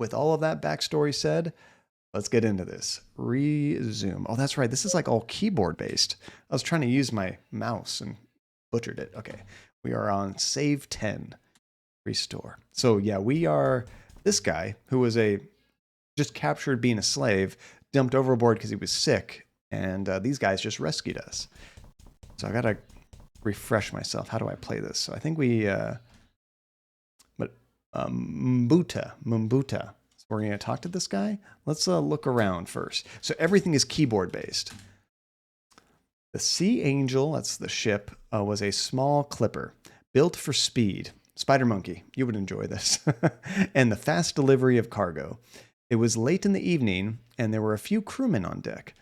with all of that backstory said, let's get into this. Resume. Oh, that's right. This is like all keyboard based. I was trying to use my mouse and butchered it. Okay. We are on save 10. Restore. So yeah, we are this guy who was just captured being a slave, dumped overboard because he was sick, and these guys just rescued us. So I gotta refresh myself. How do I play this? So I think Mbuta. So we're gonna talk to this guy. Let's look around first. So everything is keyboard based. The Sea Angel, that's the ship, was a small clipper built for speed. Spider Monkey, you would enjoy this. And the fast delivery of cargo. It was late in the evening, and there were a few crewmen on deck.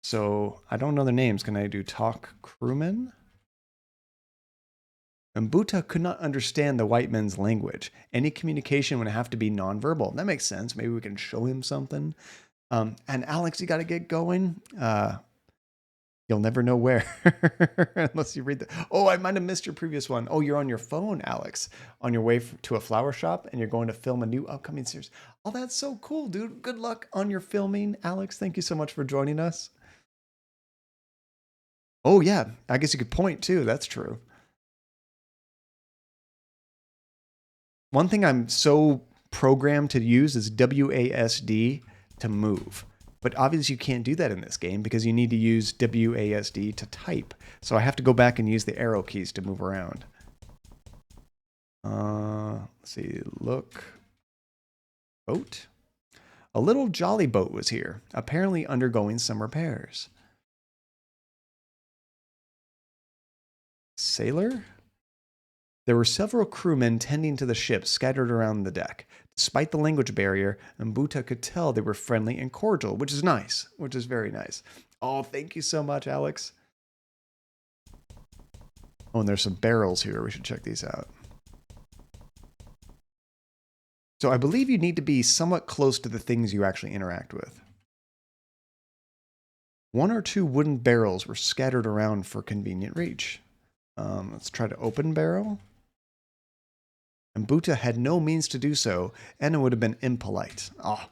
So I don't know their names. Can I do talk crewmen? Mbuta could not understand the white men's language. Any communication would have to be nonverbal. That makes sense. Maybe we can show him something. And Alex, you got to get going. You'll never know where unless you read the. Oh, I might have missed your previous one. Oh, you're on your phone, Alex, on your way to a flower shop, and you're going to film a new upcoming series. Oh, that's so cool, dude. Good luck on your filming, Alex. Thank you so much for joining us. Oh, yeah. I guess you could point too. That's true. One thing I'm so programmed to use is WASD to move. But obviously you can't do that in this game because you need to use WASD to type. So I have to go back and use the arrow keys to move around. Let's see, look. Boat. A little jolly boat was here, apparently undergoing some repairs. Sailor? There were several crewmen tending to the ship scattered around the deck. Despite the language barrier, Mbuta could tell they were friendly and cordial, which is nice, which is very nice. Oh, thank you so much, Alex. Oh, and there's some barrels here. We should check these out. So I believe you need to be somewhat close to the things you actually interact with. One or two wooden barrels were scattered around for convenient reach. Let's try to open barrel. Mbuta had no means to do so, and it would have been impolite. Oh.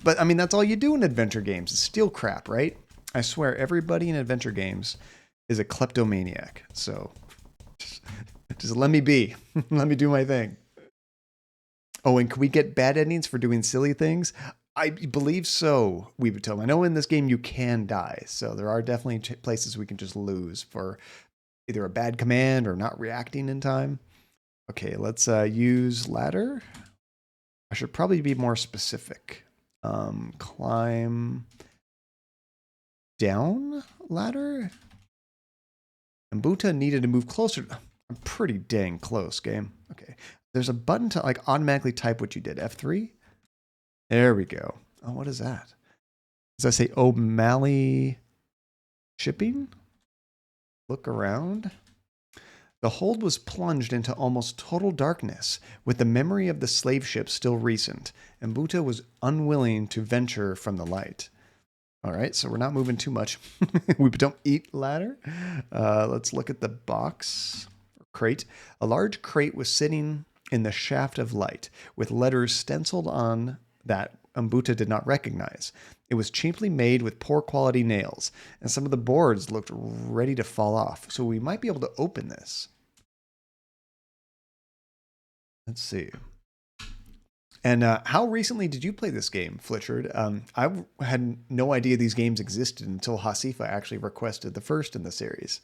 But, I mean, that's all you do in adventure games is steal crap, right? I swear, everybody in adventure games is a kleptomaniac. So, just let me be. Let me do my thing. Oh, and can we get bad endings for doing silly things? I believe so, Weebatoom. I know in this game you can die, so there are definitely places we can just lose for either a bad command or not reacting in time. Okay, let's use ladder. I should probably be more specific. Climb down ladder. Mbuta needed to move closer. I'm pretty dang close, game. Okay, there's a button to like automatically type what you did. F3. There we go. Oh, what is that? Does that say O'Malley shipping? Look around. The hold was plunged into almost total darkness, with the memory of the slave ship still recent, and Mbuta was unwilling to venture from the light. All right, so we're not moving too much. We don't eat ladder. Let's look at the box. Crate. A large crate was sitting in the shaft of light, with letters stenciled on that Mbuta did not recognize. It was cheaply made with poor quality nails, and some of the boards looked ready to fall off, so we might be able to open this. Let's see. And how recently did you play this game, Flitchard? I had no idea these games existed until Hasifa actually requested the first in the series.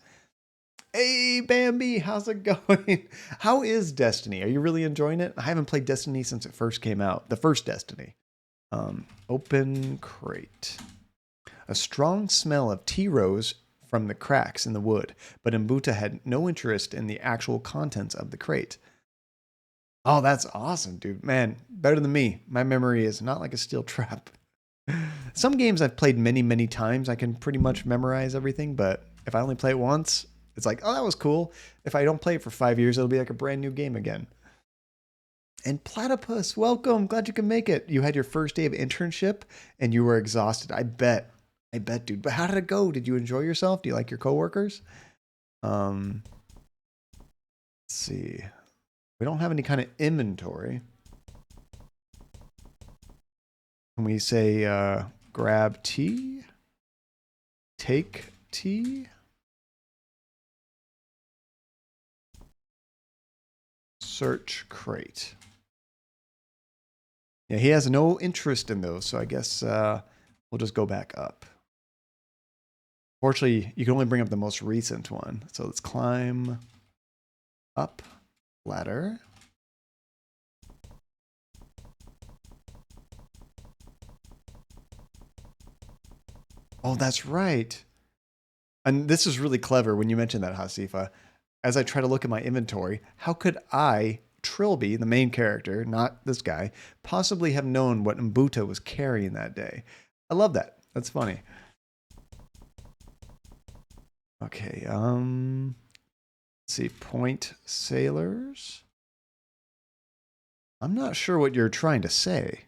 Hey, Bambi, how's it going? How is Destiny? Are you really enjoying it? I haven't played Destiny since it first came out. The first Destiny. Open crate. A strong smell of tea rose from the cracks in the wood, but Mbuta had no interest in the actual contents of the crate. Oh, that's awesome, dude. Man, better than me. My memory is not like a steel trap. Some games I've played many, many times, I can pretty much memorize everything, but if I only play it once, it's like, oh, that was cool. If I don't play it for 5 years, it'll be like a brand new game again. And Platypus, welcome. Glad you can make it. You had your first day of internship and you were exhausted. I bet, dude. But how did it go? Did you enjoy yourself? Do you like your coworkers? Let's see. We don't have any kind of inventory. Can we say grab T? Take T? Search crate. Yeah, he has no interest in those, so I guess we'll just go back up. Fortunately, you can only bring up the most recent one. So let's climb up ladder. Oh, that's right. And this is really clever when you mentioned that, Hasifa. As I try to look at my inventory, how could I, Trilby, the main character, not this guy, possibly have known what Mbuta was carrying that day? I love that. That's funny. Okay, let's see, point sailors. I'm not sure what you're trying to say.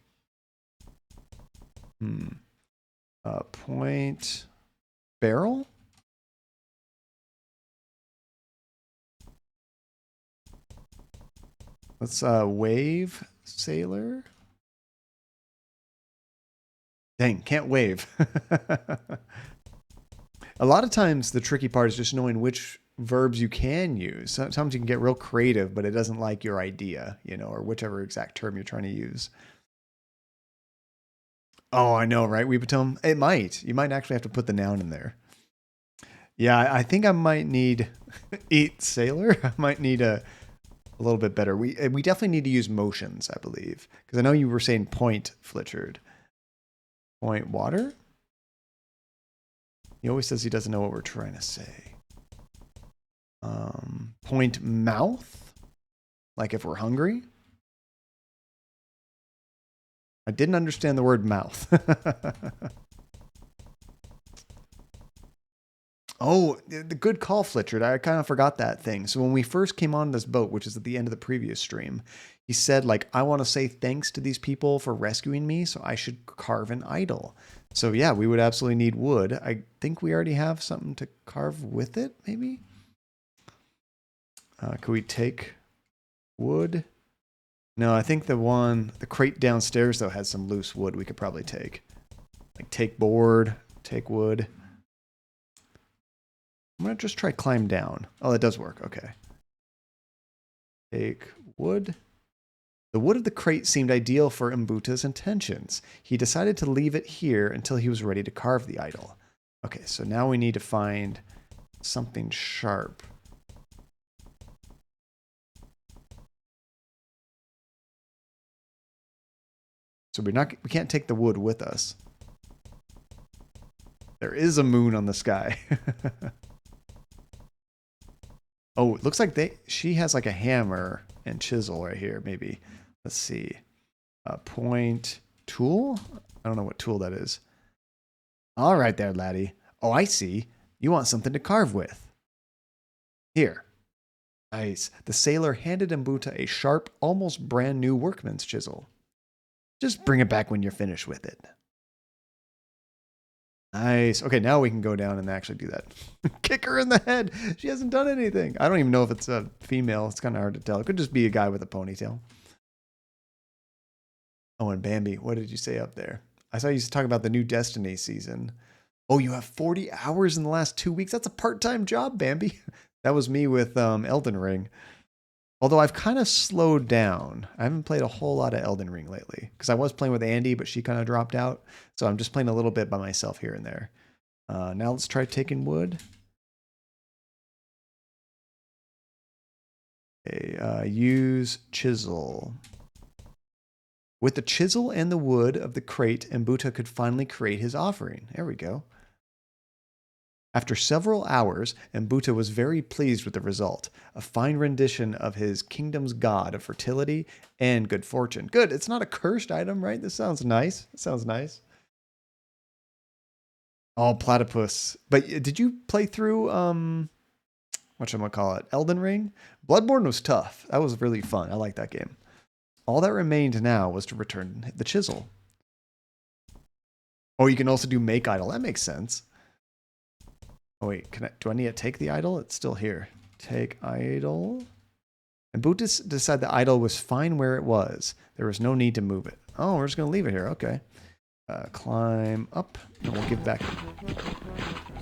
Point barrel? Let's wave sailor. Dang, can't wave. A lot of times the tricky part is just knowing which verbs you can use. Sometimes you can get real creative, but it doesn't like your idea, you know, or whichever exact term you're trying to use. Oh, I know, right? Weepatum? It might. You might actually have to put the noun in there. Yeah, I think I might need eat sailor. I might need a little bit better. We definitely need to use motions, I believe, because I know you were saying point, Flitchard. Point water. He always says he doesn't know what we're trying to say. Point mouth, like if we're hungry. I didn't understand the word mouth. Oh, the good call, Flitchard. I kind of forgot that thing. So when we first came on this boat, which is at the end of the previous stream, he said, like, I want to say thanks to these people for rescuing me, so I should carve an idol. So yeah, we would absolutely need wood. I think we already have something to carve with it, maybe? Could we take wood? No, I think the crate downstairs, though, has some loose wood we could probably take. Like, take board, take wood. I'm going to just try climb down. Oh, that does work. Okay. Take wood. The wood of the crate seemed ideal for Mbuta's intentions. He decided to leave it here until he was ready to carve the idol. Okay, so now we need to find something sharp. So we can't take the wood with us. There is a moon on the sky. Oh, it looks like she has like a hammer and chisel right here, maybe. Let's see. Point tool? I don't know what tool that is. All right there, laddie. Oh, I see. You want something to carve with. Here. Nice. The sailor handed Mbuta a sharp, almost brand new workman's chisel. Just bring it back when you're finished with it. Nice. Okay, now we can go down and actually do that. Kick her in the head. She hasn't done anything. I don't even know if it's a female. It's kind of hard to tell. It could just be a guy with a ponytail. Oh, and Bambi, what did you say up there? I saw you talk about the new Destiny season. Oh, you have 40 hours in the last 2 weeks. That's a part-time job, Bambi. That was me with Elden Ring. Although I've kind of slowed down. I haven't played a whole lot of Elden Ring lately. Because I was playing with Andy, but she kind of dropped out. So I'm just playing a little bit by myself here and there. Now let's try taking wood. Okay, use chisel. With the chisel and the wood of the crate, Mbuta could finally create his offering. There we go. After several hours, Mbuta was very pleased with the result. A fine rendition of his kingdom's god of fertility and good fortune. Good, it's not a cursed item, right? This sounds nice. It sounds nice. Oh, platypus. But did you play through, whatchamacallit, Elden Ring? Bloodborne was tough. That was really fun. I like that game. All that remained now was to return the chisel. Oh, you can also do make idol. That makes sense. Oh, wait. Do I need to take the idol? It's still here. Take idol. And Mbuta decided the idol was fine where it was. There was no need to move it. Oh, we're just going to leave it here. Okay. Climb up, and we'll give back.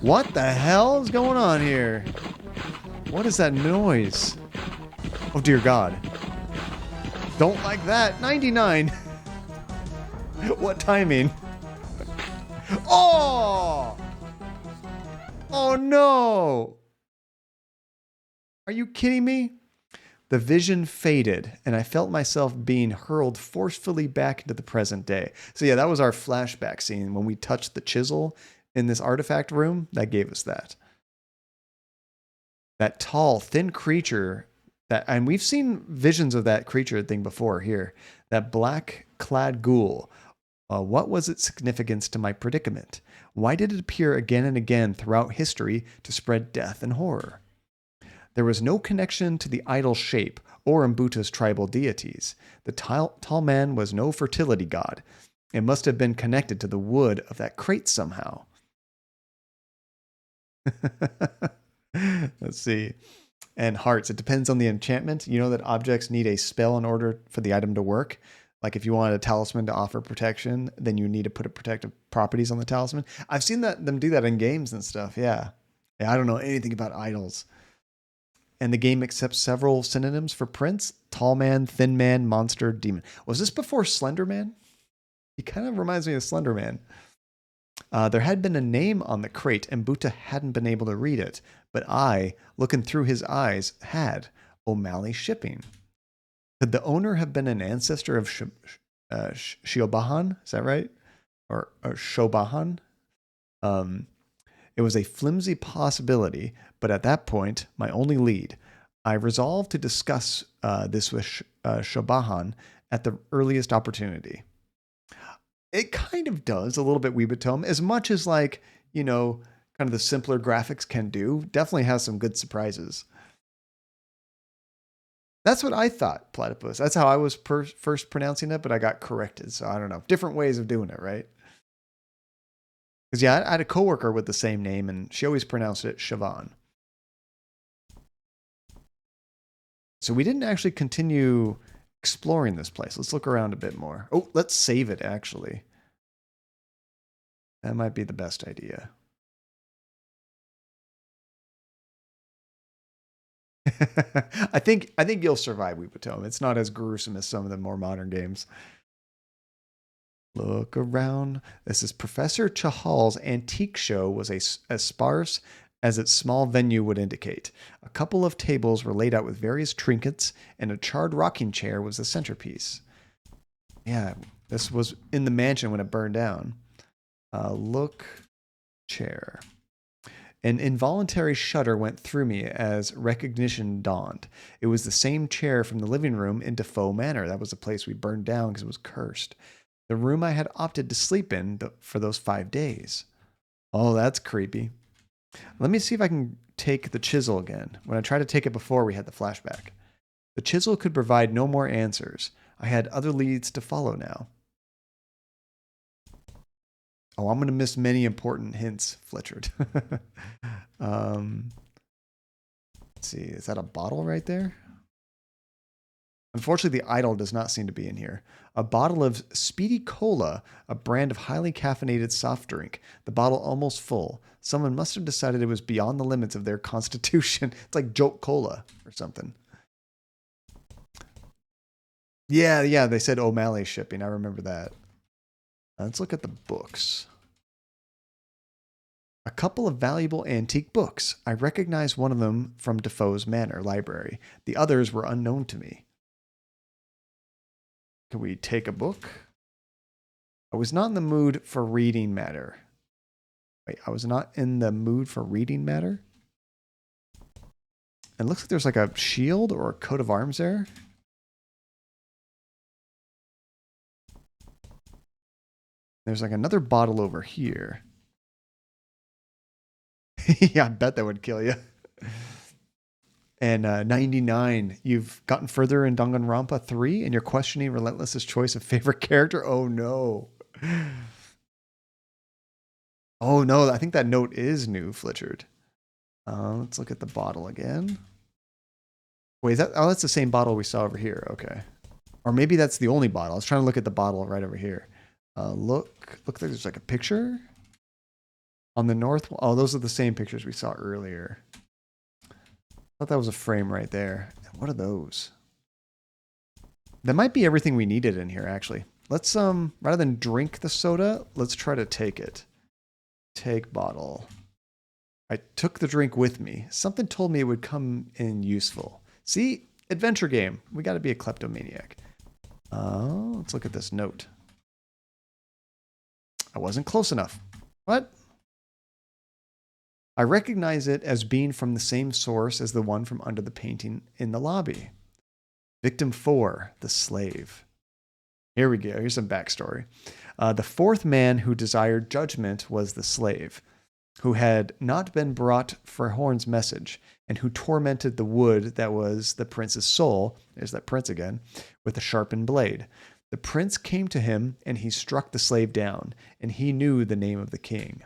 What the hell is going on here? What is that noise? Oh, dear God. Don't like that. 99. What timing? Oh! Oh, no! Are you kidding me? The vision faded, and I felt myself being hurled forcefully back into the present day. So yeah, that was our flashback scene when we touched the chisel in this artifact room. That gave us that. That tall, thin creature that, and we've seen visions of that creature thing before here. That black-clad ghoul. What was its significance to my predicament? Why did it appear again and again throughout history to spread death and horror? There was no connection to the idol shape or Mbuta's tribal deities. The tall man was no fertility god. It must have been connected to the wood of that crate somehow. Let's see. And hearts. It depends on the enchantment. You know that objects need a spell in order for the item to work. Like if you wanted a talisman to offer protection, then you need to put a protective properties on the talisman. I've seen them do that in games and stuff. Yeah. I don't know anything about idols. And the game accepts several synonyms for prince: tall man, thin man, monster, demon. Was this before Slender Man? He kind of reminds me of Slender Man. There had been a name on the crate, and Buta hadn't been able to read it. But I, looking through his eyes, had O'Malley Shipping. Could the owner have been an ancestor of Shiobahan? Is that right? Or Shobahan? It was a flimsy possibility, but at that point, my only lead. I resolved to discuss this with Shobahan at the earliest opportunity. It kind of does a little bit Weebitome, as much as like, you know, kind of the simpler graphics can do. Definitely has some good surprises. That's what I thought, Platypus. That's how I was first pronouncing it, but I got corrected. So I don't know. Different ways of doing it, right? Because yeah, I had a coworker with the same name, and she always pronounced it Siobhan. So we didn't actually continue exploring this place. Let's look around a bit more. Oh, let's save it, actually. That might be the best idea. I think you'll survive Weebitome. It's not as gruesome as some of the more modern games. Look around. This is Professor Chahal's antique show was as sparse as its small venue would indicate. A couple of tables were laid out with various trinkets, and a charred rocking chair was the centerpiece. Yeah, this was in the mansion when it burned down. Look, chair. An involuntary shudder went through me as recognition dawned. It was the same chair from the living room in Defoe Manor. That was the place we burned down because it was cursed. The room I had opted to sleep in for those 5 days. Oh, that's creepy. Let me see if I can take the chisel again. When I tried to take it before, we had the flashback. The chisel could provide no more answers. I had other leads to follow now. Oh, I'm going to miss many important hints, Fletchard. Let's see. Is that a bottle right there? Unfortunately, the idol does not seem to be in here. A bottle of Speedy Cola, a brand of highly caffeinated soft drink. The bottle almost full. Someone must have decided it was beyond the limits of their constitution. It's like Jolt Cola or something. Yeah, they said O'Malley Shipping. I remember that. Let's look at the books. A couple of valuable antique books. I recognized one of them from Defoe's Manor library. The others were unknown to me. Can we take a book? I was not in the mood for reading matter. Wait, I was not in the mood for reading matter? It looks like there's like a shield or a coat of arms there. There's like another bottle over here. Yeah, I bet that would kill you. And 99, you've gotten further in Danganronpa 3 and you're questioning Relentless's choice of favorite character? Oh no. Oh no, I think that note is new, Fletchard. Let's look at the bottle again. Wait, is that? Oh, that's the same bottle we saw over here. Okay. Or maybe that's the only bottle. I was trying to look at the bottle right over here. Look like there's like a picture on the north. Oh, those are the same pictures we saw earlier. I thought that was a frame right there. What are those? That might be everything we needed in here, actually. Let's, rather than drink the soda, let's try to take it. Take bottle. I took the drink with me. Something told me it would come in useful. See? Adventure game. We got to be a kleptomaniac. Let's look at this note. I wasn't close enough. What? I recognize it as being from the same source as the one from under the painting in the lobby. Victim 4, the slave. Here we go. Here's some backstory. The fourth man who desired judgment was the slave, who had not been brought for Horn's message, and who tormented the wood that was the prince's soul, there's that prince again, with a sharpened blade. The prince came to him, and he struck the slave down, and he knew the name of the king.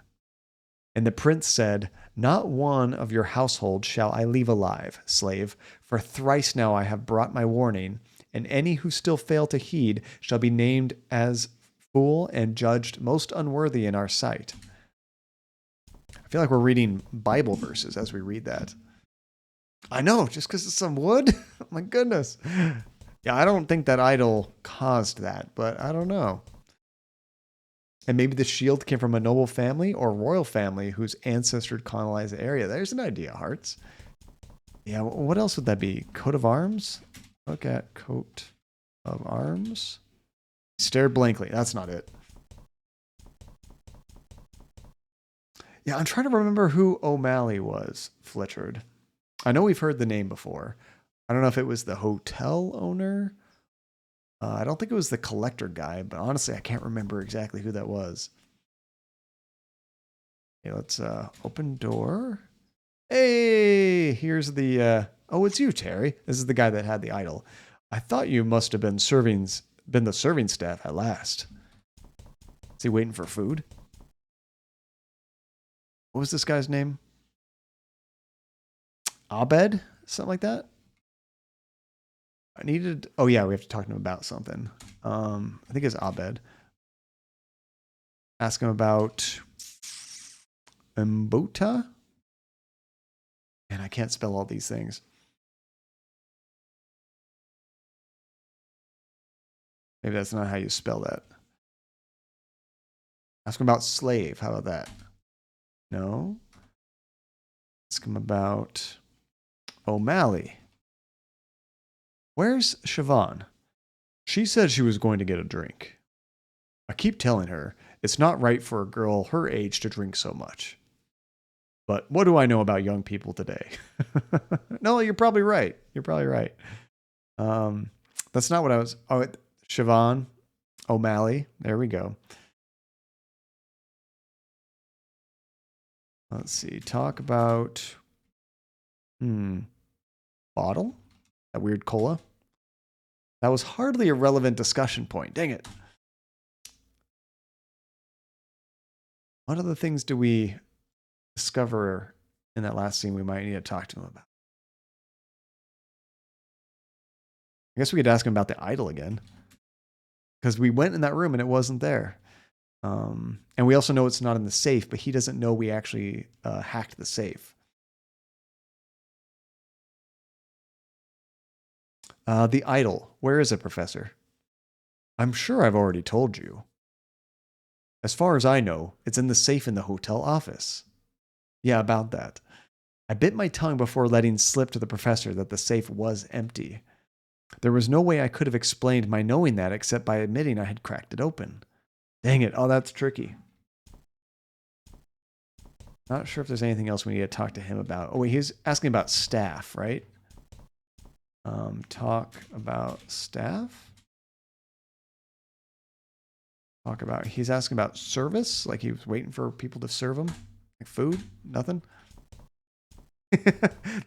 And the prince said, "Not one of your household shall I leave alive, slave, for thrice now I have brought my warning, and any who still fail to heed shall be named as fool and judged most unworthy in our sight." I feel like we're reading Bible verses as we read that. I know, just because it's some wood? Oh my goodness. Yeah, I don't think that idol caused that, but I don't know. And maybe the shield came from a noble family or royal family whose ancestors colonized the area. There's an idea, Hearts. Yeah, what else would that be? Coat of arms? Look at coat of arms. Stare blankly. That's not it. Yeah, I'm trying to remember who O'Malley was, Fletchard. I know we've heard the name before. I don't know if it was the hotel owner. I don't think it was the collector guy, but honestly, I can't remember exactly who that was. Okay, let's open door. Hey, here's the... oh, it's you, Terry. This is the guy that had the idol. I thought you must have been the serving staff at last. Is he waiting for food? What was this guy's name? Abed? Something like that? I needed... Oh, yeah, we have to talk to him about something. I think it's Abed. Ask him about... Mbota? And I can't spell all these things. Maybe that's not how you spell that. Ask him about slave. How about that? No. Ask him about O'Malley. Where's Siobhan? She said she was going to get a drink. I keep telling her it's not right for a girl her age to drink so much. But what do I know about young people today? No, you're probably right. You're probably right. That's not what I was... Oh, Siobhan O'Malley. There we go. Let's see. Talk about... Bottle? That weird cola? That was hardly a relevant discussion point. Dang it. What other things do we discover in that last scene we might need to talk to him about? I guess we could ask him about the idol again. Because we went in that room and it wasn't there. And we also know it's not in the safe, but he doesn't know we actually hacked the safe. The idol. Where is it, Professor? I'm sure I've already told you. As far as I know, it's in the safe in the hotel office. Yeah, about that. I bit my tongue before letting slip to the professor that the safe was empty. There was no way I could have explained my knowing that except by admitting I had cracked it open. Dang it. Oh, that's tricky. Not sure if there's anything else we need to talk to him about. Oh, wait, he's asking about staff, right? Talk about staff? He's asking about service? Like he was waiting for people to serve him? Like food? Nothing?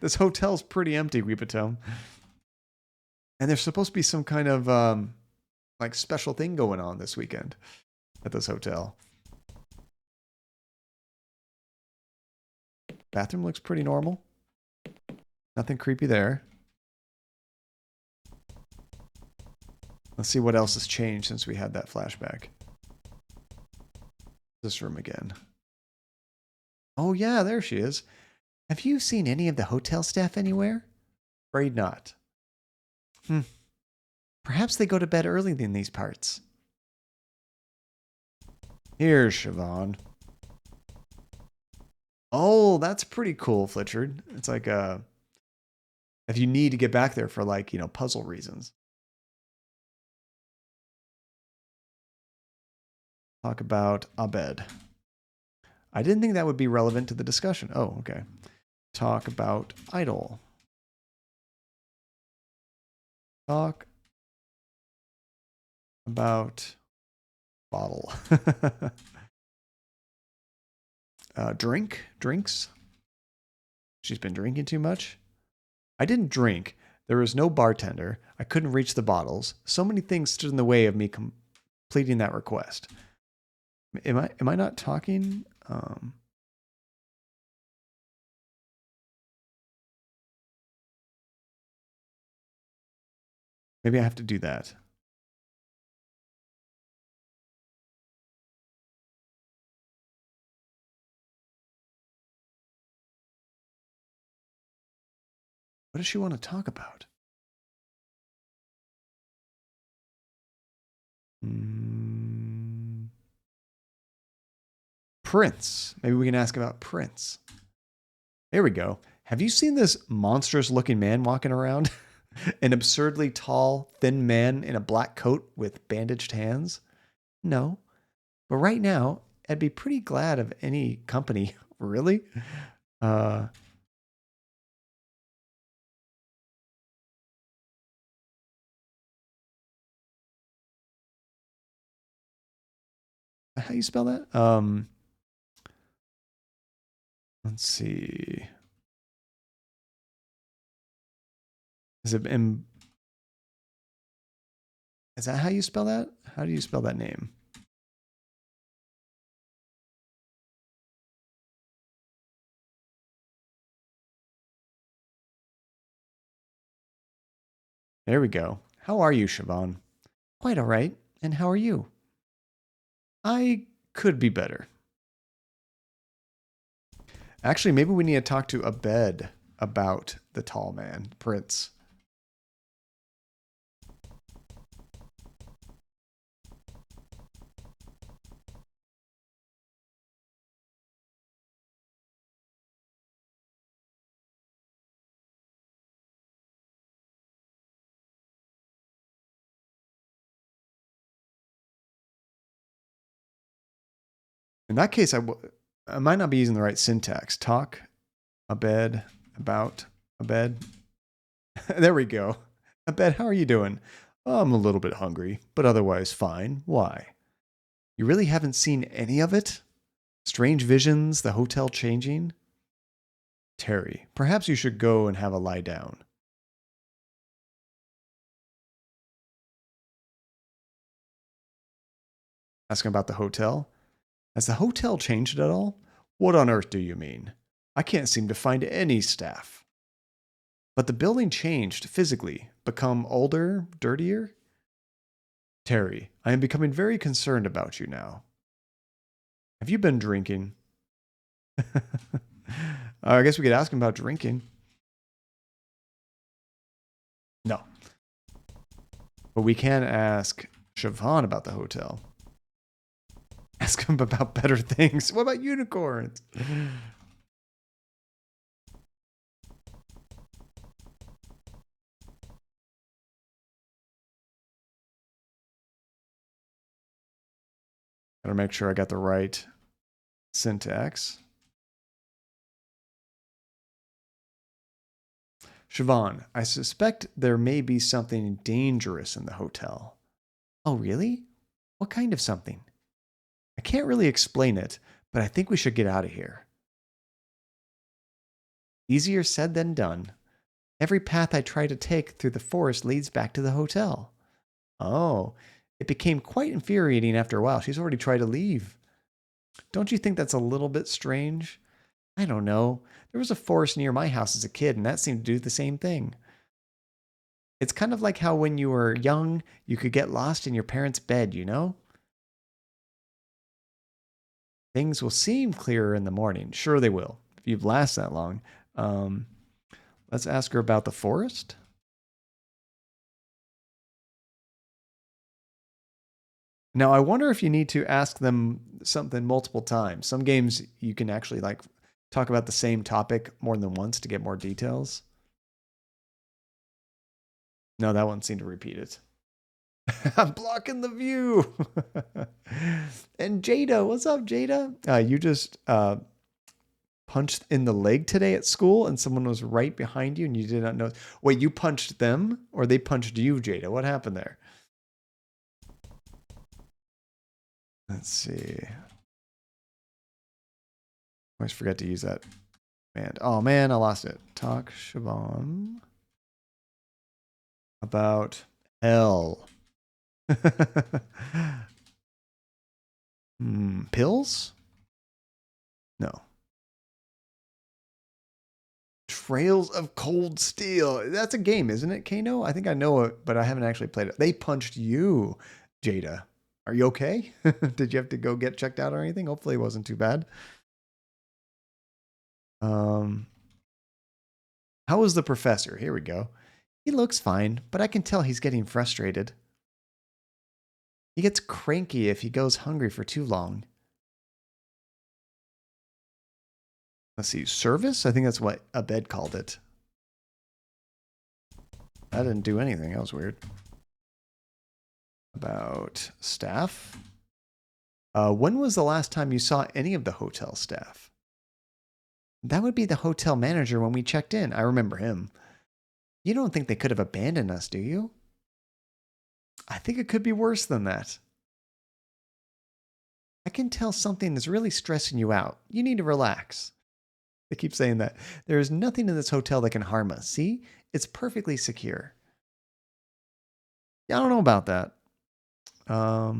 This hotel's pretty empty, Weepatome. And there's supposed to be some kind of like special thing going on this weekend at this hotel. Bathroom looks pretty normal. Nothing creepy there. Let's see what else has changed since we had that flashback. This room again. Oh, yeah, there she is. Have you seen any of the hotel staff anywhere? Afraid not. Perhaps they go to bed early in these parts. Here's Siobhan. Oh, that's pretty cool, Flitchard. It's like if you need to get back there for like, puzzle reasons. Talk about Abed. I didn't think that would be relevant to the discussion. Oh, okay. Talk about idol. Talk about bottle. Drinks. She's been drinking too much. I didn't drink. There was no bartender. I couldn't reach the bottles. So many things stood in the way of me completing that request. Am I not talking? Maybe I have to do that. What does she want to talk about? Prince. Maybe we can ask about Prince. There we go. Have you seen this monstrous looking man walking around? An absurdly tall, thin man in a black coat with bandaged hands? No. But right now, I'd be pretty glad of any company. Really? How you spell that? Let's see. Is that how you spell that? How do you spell that name? There we go. How are you, Siobhan? Quite all right. And how are you? I could be better. Actually, maybe we need to talk to Abed about the tall man, Prince. In that case, I might not be using the right syntax. Talk, Abed, about, Abed. There we go. Abed, how are you doing? I'm a little bit hungry, but otherwise fine. Why? You really haven't seen any of it? Strange visions, the hotel changing? Terry, perhaps you should go and have a lie down. Asking about the hotel. Has the hotel changed at all? What on earth do you mean? I can't seem to find any staff. But the building changed physically, become older, dirtier? Terry, I am becoming very concerned about you now. Have you been drinking? I guess we could ask him about drinking. No. But we can ask Siobhan about the hotel. Ask him about better things. What about unicorns? Gotta make sure I got the right syntax. Siobhan, I suspect there may be something dangerous in the hotel. Oh, really? What kind of something? I can't really explain it, but I think we should get out of here. Easier said than done. Every path I try to take through the forest leads back to the hotel. Oh, it became quite infuriating after a while. She's already tried to leave. Don't you think that's a little bit strange? I don't know. There was a forest near my house as a kid, and that seemed to do the same thing. It's kind of like how when you were young, you could get lost in your parents' bed, you know? Things will seem clearer in the morning. Sure they will, if you've lasted that long. Um, let's ask her about the forest. Now, I wonder if you need to ask them something multiple times. Some games you can actually like talk about the same topic more than once to get more details. No, that one seemed to repeat it. I'm blocking the view. And Jada, what's up, Jada? You just punched in the leg today at school and someone was right behind you and you did not know. Wait, you punched them or they punched you, Jada? What happened there? Let's see. I always forget to use that command. Oh man, I lost it. Talk Siobhan about hell. Pills? No. Trails of Cold Steel. That's a game, isn't it, Kano? I think I know it, but I haven't actually played it. They punched you, Jada. Are you okay? Did you have to go get checked out or anything? Hopefully it wasn't too bad. How is the professor? Here we go. He looks fine, but I can tell he's getting frustrated. He gets cranky if he goes hungry for too long. Let's see, service? I think that's what Abed called it. That didn't do anything. That was weird. About staff? When was the last time you saw any of the hotel staff? That would be the hotel manager when we checked in. I remember him. You don't think they could have abandoned us, do you? I think it could be worse than that. I can tell something is really stressing you out. You need to relax. They keep saying that. There is nothing in this hotel that can harm us. See? It's perfectly secure. Yeah, I don't know about that. I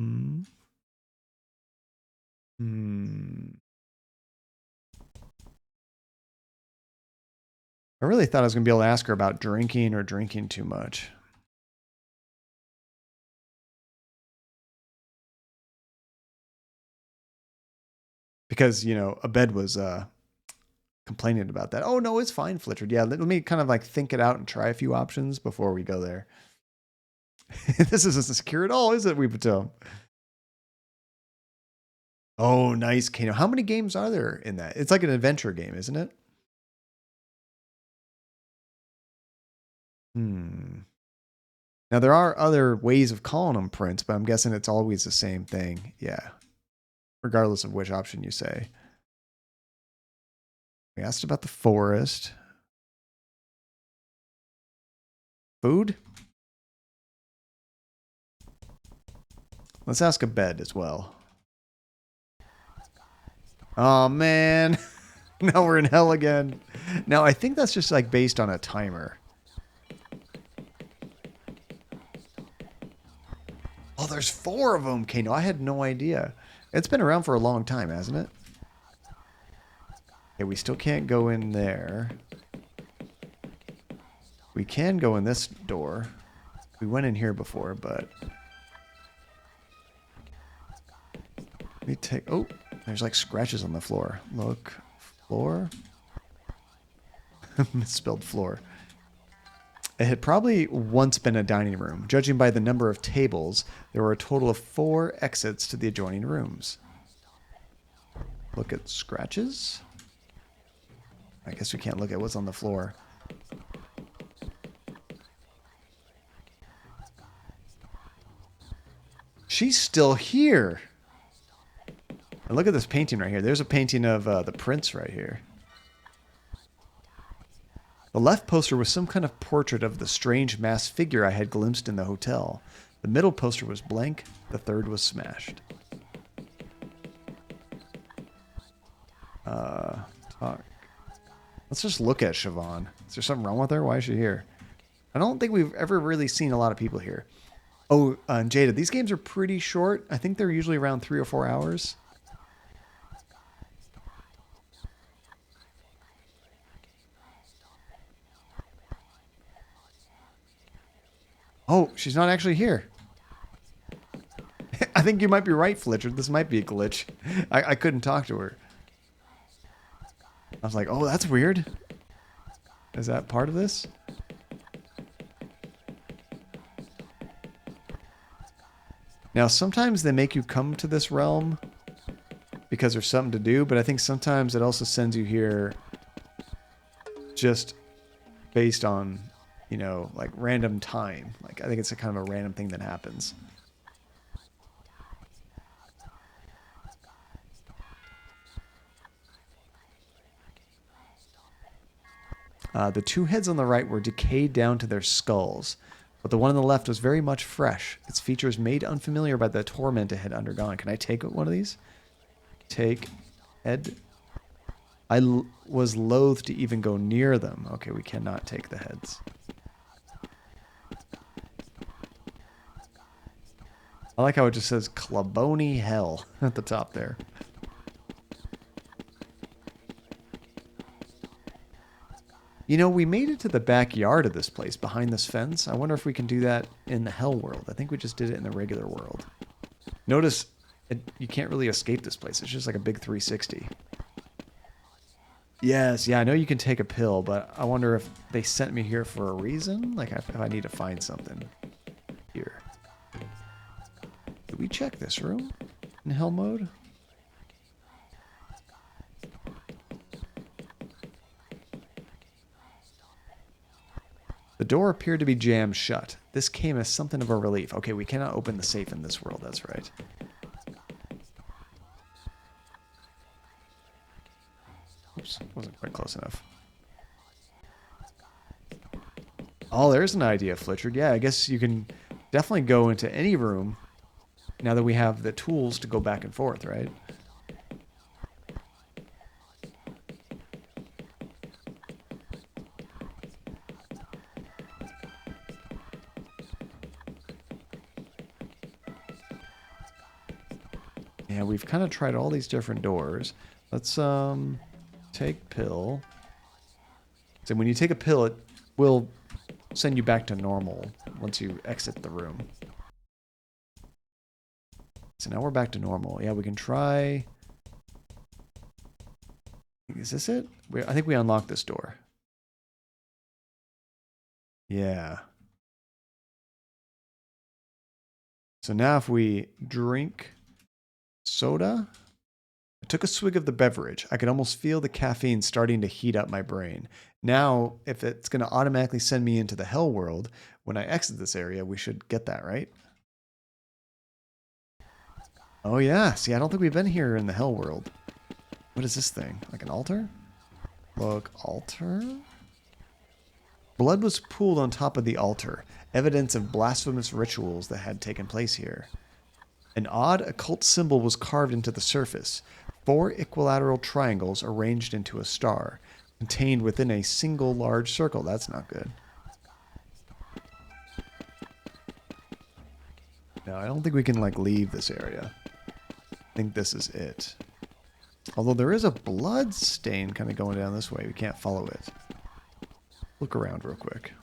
really thought I was going to be able to ask her about drinking or drinking too much. Because, you know, Abed was complaining about that. Oh, no, it's fine, Flittered. Yeah, let me kind of like think it out and try a few options before we go there. This isn't secure at all, is it, Weepato? Oh, nice, Kano. How many games are there in that? It's like an adventure game, isn't it? Now, there are other ways of calling them prints, but I'm guessing it's always the same thing. Yeah. Regardless of which option you say. We asked about the forest. Food? Let's ask a bed as well. Oh, man. Now we're in hell again. Now, I think that's just like based on a timer. Oh, there's 4 of them, Kano. I had no idea. It's been around for a long time, hasn't it? Okay, we still can't go in there. We can go in this door. We went in here before, but... Let me take... Oh, there's like scratches on the floor. Look. Floor? Misspelled floor. It had probably once been a dining room. Judging by the number of tables, there were a total of 4 exits to the adjoining rooms. Look at scratches. I guess we can't look at what's on the floor. She's still here. And look at this painting right here. There's a painting of the prince right here. The left poster was some kind of portrait of the strange masked figure I had glimpsed in the hotel. The middle poster was blank. The third was smashed. Talk. Let's just look at Siobhan. Is there something wrong with her? Why is she here? I don't think we've ever really seen a lot of people here. Oh, and Jada, these games are pretty short. I think they're usually around 3 or 4 hours. Oh, she's not actually here. I think you might be right, Fletcher. This might be a glitch. I couldn't talk to her. I was like, oh, that's weird. Is that part of this? Now, sometimes they make you come to this realm because there's something to do, but I think sometimes it also sends you here just based on, you know, like random time. Like, I think it's a kind of a random thing that happens. The two heads on the right were decayed down to their skulls, but the one on the left was very much fresh, its features made unfamiliar by the torment it had undergone. Can I take one of these? Take head. I was loath to even go near them. Okay, we cannot take the heads. I like how it just says Cluboni Hell at the top there. You know, we made it to the backyard of this place behind this fence. I wonder if we can do that in the hell world. I think we just did it in the regular world. Notice you can't really escape this place. It's just like a big 360. Yes, yeah, I know you can take a pill, but I wonder if they sent me here for a reason? Like if I need to find something here. Did we check this room in hell mode? The door appeared to be jammed shut. This came as something of a relief. Okay, we cannot open the safe in this world. That's right. Oops, wasn't quite close enough. Oh, there's an idea, Flitchard. Yeah, I guess you can definitely go into any room now that we have the tools to go back and forth, right? Yeah, we've kind of tried all these different doors. Let's take pill. So when you take a pill, it will send you back to normal once you exit the room. So now we're back to normal. Yeah, we can try. Is this it? I think we unlocked this door. Yeah. So now if we drink soda, I took a swig of the beverage. I could almost feel the caffeine starting to heat up my brain. Now, if it's going to automatically send me into the hell world, when I exit this area, we should get that, right? Oh, yeah. See, I don't think we've been here in the hell world. What is this thing? Like an altar? Look, altar? Blood was pooled on top of the altar, evidence of blasphemous rituals that had taken place here. An odd occult symbol was carved into the surface. 4 equilateral triangles arranged into a star, contained within a single large circle. That's not good. No, I don't think we can, like, leave this area. I think this is it. Although there is a blood stain kind of going down this way. We can't follow it. Look around real quick.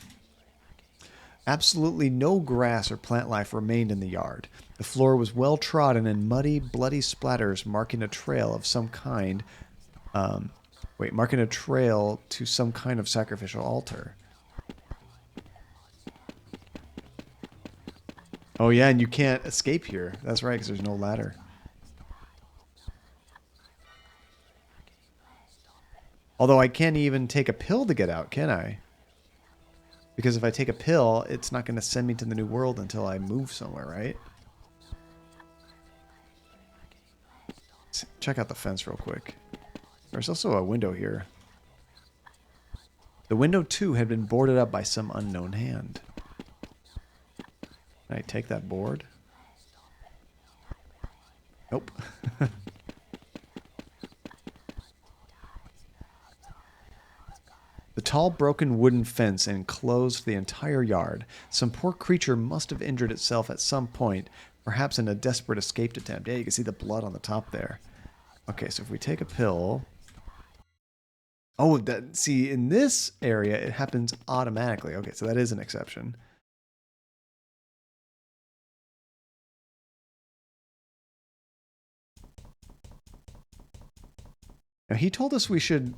Absolutely no grass or plant life remained in the yard. The floor was well trodden and muddy, bloody splatters marking a trail of some kind. Marking a trail to some kind of sacrificial altar. Oh yeah, and you can't escape here. That's right, because there's no ladder. Although I can't even take a pill to get out, can I? Because if I take a pill, it's not going to send me to the new world until I move somewhere, right? Let's check out the fence real quick. There's also a window here. The window, too, had been boarded up by some unknown hand. Can I take that board? Nope. The tall, broken wooden fence enclosed the entire yard. Some poor creature must have injured itself at some point, perhaps in a desperate escape attempt. Yeah, you can see the blood on the top there. Okay, so if we take a pill... Oh, see, in this area, it happens automatically. Okay, so that is an exception. Now, he told us we should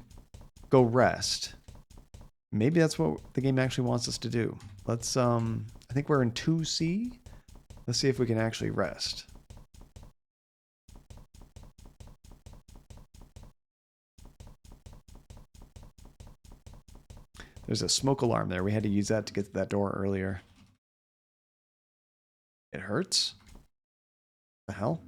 go rest. Maybe that's what the game actually wants us to do. Let's, I think we're in 2C. Let's see if we can actually rest. There's a smoke alarm there. We had to use that to get to that door earlier. It hurts? The hell?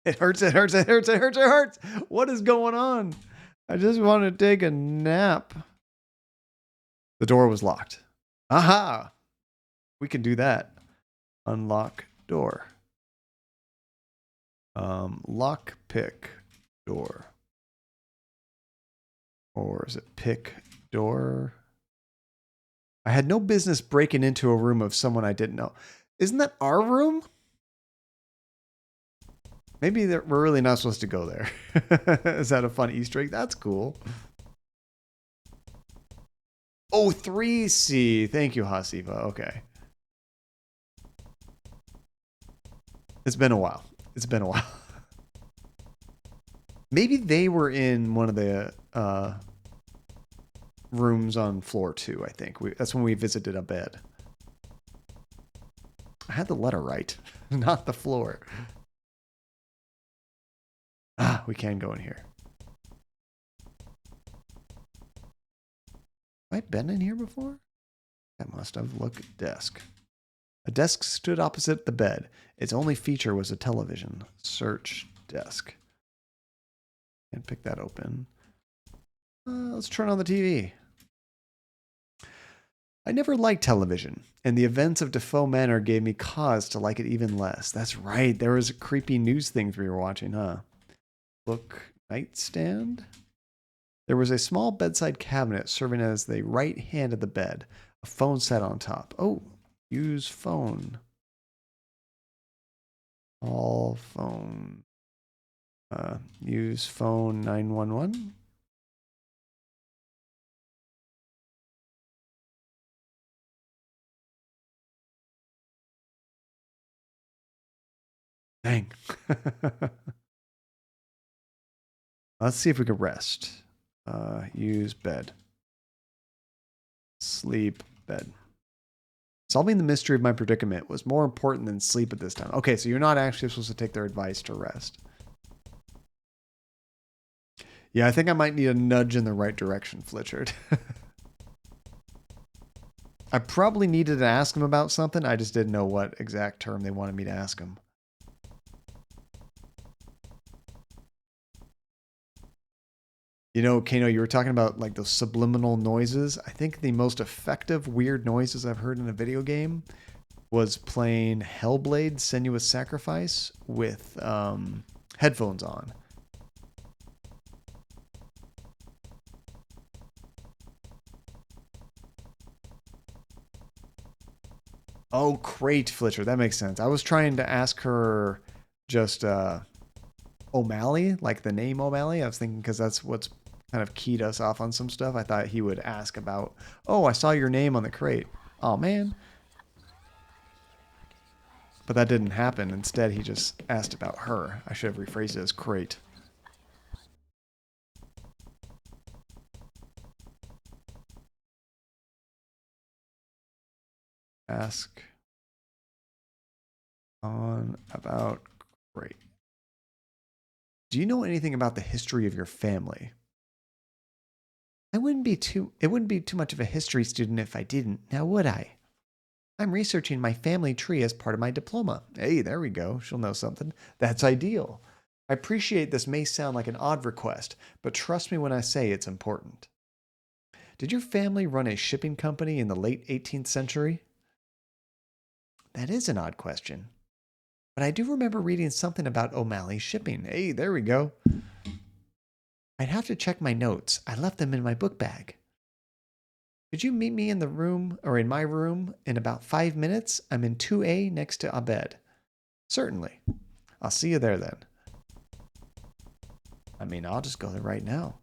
It hurts, it hurts, it hurts, it hurts, it hurts. What is going on? I just want to take a nap. The door was locked. Aha! We can do that. Unlock door. Lock pick door. Or is it pick door? I had no business breaking into a room of someone I didn't know. Isn't that our room? Maybe we're really not supposed to go there. Is that a fun Easter egg? That's cool. Oh, 3C. Thank you, Hasifa. Okay. It's been a while. It's been a while. Maybe they were in one of the rooms on floor 2, I think. That's when we visited a bed. I had the letter right, not the floor. Ah, we can go in here. Have I been in here before? I must have. Look at desk. A desk stood opposite the bed. Its only feature was a television. Search desk. And pick that open. Let's turn on the TV. I never liked television, and the events of Defoe Manor gave me cause to like it even less. That's right, there was creepy news things we were watching, huh? Book nightstand? There was a small bedside cabinet serving as the right hand of the bed. A phone sat on top. Oh, use phone. All phone. Use phone 911. Dang. Let's see if we can rest. Use bed. Sleep, bed. Solving the mystery of my predicament was more important than sleep at this time. Okay, so you're not actually supposed to take their advice to rest. Yeah, I think I might need a nudge in the right direction, Flitchard. I probably needed to ask him about something. I just didn't know what exact term they wanted me to ask him. You know, Kano, you were talking about like those subliminal noises. I think the most effective weird noises I've heard in a video game was playing Hellblade Senua's Sacrifice with headphones on. Oh, Crate Flitcher. That makes sense. I was trying to ask her just O'Malley, like the name O'Malley. I was thinking because that's what's kind of keyed us off on some stuff. I thought he would ask about, oh, I saw your name on the crate. Oh, man. But that didn't happen. Instead, he just asked about her. I should have rephrased it as crate. Ask on about crate. Do you know anything about the history of your family? It wouldn't be too much of a history student if I didn't, now would I? I'm researching my family tree as part of my diploma. Hey, there we go. She'll know something. That's ideal. I appreciate this may sound like an odd request, but trust me when I say it's important. Did your family run a shipping company in the late 18th century? That is an odd question. But I do remember reading something about O'Malley shipping. Hey, there we go. I'd have to check my notes. I left them in my book bag. Could you meet me in the room or in my room in about 5 minutes? I'm in 2A next to Abed. Certainly. I'll see you there then. I mean, I'll just go there right now.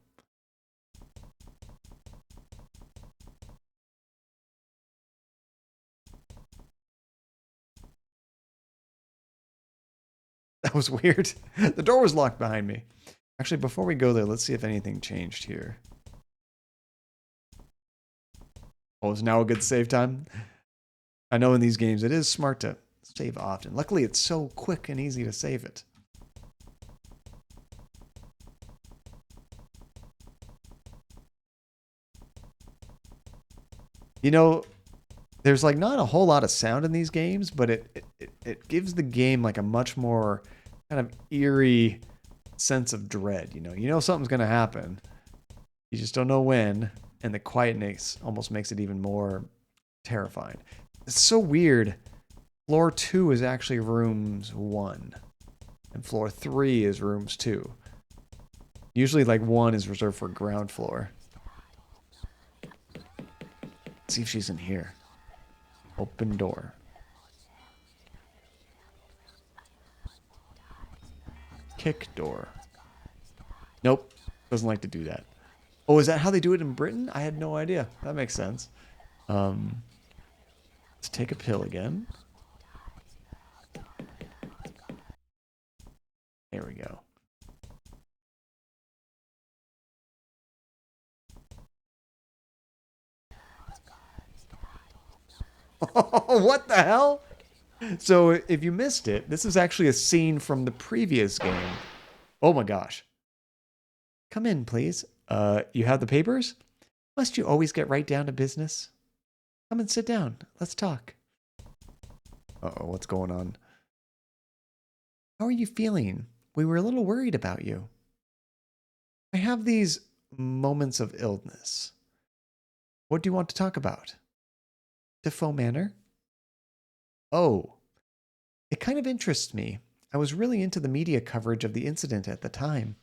was weird. The door was locked behind me. Actually, before we go there, let's see if anything changed here. Oh, is now a good save time? I know in these games it is smart to save often. Luckily, it's so quick and easy to save it. You know, there's like not a whole lot of sound in these games, but it gives the game like a much more kind of eerie sense of dread. You know something's gonna happen. You just don't know when, and the quietness almost makes it even more terrifying. It's so weird. Floor 2 is actually rooms 1, and floor 3 is rooms 2. Usually, like 1 is reserved for ground floor. Let's see if she's in here. Open door. Kick door. Nope. Doesn't like to do that. Oh, is that how they do it in Britain? I had no idea. That makes sense. Let's take a pill again. There we go. What the hell? So if you missed it, this is actually a scene from the previous game. Oh my gosh. Come in, please. You have the papers? Must you always get right down to business? Come and sit down. Let's talk. Uh-oh, what's going on? How are you feeling? We were a little worried about you. I have these moments of illness. What do you want to talk about? Defoe Manor? Oh, it kind of interests me. I was really into the media coverage of the incident at the time.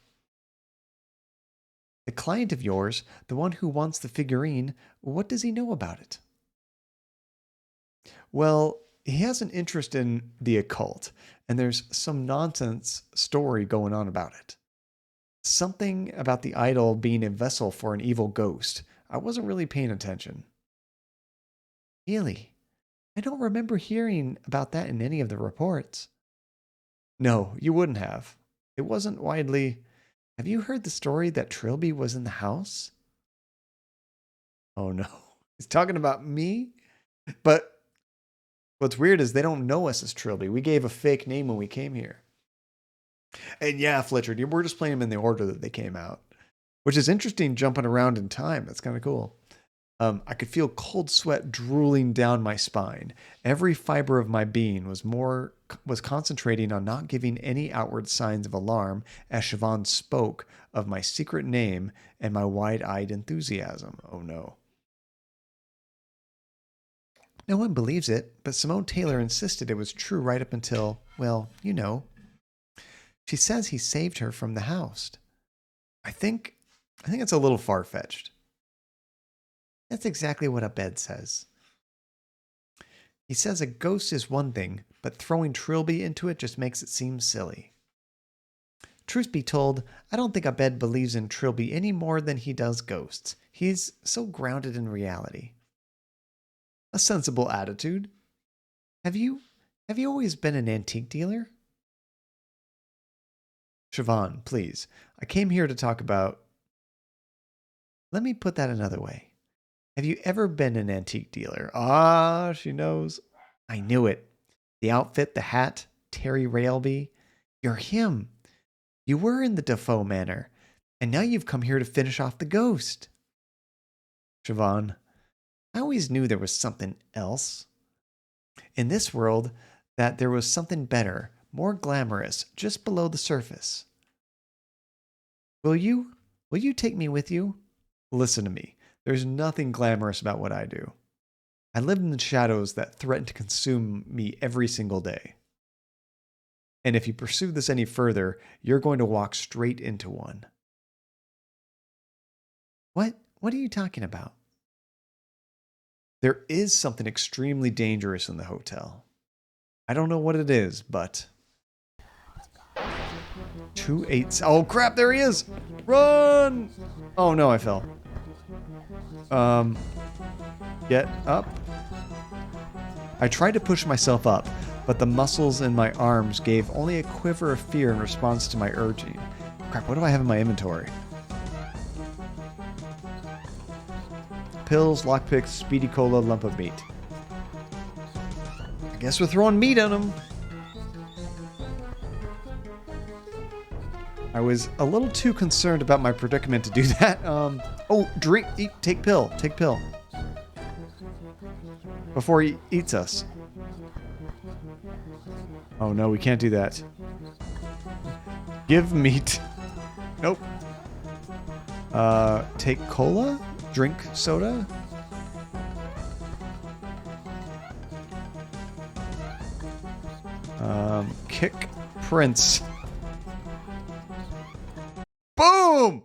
The client of yours, the one who wants the figurine, what does he know about it? Well, he has an interest in the occult, and there's some nonsense story going on about it. Something about the idol being a vessel for an evil ghost. I wasn't really paying attention. Really? I don't remember hearing about that in any of the reports. No, you wouldn't have. It wasn't widely... Have you heard the story that Trilby was in the house? Oh no. He's talking about me? But what's weird is they don't know us as Trilby. We gave a fake name when we came here. And yeah, Fletcher, we're just playing them in the order that they came out. Which is interesting, jumping around in time. That's kind of cool. I could feel cold sweat drooling down my spine. Every fiber of my being was concentrating on not giving any outward signs of alarm as Siobhan spoke of my secret name and my wide-eyed enthusiasm. Oh no. No one believes it, but Simone Taylor insisted it was true right up until, well, you know. She says he saved her from the house. I think it's a little far-fetched. That's exactly what Abed says. He says a ghost is one thing, but throwing Trilby into it just makes it seem silly. Truth be told, I don't think Abed believes in Trilby any more than he does ghosts. He's so grounded in reality. A sensible attitude. Have you always been an antique dealer? Siobhan, please. I came here to talk about... Let me put that another way. Have you ever been an antique dealer? Ah, she knows. I knew it. The outfit, the hat, Terry Railby. You're him. You were in the Defoe Manor, and now you've come here to finish off the ghost. Siobhan, I always knew there was something else. In this world, that there was something better, more glamorous, just below the surface. Will you take me with you? Listen to me. There's nothing glamorous about what I do. I live in the shadows that threaten to consume me every single day. And if you pursue this any further, you're going to walk straight into one. What are you talking about? There is something extremely dangerous in the hotel. I don't know what it is, but... 2-8... Oh crap, there he is! Run! Oh no, I fell. Get up. I tried to push myself up, but the muscles in my arms gave only a quiver of fear in response to my urging. Crap, what do I have in my inventory? Pills, lockpicks, speedy cola, lump of meat. I guess we're throwing meat on them. I was a little too concerned about my predicament to do that. Oh, drink, eat, take pill, take pill. Before he eats us. Oh no, we can't do that. Give meat. Nope. Take cola? Drink soda? Kick Prince. Boom!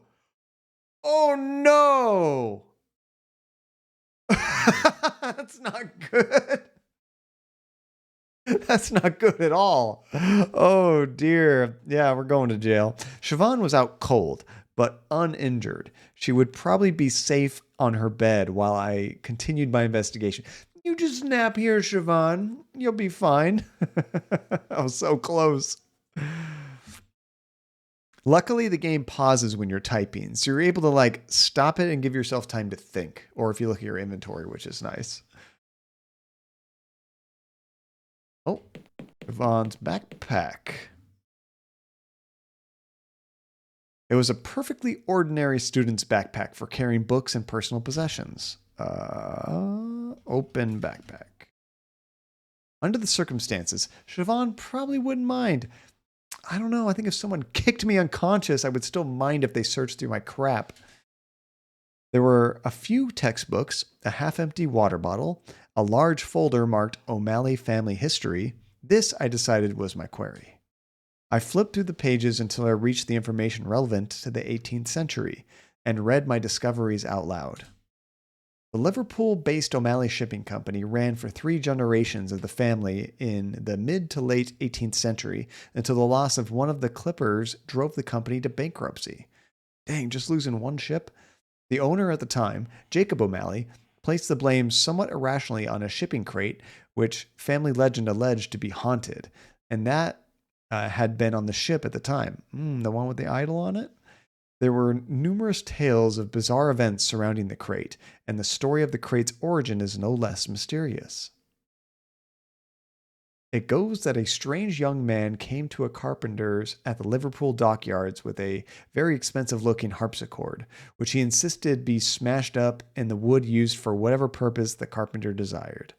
Oh no! That's not good. That's not good at all. Oh dear. Yeah, we're going to jail. Siobhan was out cold, but uninjured. She would probably be safe on her bed while I continued my investigation. You just nap here, Siobhan. You'll be fine. I was so close. Luckily, the game pauses when you're typing, so you're able to like stop it and give yourself time to think. Or if you look at your inventory, which is nice. Oh, Yvonne's backpack. It was a perfectly ordinary student's backpack for carrying books and personal possessions. Open backpack. Under the circumstances, Siobhan probably wouldn't mind. I don't know. I think if someone kicked me unconscious, I would still mind if they searched through my crap. There were a few textbooks, a half-empty water bottle, a large folder marked O'Malley Family History. This, I decided, was my query. I flipped through the pages until I reached the information relevant to the 18th century and read my discoveries out loud. The Liverpool-based O'Malley Shipping Company ran for 3 generations of the family in the mid to late 18th century until the loss of one of the clippers drove the company to bankruptcy. Dang, just losing one ship? The owner at the time, Jacob O'Malley, placed the blame somewhat irrationally on a shipping crate, which family legend alleged to be haunted, and that had been on the ship at the time. The one with the idol on it? There were numerous tales of bizarre events surrounding the crate, and the story of the crate's origin is no less mysterious. It goes that a strange young man came to a carpenter's at the Liverpool dockyards with a very expensive-looking harpsichord, which he insisted be smashed up and the wood used for whatever purpose the carpenter desired.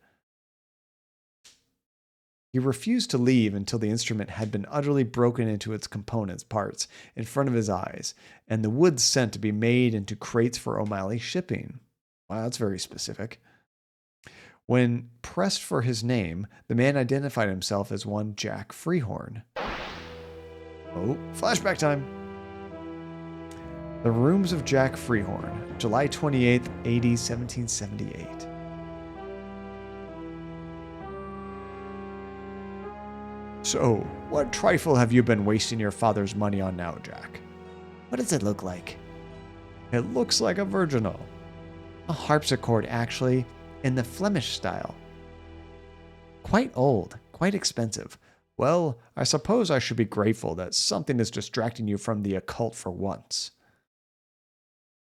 He refused to leave until the instrument had been utterly broken into its components parts in front of his eyes, and the wood sent to be made into crates for O'Malley shipping. Wow, that's very specific. When pressed for his name, the man identified himself as one Jack Freehorn. Oh, flashback time. The Rooms of Jack Freehorn, July 28th, AD 1778. So, what trifle have you been wasting your father's money on now, Jack? What does it look like? It looks like a virginal. A harpsichord, actually, in the Flemish style. Quite old, quite expensive. Well, I suppose I should be grateful that something is distracting you from the occult for once.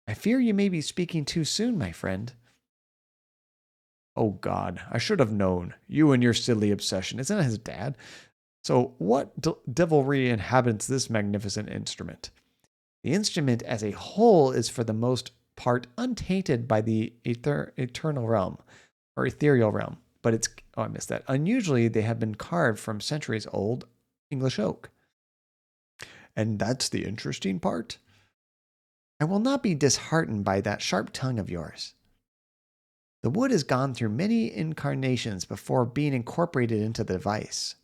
I fear you may be speaking too soon, my friend. Oh God, I should have known. You and your silly obsession. Isn't it his dad? So what devilry inhabits this magnificent instrument? The instrument as a whole is for the most part untainted by the eternal realm, or ethereal realm. But it's, oh, I missed that. Unusually, they have been carved from centuries old English oak. And that's the interesting part. I will not be disheartened by that sharp tongue of yours. The wood has gone through many incarnations before being incorporated into the device.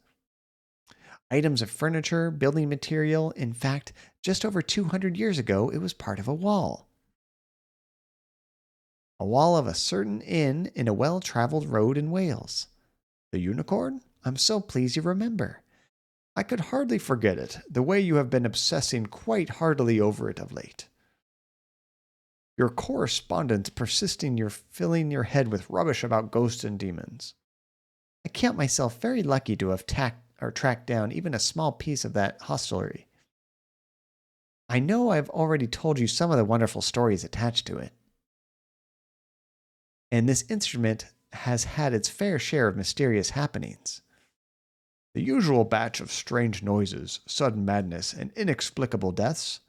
Items of furniture, building material, in fact, just over 200 years ago, it was part of a wall. A wall of a certain inn in a well-traveled road in Wales. The unicorn? I'm so pleased you remember. I could hardly forget it, the way you have been obsessing quite heartily over it of late. Your correspondence persisting your filling your head with rubbish about ghosts and demons. I count myself very lucky to have tracked down even a small piece of that hostelry. I know I've already told you some of the wonderful stories attached to it. And this instrument has had its fair share of mysterious happenings. The usual batch of strange noises, sudden madness, and inexplicable deaths.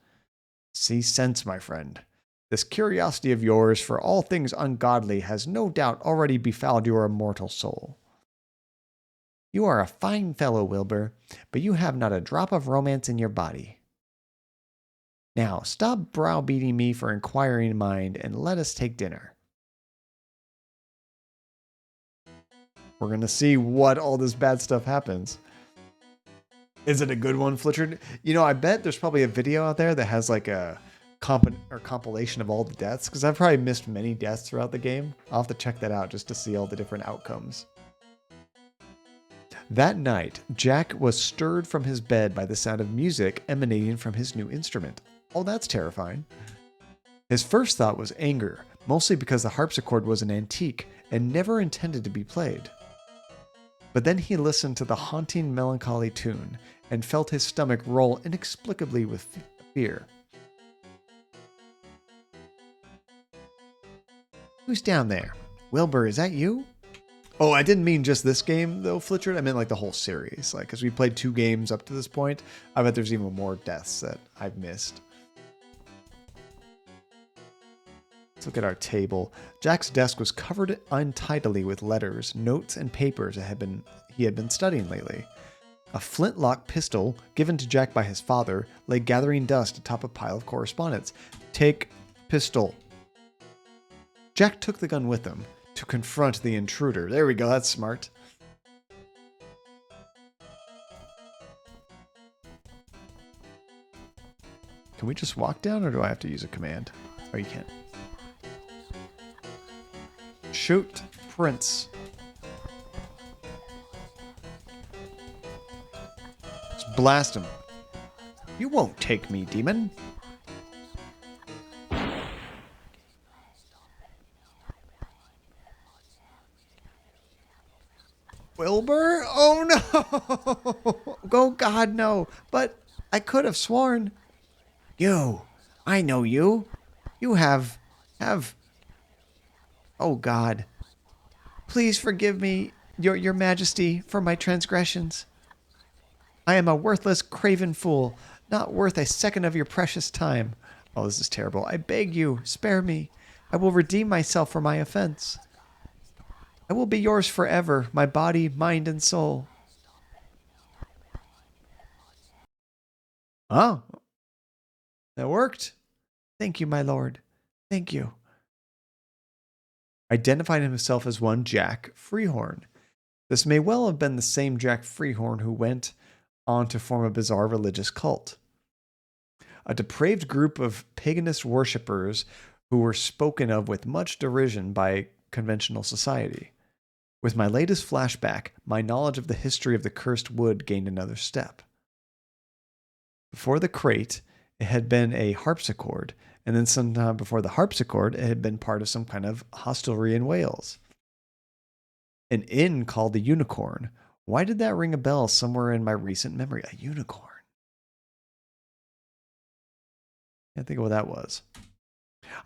See sense, my friend. This curiosity of yours for all things ungodly has no doubt already befouled your immortal soul. You are a fine fellow, Wilbur, but you have not a drop of romance in your body. Now, stop browbeating me for inquiring mind and let us take dinner. We're going to see what all this bad stuff happens. Is it a good one, Flitchard? You know, I bet there's probably a video out there that has like a compilation of all the deaths, because I've probably missed many deaths throughout the game. I'll have to check that out just to see all the different outcomes. That night, Jack was stirred from his bed by the sound of music emanating from his new instrument. Oh, that's terrifying. His first thought was anger, mostly because the harpsichord was an antique and never intended to be played. But then he listened to the haunting, melancholy tune and felt his stomach roll inexplicably with fear. Who's down there? Wilbur, is that you? Oh, I didn't mean just this game, though, Flitchard. I meant like the whole series. Like, because we played 2 games up to this point, I bet there's even more deaths that I've missed. Let's look at our table. Jack's desk was covered untidily with letters, notes, and papers he had been studying lately. A flintlock pistol, given to Jack by his father, lay gathering dust atop a pile of correspondence. Take pistol. Jack took the gun with him to confront the intruder. There we go, that's smart. Can we just walk down, or do I have to use a command? Oh, you can't. Shoot, Prince. Let's blast him. You won't take me, demon. Wilbur? Oh no! Oh God, no. But I could have sworn. You. I know you. You have... Oh God. Please forgive me, your majesty, for my transgressions. I am a worthless, craven fool, not worth a second of your precious time. Oh, this is terrible. I beg you, spare me. I will redeem myself for my offense. I will be yours forever, my body, mind, and soul. Oh, that worked. Thank you, my lord. Thank you. Identified himself as one Jack Freehorn. This may well have been the same Jack Freehorn who went on to form a bizarre religious cult. A depraved group of paganist worshippers who were spoken of with much derision by conventional society. With my latest flashback, my knowledge of the history of the cursed wood gained another step. Before the crate, it had been a harpsichord, and then sometime before the harpsichord, it had been part of some kind of hostelry in Wales. An inn called the Unicorn. Why did that ring a bell somewhere in my recent memory? A unicorn. Can't think of what that was.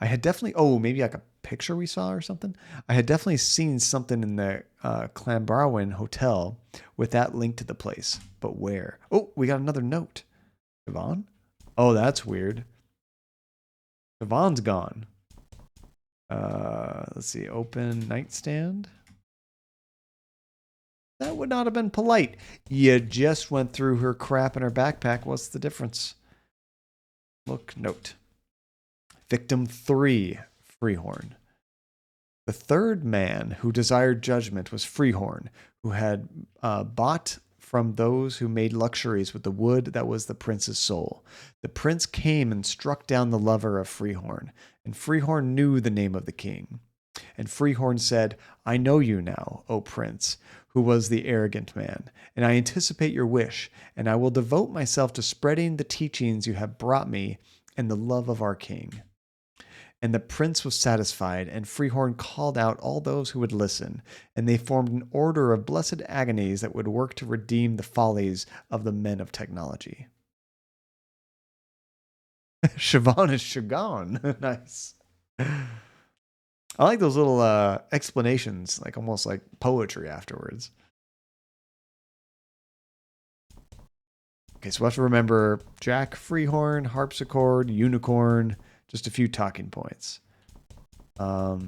I had definitely, maybe like a picture we saw or something. I had definitely seen something in the Clanbarwin Hotel with that link to the place. But where? Oh, we got another note. Siobhan? Oh, that's weird. Siobhan's gone. Let's see. Open nightstand. That would not have been polite. You just went through her crap in her backpack. What's the difference? Look, note. Victim 3, Freehorn. The third man who desired judgment was Freehorn, who had bought from those who made luxuries with the wood that was the prince's soul. The prince came and struck down the lover of Freehorn, and Freehorn knew the name of the king. And Freehorn said, I know you now, O prince, who was the arrogant man, and I anticipate your wish, and I will devote myself to spreading the teachings you have brought me and the love of our king. And the prince was satisfied, and Freehorn called out all those who would listen, and they formed an order of blessed agonies that would work to redeem the follies of the men of technology. Siobhan is Shagon. Nice. I like those little explanations, like almost like poetry afterwards. Okay, so we have to remember Jack, Freehorn, Harpsichord, Unicorn, just a few talking points. I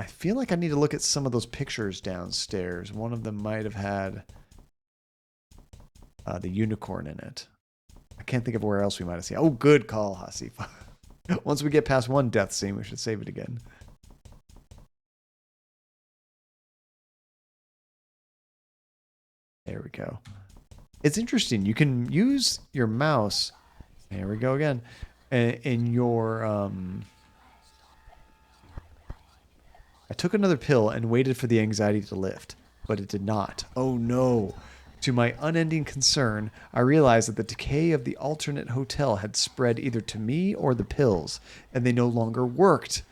feel like I need to look at some of those pictures downstairs. One of them might have had the unicorn in it. I can't think of where else we might have seen. Oh, good call, Hasifa. Once we get past one death scene, we should save it again. There we go. It's interesting. You can use your mouse. There we go again. In your... I took another pill and waited for the anxiety to lift, but it did not. Oh no. To my unending concern, I realized that the decay of the alternate hotel had spread either to me or the pills, and they no longer worked.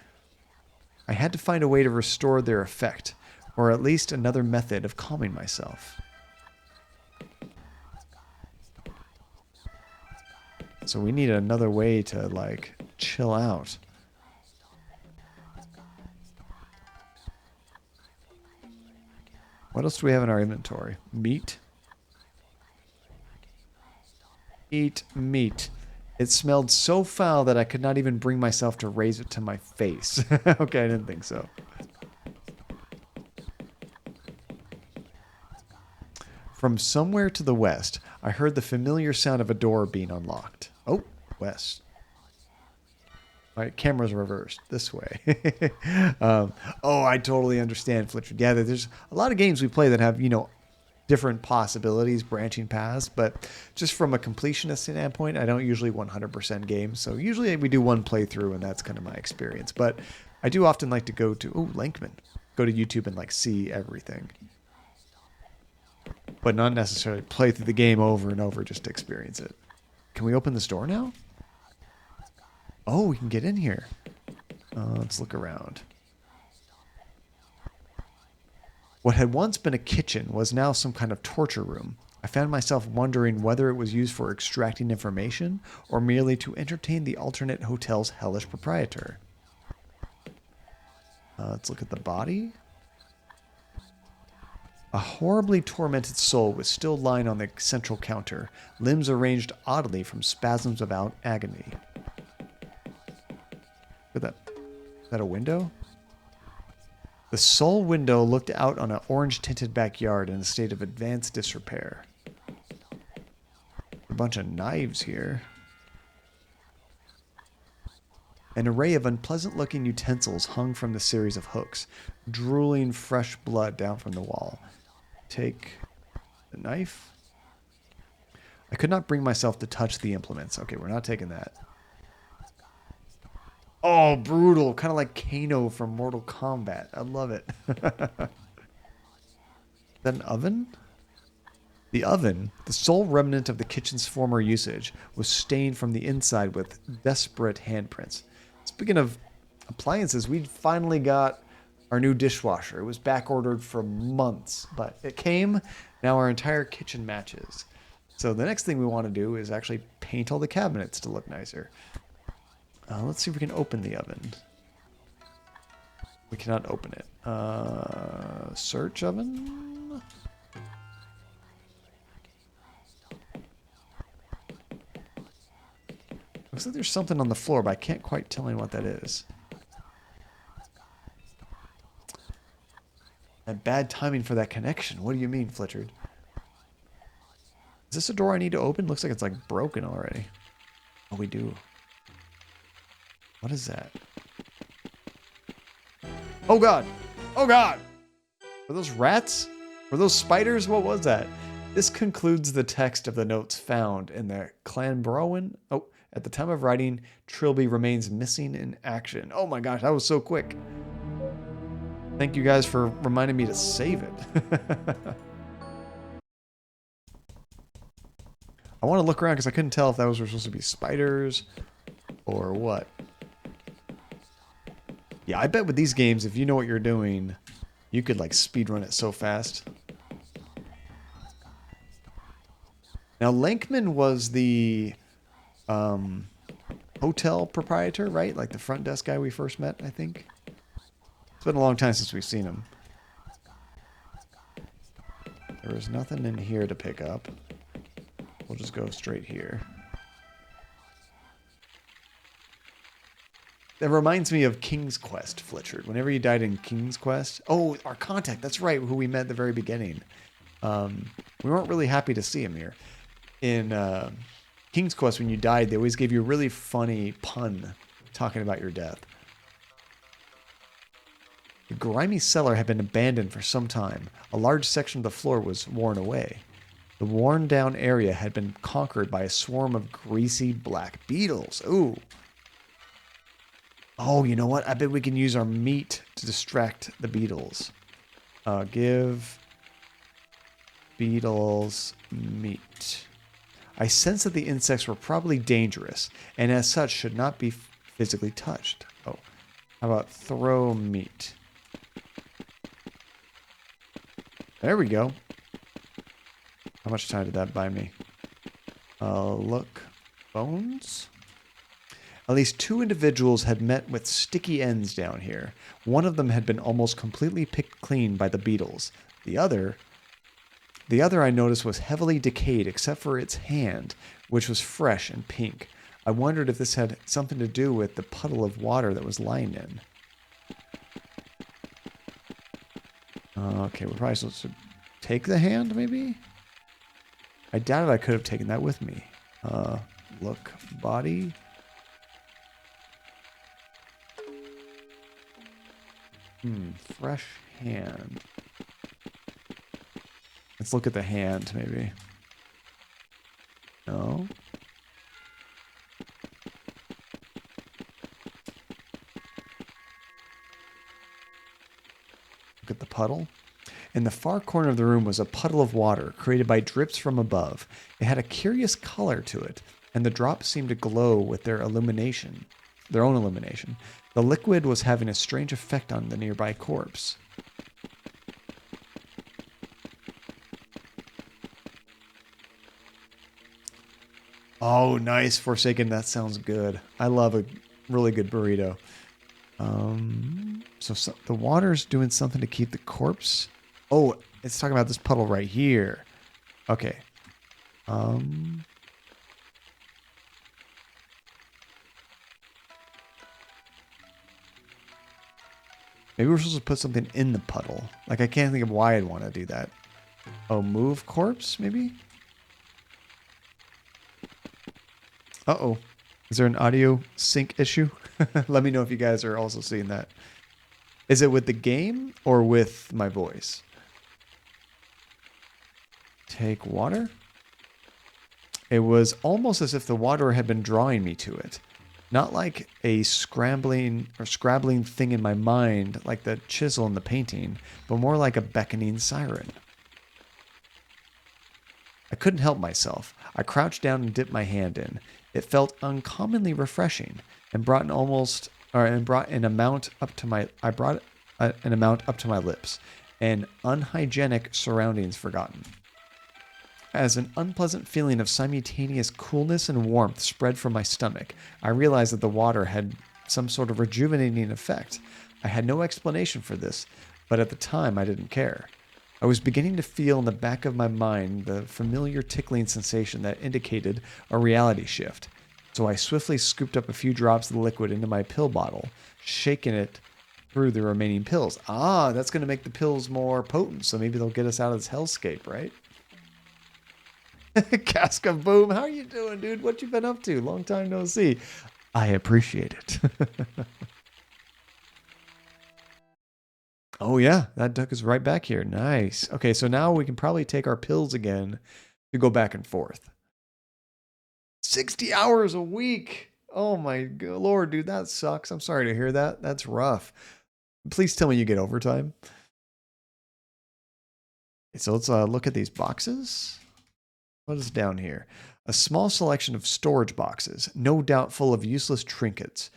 I had to find a way to restore their effect, or at least another method of calming myself. So we need another way to, like, chill out. What else do we have in our inventory? Meat. Eat meat. It smelled so foul that I could not even bring myself to raise it to my face. Okay, I didn't think so. From somewhere to the west, I heard the familiar sound of a door being unlocked. Oh, west. All right, camera's reversed this way. Oh, I totally understand, Flitcher. Yeah, there's a lot of games we play that have, different possibilities, branching paths, but just from a completionist standpoint, I don't usually 100% games. So usually we do one playthrough, and that's kind of my experience. But I do often like to go to, Lankman, go to YouTube and like see everything. But not necessarily play through the game over and over just to experience it. Can we open this door now? Oh, we can get in here. Let's look around. What had once been a kitchen was now some kind of torture room. I found myself wondering whether it was used for extracting information or merely to entertain the alternate hotel's hellish proprietor. Let's look at the body. A horribly tormented soul was still lying on the central counter, limbs arranged oddly from spasms of agony. Look at that. Is that a window? The sole window looked out on an orange-tinted backyard in a state of advanced disrepair. A bunch of knives here. An array of unpleasant-looking utensils hung from the series of hooks, drooling fresh blood down from the wall. Take the knife. I could not bring myself to touch the implements. Okay, we're not taking that. Oh, brutal. Kind of like Kano from Mortal Kombat. I love it. Is that an oven? The oven, the sole remnant of the kitchen's former usage, was stained from the inside with desperate handprints. Speaking of appliances, we finally got our new dishwasher. It was back ordered for months, but it came. Now our entire kitchen matches. So the next thing we want to do is actually paint all the cabinets to look nicer. Let's see if we can open the oven. We cannot open it. Search oven? Looks like there's something on the floor, but I can't quite tell you what that is. And bad timing for that connection. What do you mean, Fletchard? Is this a door I need to open? Looks like it's like broken already. Oh, we do. What is that? Oh god! Oh god! Were those rats? Were those spiders? What was that? This concludes the text of the notes found in the Clanbrowen. Oh, at the time of writing, Trilby remains missing in action. Oh my gosh, that was so quick. Thank you guys for reminding me to save it. I want to look around because I couldn't tell if those were supposed to be spiders or what. Yeah, I bet with these games, if you know what you're doing, you could like speedrun it so fast. Now, Lankman was the hotel proprietor, right? Like the front desk guy we first met, I think. It's been a long time since we've seen him. There is nothing in here to pick up. We'll just go straight here. That reminds me of King's Quest, Flitchard. Whenever you died in King's Quest... Oh, our contact. That's right, who we met at the very beginning. We weren't really happy to see him here. In King's Quest, when you died, they always gave you a really funny pun talking about your death. The grimy cellar had been abandoned for some time. A large section of the floor was worn away. The worn-down area had been conquered by a swarm of greasy black beetles. Ooh. Oh, you know what? I bet we can use our meat to distract the beetles. Give beetles meat. I sense that the insects were probably dangerous, and as such should not be physically touched. Oh, how about throw meat? There we go. How much time did that buy me? Look. Bones? At least 2 individuals had met with sticky ends down here. One of them had been almost completely picked clean by the beetles. The other I noticed was heavily decayed except for its hand, which was fresh and pink. I wondered if this had something to do with the puddle of water that was lying in. Okay, we're probably supposed to take the hand, maybe? I doubted I could have taken that with me. Look, body. Fresh hand. Let's look at the hand, maybe. No. Look at the puddle. In the far corner of the room was a puddle of water created by drips from above. It had a curious color to it, and the drops seemed to glow with their own illumination. The liquid was having a strange effect on the nearby corpse. Oh, nice, Forsaken. That sounds good. I love a really good burrito. So the water's doing something to keep the corpse. Oh, it's talking about this puddle right here. Okay. Maybe we're supposed to put something in the puddle. Like, I can't think of why I'd want to do that. Oh, move corpse, maybe? Uh-oh. Is there an audio sync issue? Let me know if you guys are also seeing that. Is it with the game or with my voice? Take water? It was almost as if the water had been drawing me to it. Not like a scrabbling thing in my mind, like the chisel in the painting, but more like a beckoning siren. I couldn't help myself. I crouched down and dipped my hand in. It felt uncommonly refreshing, and brought an amount up to my lips, and unhygienic surroundings forgotten. As an unpleasant feeling of simultaneous coolness and warmth spread from my stomach, I realized that the water had some sort of rejuvenating effect. I had no explanation for this, but at the time I didn't care. I was beginning to feel in the back of my mind the familiar tickling sensation that indicated a reality shift. So I swiftly scooped up a few drops of the liquid into my pill bottle, shaking it through the remaining pills. Ah, that's going to make the pills more potent, so maybe they'll get us out of this hellscape, right? Cask of Boom, how are you doing, dude? What you been up to? Long time no see. I appreciate it. Oh yeah, that duck is right back here. Nice. Okay, so now we can probably take our pills again to go back and forth. 60 hours a week. Oh my Lord, dude, that sucks. I'm sorry to hear that. That's rough. Please tell me you get overtime. Okay, so let's look at these boxes. What is down here? A small selection of storage boxes, no doubt full of useless trinkets.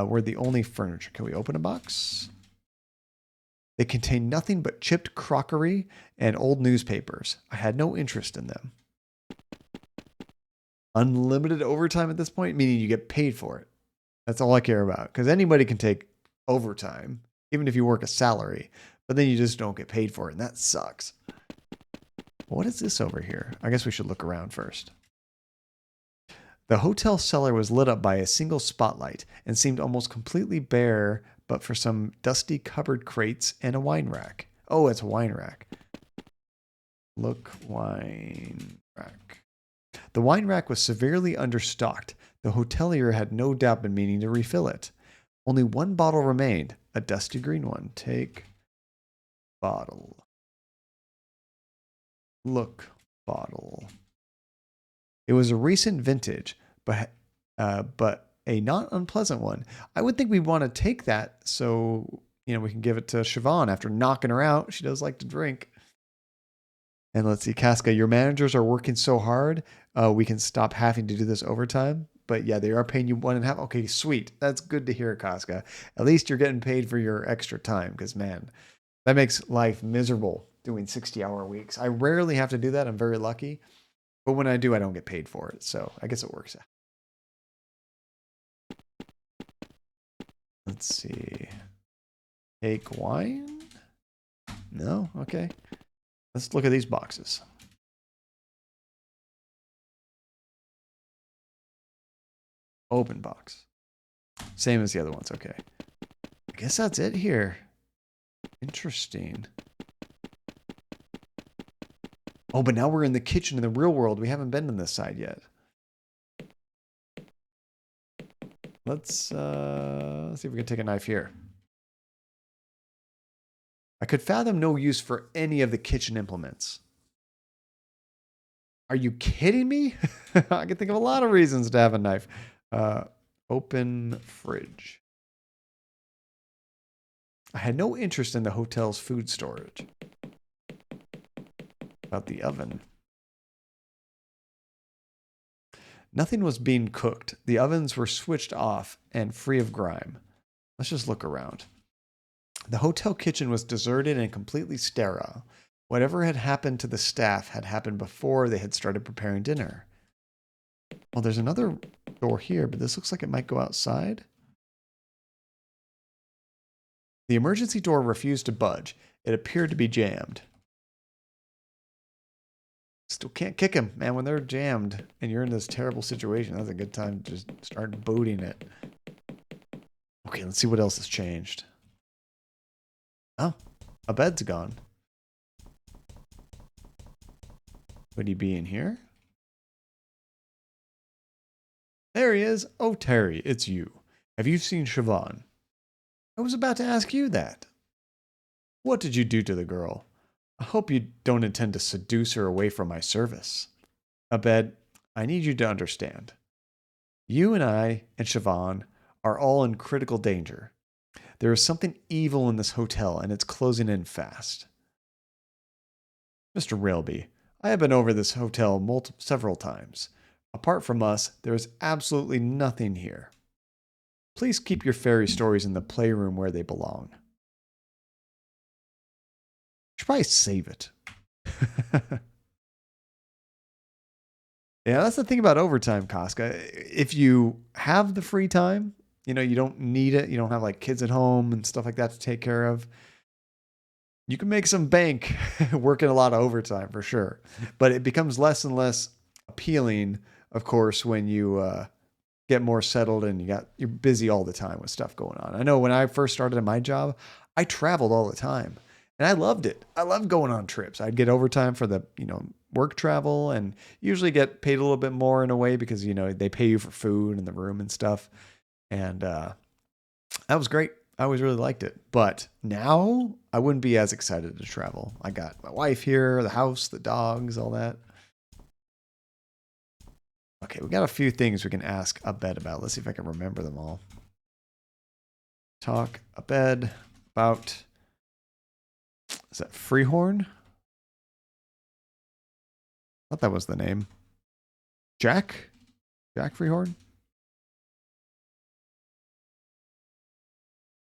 were the only furniture. Can we open a box? They contained nothing but chipped crockery and old newspapers. I had no interest in them. Unlimited overtime at this point, meaning you get paid for it. That's all I care about. Because anybody can take overtime, even if you work a salary, but then you just don't get paid for it, and that sucks. What is this over here? I guess we should look around first. The hotel cellar was lit up by a single spotlight and seemed almost completely bare, but for some dusty cupboard crates and a wine rack. Oh, it's a wine rack. Look, wine rack. The wine rack was severely understocked. The hotelier had no doubt been meaning to refill it. Only one bottle remained, a dusty green one. Take bottle. Look, bottle. It was a recent vintage, but a not unpleasant one. I would think we'd want to take that so, we can give it to Siobhan after knocking her out. She does like to drink. And let's see, Casca, your managers are working so hard, we can stop having to do this overtime. But yeah, they are paying you 1.5. Okay, sweet. That's good to hear, Casca. At least you're getting paid for your extra time because, man, that makes life miserable doing 60-hour weeks. I rarely have to do that. I'm very lucky. But when I do, I don't get paid for it. So I guess it works out. Let's see. Take wine? No? Okay. Let's look at these boxes. Open box. Same as the other ones. Okay. I guess that's it here. Interesting. Oh, but now we're in the kitchen in the real world. We haven't been on this side yet. Let's see if we can take a knife here. I could fathom no use for any of the kitchen implements. Are you kidding me? I can think of a lot of reasons to have a knife. Open fridge. I had no interest in the hotel's food storage. About the oven. Nothing was being cooked. The ovens were switched off and free of grime. Let's just look around. The hotel kitchen was deserted and completely sterile. Whatever had happened to the staff had happened before they had started preparing dinner. Well, there's another door here, but this looks like it might go outside. The emergency door refused to budge. It appeared to be jammed. Still can't kick him, man. When they're jammed and you're in this terrible situation, that's a good time to just start booting it. Okay, let's see what else has changed. Oh, a bed's gone. Would he be in here? There he is. Oh, Terry, it's you. Have you seen Siobhan? I was about to ask you that. What did you do to the girl? I hope you don't intend to seduce her away from my service. Abed, I need you to understand. You and I and Siobhan are all in critical danger. There is something evil in this hotel, and it's closing in fast. Mr. Railby, I have been over this hotel several times. Apart from us, there is absolutely nothing here. Please keep your fairy stories in the playroom where they belong. You should probably save it. Yeah, that's the thing about overtime, Casca. If you have the free time, you don't need it. You don't have like kids at home and stuff like that to take care of. You can make some bank working a lot of overtime for sure. But it becomes less and less appealing, of course, when you get more settled and you're busy all the time with stuff going on. I know when I first started at my job, I traveled all the time. And I loved it. I loved going on trips. I'd get overtime for the, work travel and usually get paid a little bit more in a way because, they pay you for food and the room and stuff. And that was great. I always really liked it. But now I wouldn't be as excited to travel. I got my wife here, the house, the dogs, all that. Okay, we got a few things we can ask Abed about. Let's see if I can remember them all. Talk Abed about... Is that Freehorn? I thought that was the name. Jack? Jack Freehorn?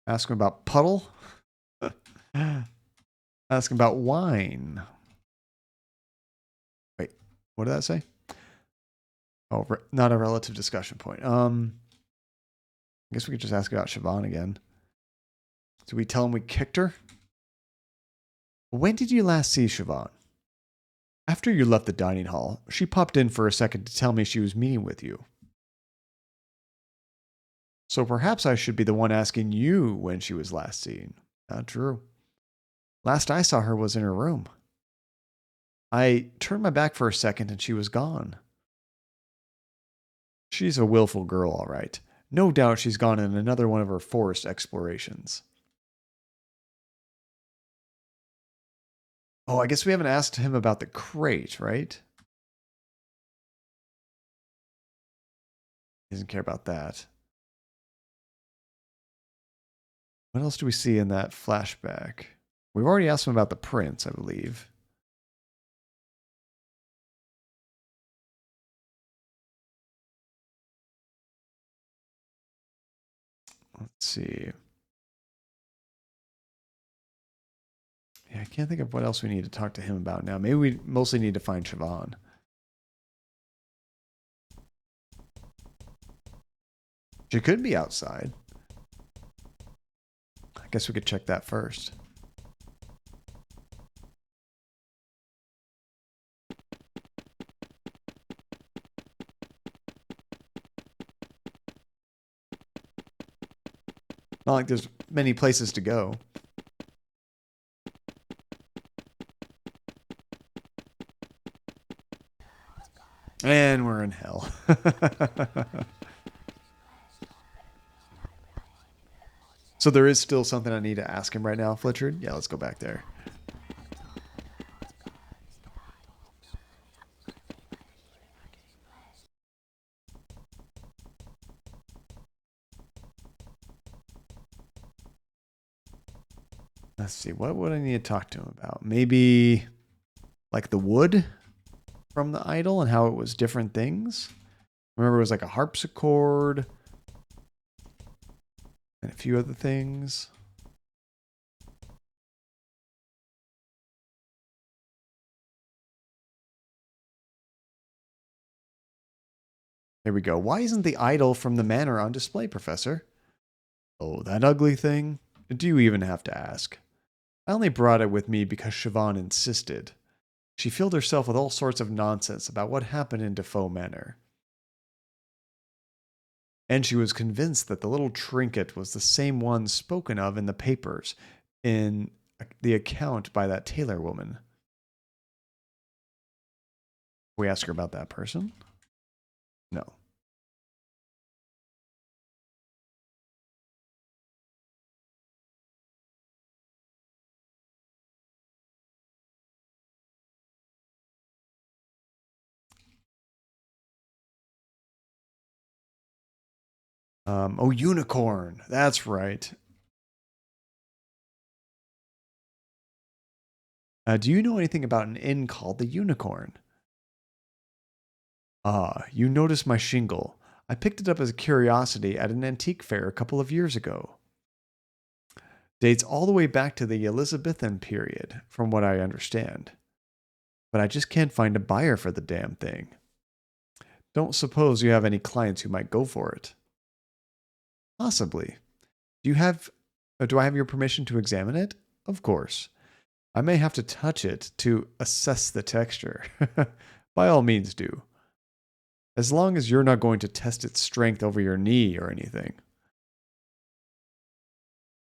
Ask him about puddle. Ask him about wine. Wait, what did that say? Oh, not a relative discussion point. I guess we could just ask about Siobhan again. Did we tell him we kicked her? When did you last see Siobhan? After you left the dining hall, she popped in for a second to tell me she was meeting with you. So perhaps I should be the one asking you when she was last seen. Not true. Last I saw her was in her room. I turned my back for a second and she was gone. She's a willful girl, all right. No doubt she's gone on another one of her forest explorations. Oh, I guess we haven't asked him about the crate, right? He doesn't care about that. What else do we see in that flashback? We've already asked him about the prince, I believe. Let's see. Yeah, I can't think of what else we need to talk to him about now. Maybe we mostly need to find Siobhan. She could be outside. I guess we could check that first. Not like there's many places to go. And we're in hell. So there is still something I need to ask him right now, Fletcher. Yeah, let's go back there. Let's see. What would I need to talk to him about? Maybe like the wood from the idol and how it was different things. Remember, it was like a harpsichord and a few other things. There we go. Why isn't the idol from the manor on display, Professor? Oh, that ugly thing? Do you even have to ask? I only brought it with me because Siobhan insisted. She filled herself with all sorts of nonsense about what happened in Defoe Manor. And she was convinced that the little trinket was the same one spoken of in the papers in the account by that tailor woman. We ask her about that person? No. Oh, unicorn. That's right. Do you know anything about an inn called the Unicorn? Ah, you noticed my shingle. I picked it up as a curiosity at an antique fair a couple of years ago. Dates all the way back to the Elizabethan period, from what I understand. But I just can't find a buyer for the damn thing. Don't suppose you have any clients who might go for it? Possibly. Do I have your permission to examine it? Of course. I may have to touch it to assess the texture. By all means do. As long as you're not going to test its strength over your knee or anything.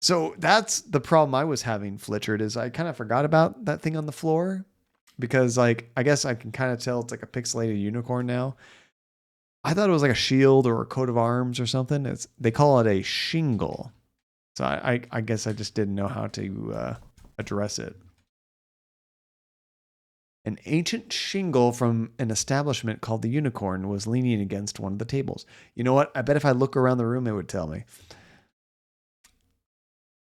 So that's the problem I was having, Flitchard, is I kind of forgot about that thing on the floor. Because, like, I guess I can kind of tell it's like a pixelated unicorn now. I thought it was like a shield or a coat of arms or something. They call it a shingle. So I guess I just didn't know how to address it. An ancient shingle from an establishment called the Unicorn was leaning against one of the tables. You know what? I bet if I look around the room, it would tell me.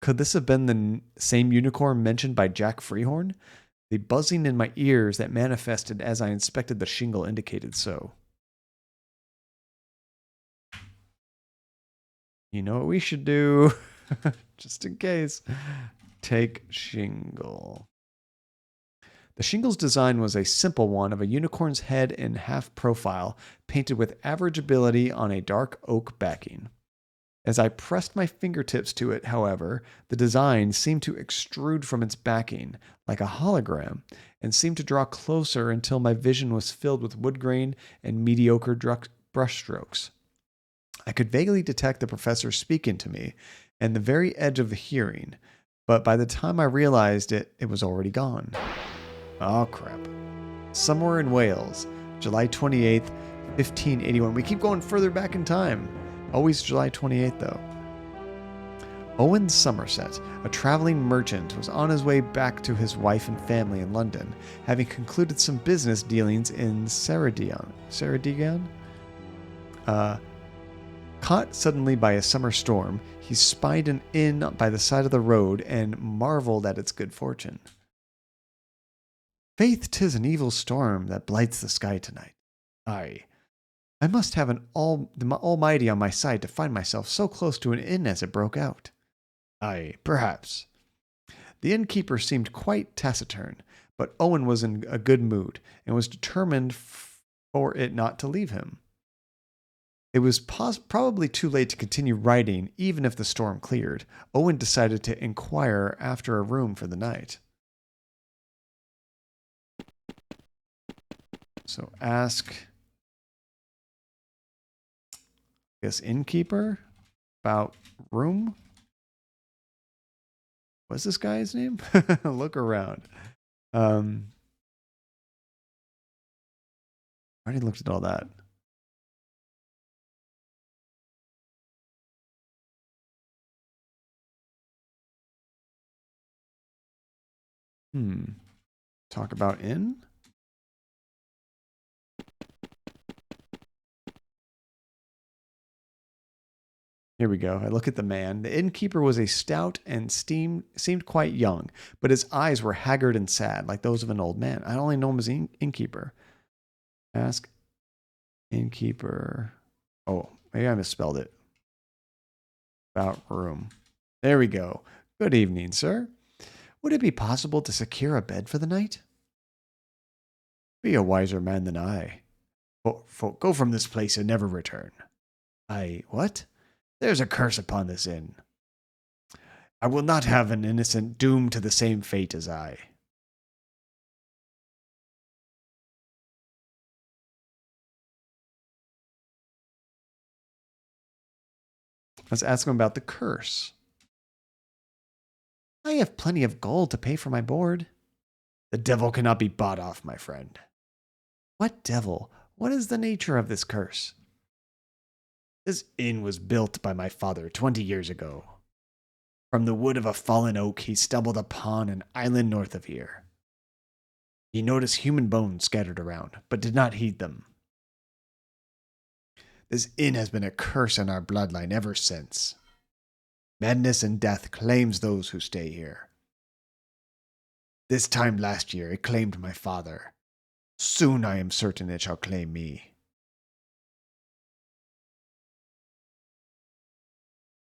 Could this have been the same unicorn mentioned by Jack Freehorn? The buzzing in my ears that manifested as I inspected the shingle indicated so. You know what we should do? Just in case. Take shingle. The shingle's design was a simple one of a unicorn's head in half profile, painted with average ability on a dark oak backing. As I pressed my fingertips to it, however, the design seemed to extrude from its backing like a hologram and seemed to draw closer until my vision was filled with wood grain and mediocre brushstrokes. I could vaguely detect the professor speaking to me and the very edge of the hearing, but by the time I realized it, it was already gone. Oh, crap. Somewhere in Wales, July 28th, 1581. We keep going further back in time. Always July 28th, though. Owen Somerset, a traveling merchant, was on his way back to his wife and family in London, having concluded some business dealings in Ceredigion? Caught suddenly by a summer storm, he spied an inn by the side of the road and marveled at its good fortune. Faith, 'tis an evil storm that blights the sky tonight. Aye, I must have the Almighty on my side to find myself so close to an inn as it broke out. Aye, perhaps. The innkeeper seemed quite taciturn, but Owen was in a good mood and was determined for it not to leave him. It was probably too late to continue writing, even if the storm cleared. Owen decided to inquire after a room for the night. So ask, I guess, innkeeper about room. What's this guy's name? Look around. I already looked at all that. Talk about inn? Here we go. I look at the man. The innkeeper was a stout and seemed quite young, but his eyes were haggard and sad, like those of an old man. I only know him as innkeeper. Ask innkeeper. Oh, maybe I misspelled it. About room. There we go. Good evening, sir. Would it be possible to secure a bed for the night? Be a wiser man than I. Go from this place and never return. What? There's a curse upon this inn. I will not have an innocent doomed to the same fate as I. Let's ask him about the curse. I have plenty of gold to pay for my board. The devil cannot be bought off, my friend. What devil? What is the nature of this curse? This inn was built by my father 20 years ago. From the wood of a fallen oak, he stumbled upon an island north of here. He noticed human bones scattered around, but did not heed them. This inn has been a curse in our bloodline ever since. Madness and death claims those who stay here. This time last year, it claimed my father. Soon I am certain it shall claim me.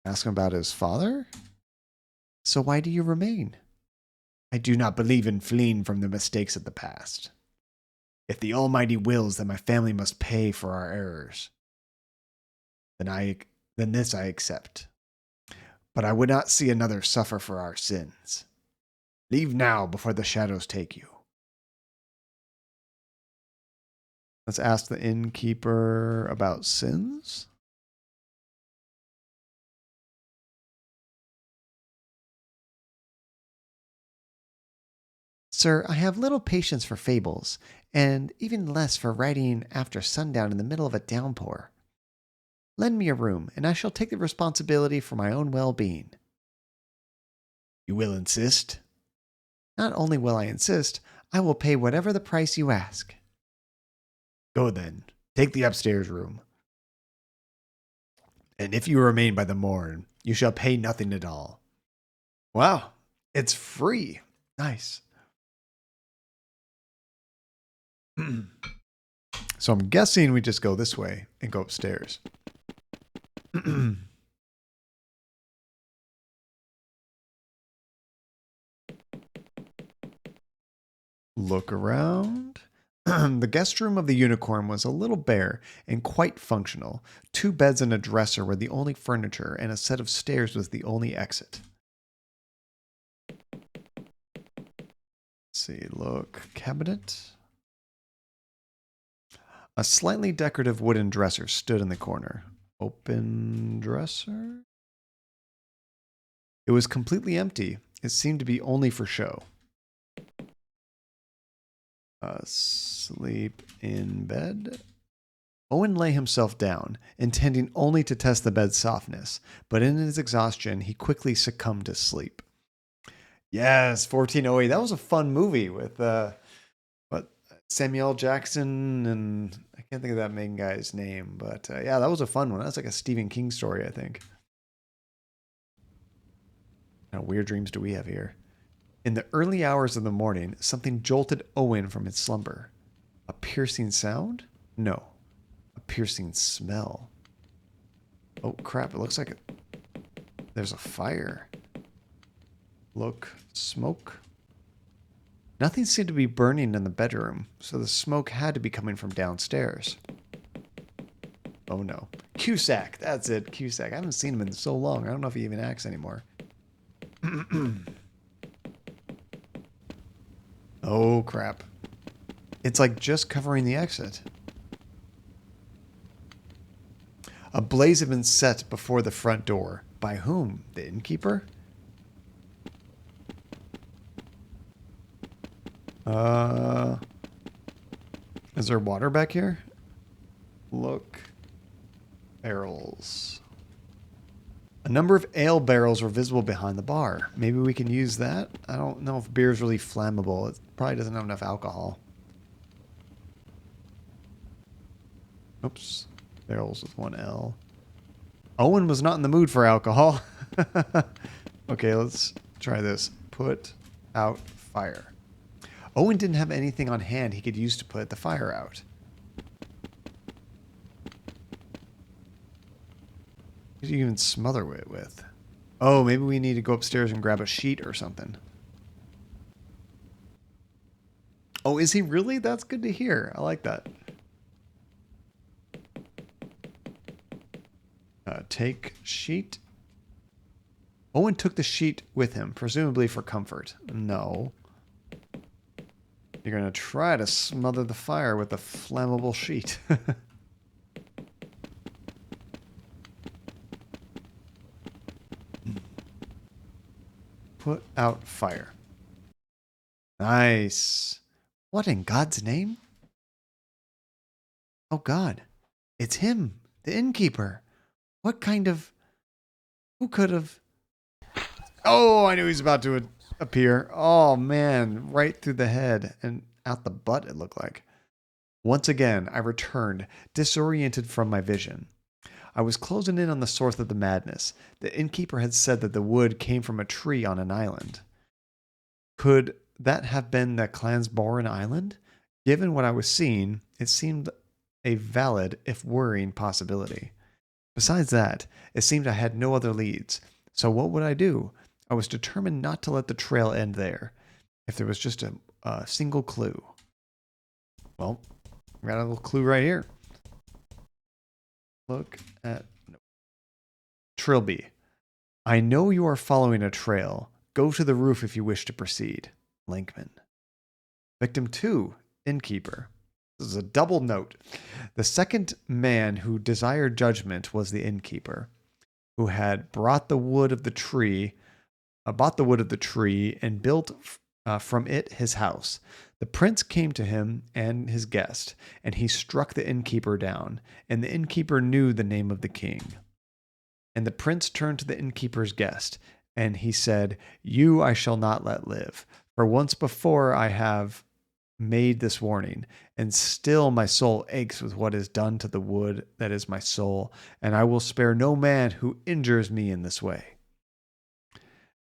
Ask him about his father? So why do you remain? I do not believe in fleeing from the mistakes of the past. If the Almighty wills that my family must pay for our errors, then this I accept. But I would not see another suffer for our sins. Leave now before the shadows take you. Let's ask the innkeeper about sins. Sir, I have little patience for fables, and even less for writing after sundown in the middle of a downpour. Lend me a room, and I shall take the responsibility for my own well-being. You will insist? Not only will I insist, I will pay whatever the price you ask. Go then, take the upstairs room. And if you remain by the morn, you shall pay nothing at all. Wow, it's free. Nice. So I'm guessing we just go this way and go upstairs. Look around. The guest room of the unicorn was a little bare and quite functional. 2 beds and a dresser were the only furniture, and a set of stairs was the only exit. Let's see, look. Cabinet. A slightly decorative wooden dresser stood in the corner. Open dresser? It was completely empty. It seemed to be only for show. Sleep in bed. Owen lay himself down, intending only to test the bed's softness, but in his exhaustion, he quickly succumbed to sleep. Yes, 1408. That was a fun movie with Samuel Jackson, and I can't think of that main guy's name, but yeah, that was a fun one. That's like a Stephen King story, I think. What weird dreams do we have here? In the early hours of the morning, something jolted Owen from his slumber. A piercing sound? No. A piercing smell. Oh, crap. It looks like there's a fire. Look. Smoke. Nothing seemed to be burning in the bedroom, so the smoke had to be coming from downstairs. Oh, no. Cusack. That's it. Cusack. I haven't seen him in so long. I don't know if he even acts anymore. Oh, crap. It's like just covering the exit. A blaze had been set before the front door. By whom? The innkeeper? Is there water back here? Look. Barrels. A number of ale barrels were visible behind the bar. Maybe we can use that? I don't know if beer is really flammable. It probably doesn't have enough alcohol. Oops. Barrels with 1 L. Owen was not in the mood for alcohol. Okay, let's try this. Put out fire. Owen didn't have anything on hand he could use to put the fire out. What do you even smother it with? Oh, maybe we need to go upstairs and grab a sheet or something. Oh, is he really? That's good to hear. I like that. Take sheet. Owen took the sheet with him, presumably for comfort. No. You're going to try to smother the fire with a flammable sheet. Put out fire. Nice. What in God's name? Oh, God. It's him, the innkeeper. What kind of... Who could have... Oh, I knew he was about to appear. Oh, man. Right through the head and out the butt, it looked like. Once again, I returned, disoriented from my vision. I was closing in on the source of the madness. The innkeeper had said that the wood came from a tree on an island. Could that have been the Clansbourne Island? Given what I was seeing, it seemed a valid, if worrying, possibility. Besides that, it seemed I had no other leads. So what would I do? I was determined not to let the trail end there. If there was just a single clue. Well, we got a little clue right here. Look at Trilby. I know you are following a trail. Go to the roof if you wish to proceed. Lankman. Victim 2, innkeeper. This is a double note. The second man who desired judgment was the innkeeper, who had bought the wood of the tree and built from it his house. The prince came to him and his guest, and he struck the innkeeper down, and the innkeeper knew the name of the king. And the prince turned to the innkeeper's guest, and he said, "You I shall not let live, for once before I have made this warning, and still my soul aches with what is done to the wood that is my soul, and I will spare no man who injures me in this way."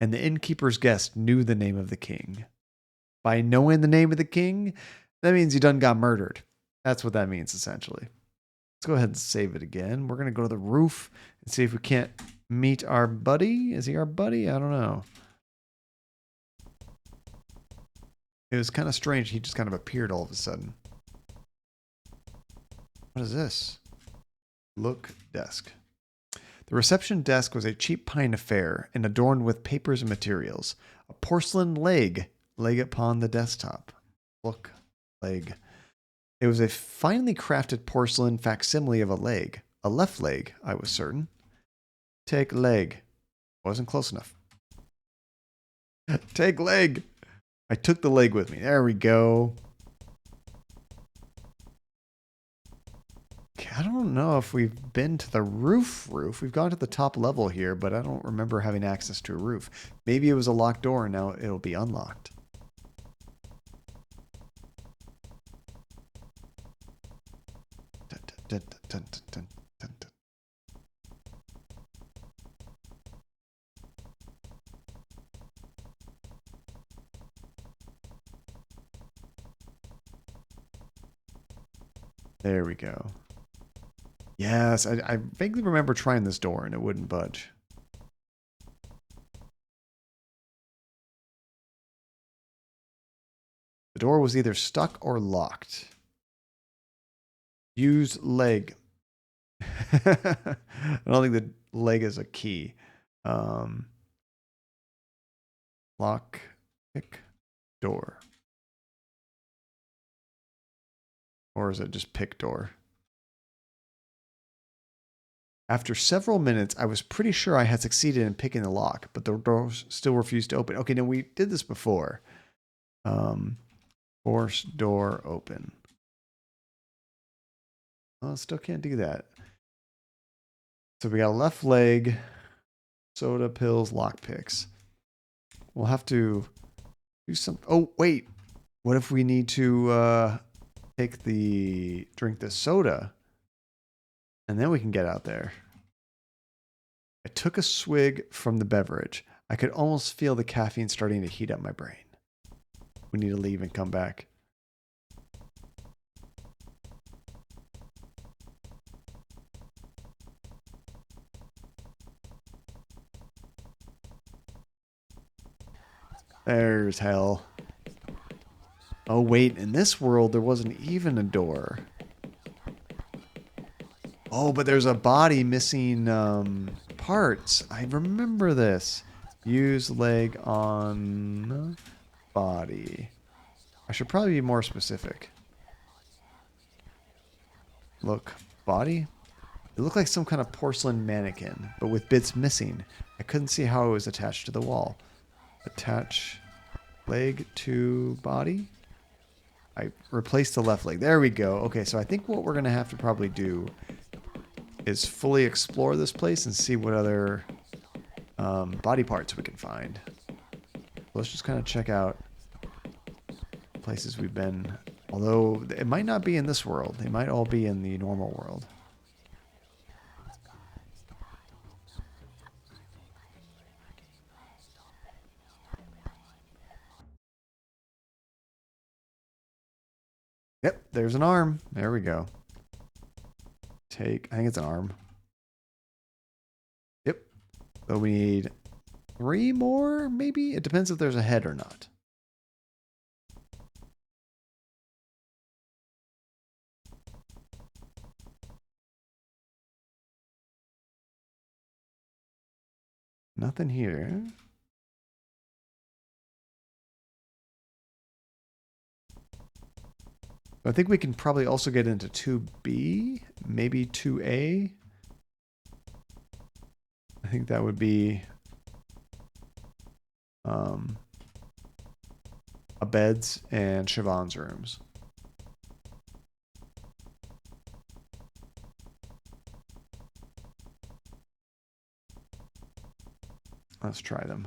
And the innkeeper's guest knew the name of the king. By knowing the name of the king, that means he done got murdered. That's what that means, essentially. Let's go ahead and save it again. We're going to go to the roof and see if we can't meet our buddy. Is he our buddy? I don't know. It was kind of strange. He just kind of appeared all of a sudden. What is this? Look desk. The reception desk was a cheap pine affair and adorned with papers and materials. A porcelain leg lay upon the desktop. Look, leg. It was a finely crafted porcelain facsimile of a leg. A left leg, I was certain. Take leg. Wasn't close enough. Take leg. I took the leg with me. There we go. Okay, I don't know if we've been to the roof. We've gone to the top level here, but I don't remember having access to a roof. Maybe it was a locked door and now it'll be unlocked. Dun, dun, dun, dun, dun, dun, dun. There we go. Yes, I vaguely remember trying this door and it wouldn't budge. The door was either stuck or locked. Use leg. I don't think the leg is a key. Lock, pick, door. Or is it just pick door? After several minutes, I was pretty sure I had succeeded in picking the lock, but the door still refused to open. Okay, now we did this before. Force door open. Oh, still can't do that. So we got a left leg, soda, pills, lock picks. We'll have to do some. Oh, wait. What if we need to drink the soda and then we can get out there? I took a swig from the beverage. I could almost feel the caffeine starting to heat up my brain. We need to leave and come back. There's hell. Oh, wait. In this world, there wasn't even a door. Oh, but there's a body missing parts. I remember this. Use leg on body. I should probably be more specific. Look, body? It looked like some kind of porcelain mannequin, but with bits missing. I couldn't see how it was attached to the wall. Attach leg to body. I replaced the left leg. There we go. Okay, so I think what we're going to have to probably do is fully explore this place and see what other body parts we can find. Let's just kind of check out places we've been. Although it might not be in this world. They might all be in the normal world. Yep, there's an arm. There we go. I think it's an arm. Yep. So we need 3 more, maybe? It depends if there's a head or not. Nothing here. I think we can probably also get into 2B, maybe 2A. I think that would be a beds and Siobhan's rooms. Let's try them.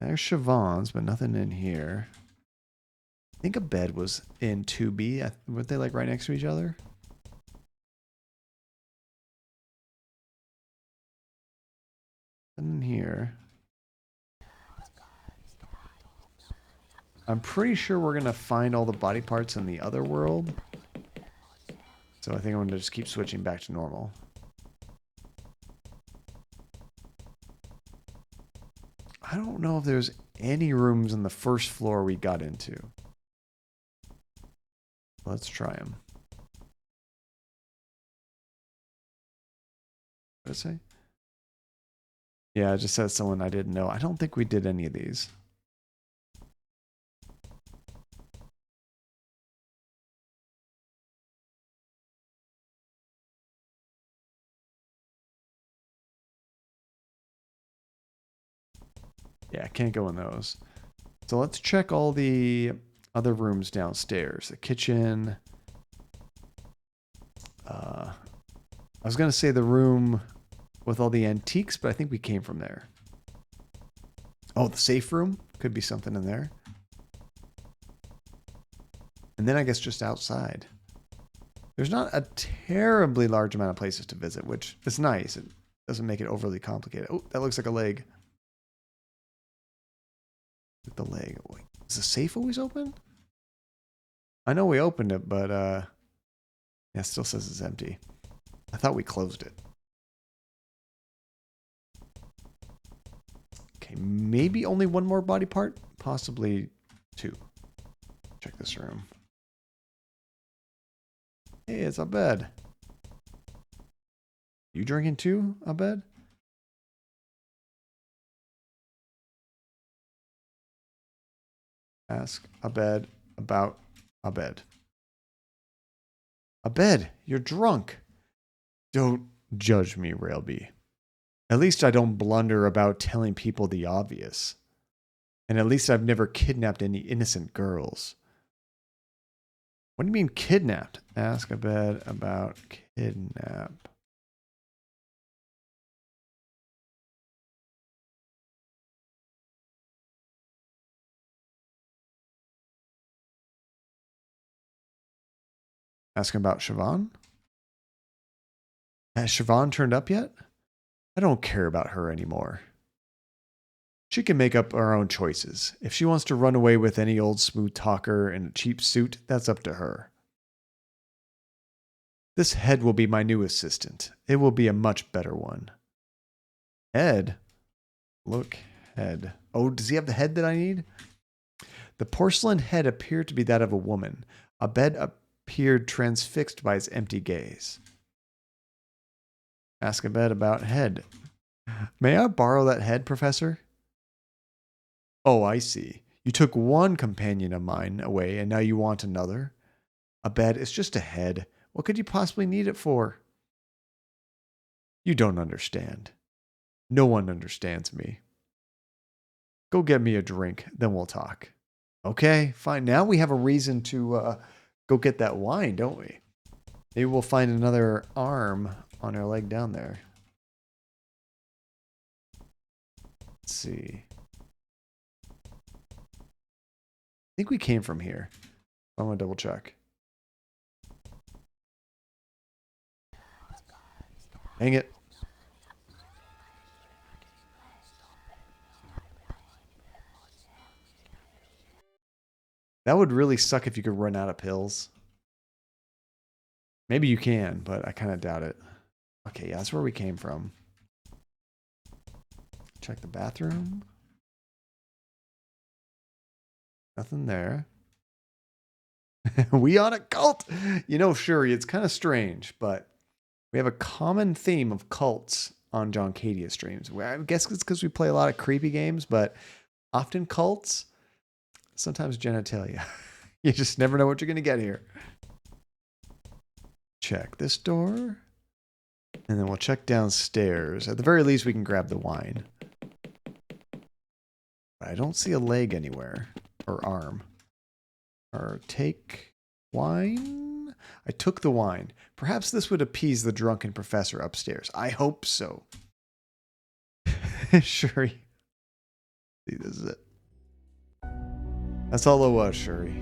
There's Siobhan's, but nothing in here. I think a bed was in 2B. Weren't they like right next to each other? Nothing in here. I'm pretty sure we're going to find all the body parts in the other world. So I think I'm going to just keep switching back to normal. I don't know if there's any rooms on the first floor we got into. Let's try them. What did it say? Yeah, it just says someone I didn't know. I don't think we did any of these. Yeah, I can't go in those. So let's check all the other rooms downstairs. The kitchen. I was going to say the room with all the antiques, but I think we came from there. Oh, the safe room? Could be something in there. And then I guess just outside. There's not a terribly large amount of places to visit, which is nice. It doesn't make it overly complicated. Oh, that looks like a leg. With the leg. Wait, is the safe always open? I know we opened it, but yeah, it still says it's empty. I thought we closed it. Okay, maybe only one more body part? Possibly two. Check this room. Hey, it's a bed. You drinking too, a bed? Ask a bed about a bed. A bed, you're drunk. Don't judge me, Railby. At least I don't blunder about telling people the obvious. And at least I've never kidnapped any innocent girls. What do you mean kidnapped? Ask a bed about kidnap. Asking about Siobhan? Has Siobhan turned up yet? I don't care about her anymore. She can make up her own choices. If she wants to run away with any old smooth talker in a cheap suit, that's up to her. This head will be my new assistant. It will be a much better one. Head? Look, head. Oh, does he have the head that I need? The porcelain head appeared to be that of a woman. A bed appeared transfixed by its empty gaze. Ask a bed about head. May I borrow that head, Professor? Oh, I see. You took one companion of mine away, and now you want another? A bed is just a head. What could you possibly need it for? You don't understand. No one understands me. Go get me a drink, then we'll talk. Okay, fine. Now we have a reason to go get that wine, don't we? Maybe we'll find another arm on our leg down there. Let's see. I think we came from here. I'm going to double check. Dang it. That would really suck if you could run out of pills. Maybe you can, but I kind of doubt it. Okay, yeah, that's where we came from. Check the bathroom. Nothing there. We on a cult. You know, Shuri, it's kind of strange, but we have a common theme of cults on John Cadia streams. I guess it's because we play a lot of creepy games, but often cults, sometimes genitalia. You just never know what you're going to get here. Check this door. And then we'll check downstairs. At the very least, we can grab the wine. I don't see a leg anywhere. Or arm. Or take wine? I took the wine. Perhaps this would appease the drunken professor upstairs. I hope so. Shuri. See, this is it. That's all it was, Shuri.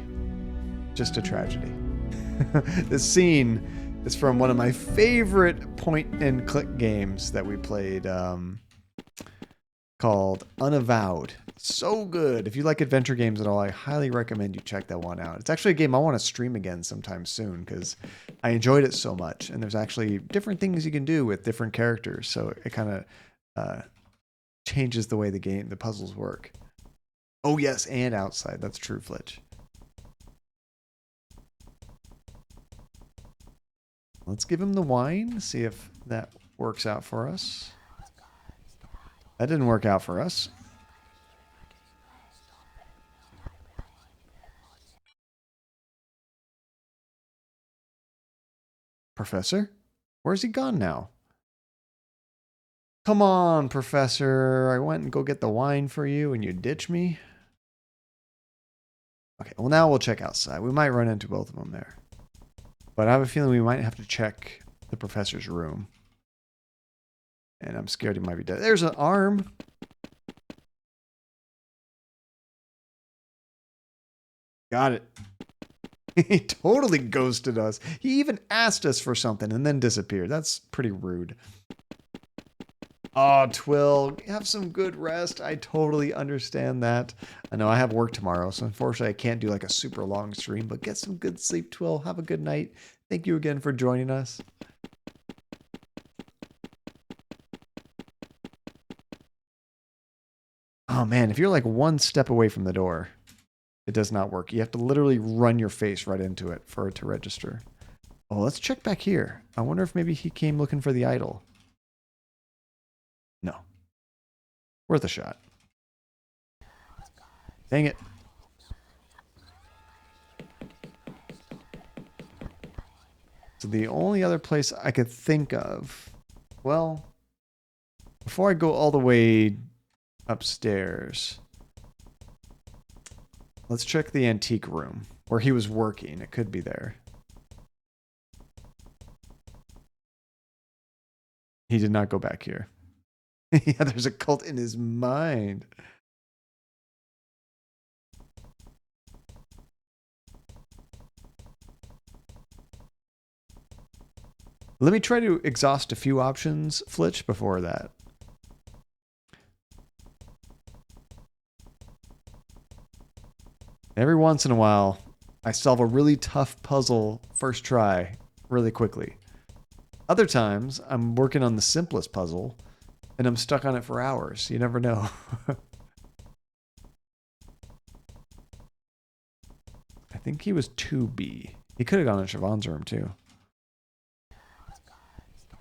Just a tragedy. This scene is from one of my favorite point-and-click games that we played, called Unavowed. So good. If you like adventure games at all, I highly recommend you check that one out. It's actually a game I want to stream again sometime soon because I enjoyed it so much. And there's actually different things you can do with different characters. So it kind of changes the way the puzzles work. Oh yes, and outside. That's true, Flitch. Let's give him the wine, see if that works out for us. That didn't work out for us. Professor? Where's he gone now? Come on, Professor. I went and go get the wine for you and you ditch me. Okay, well now we'll check outside. We might run into both of them there. But I have a feeling we might have to check the professor's room. And I'm scared he might be dead. There's an arm. Got it. He totally ghosted us. He even asked us for something and then disappeared. That's pretty rude. Oh, Twill, have some good rest. I totally understand that. I know I have work tomorrow, so unfortunately I can't do like a super long stream, but get some good sleep, Twill. Have a good night. Thank you again for joining us. Oh man, if you're like one step away from the door, it does not work. You have to literally run your face right into it for it to register. Oh, let's check back here. I wonder if maybe he came looking for the idol. No. Worth a shot. Dang it. So the only other place I could think of, well, before I go all the way upstairs, let's check the antique room where he was working. It could be there. He did not go back here. Yeah, there's a cult in his mind. Let me try to exhaust a few options, Flitch, before that. Every once in a while, I solve a really tough puzzle first try really quickly. Other times, I'm working on the simplest puzzle, and I'm stuck on it for hours. You never know. I think he was 2B. He could have gone in Siobhan's room, too.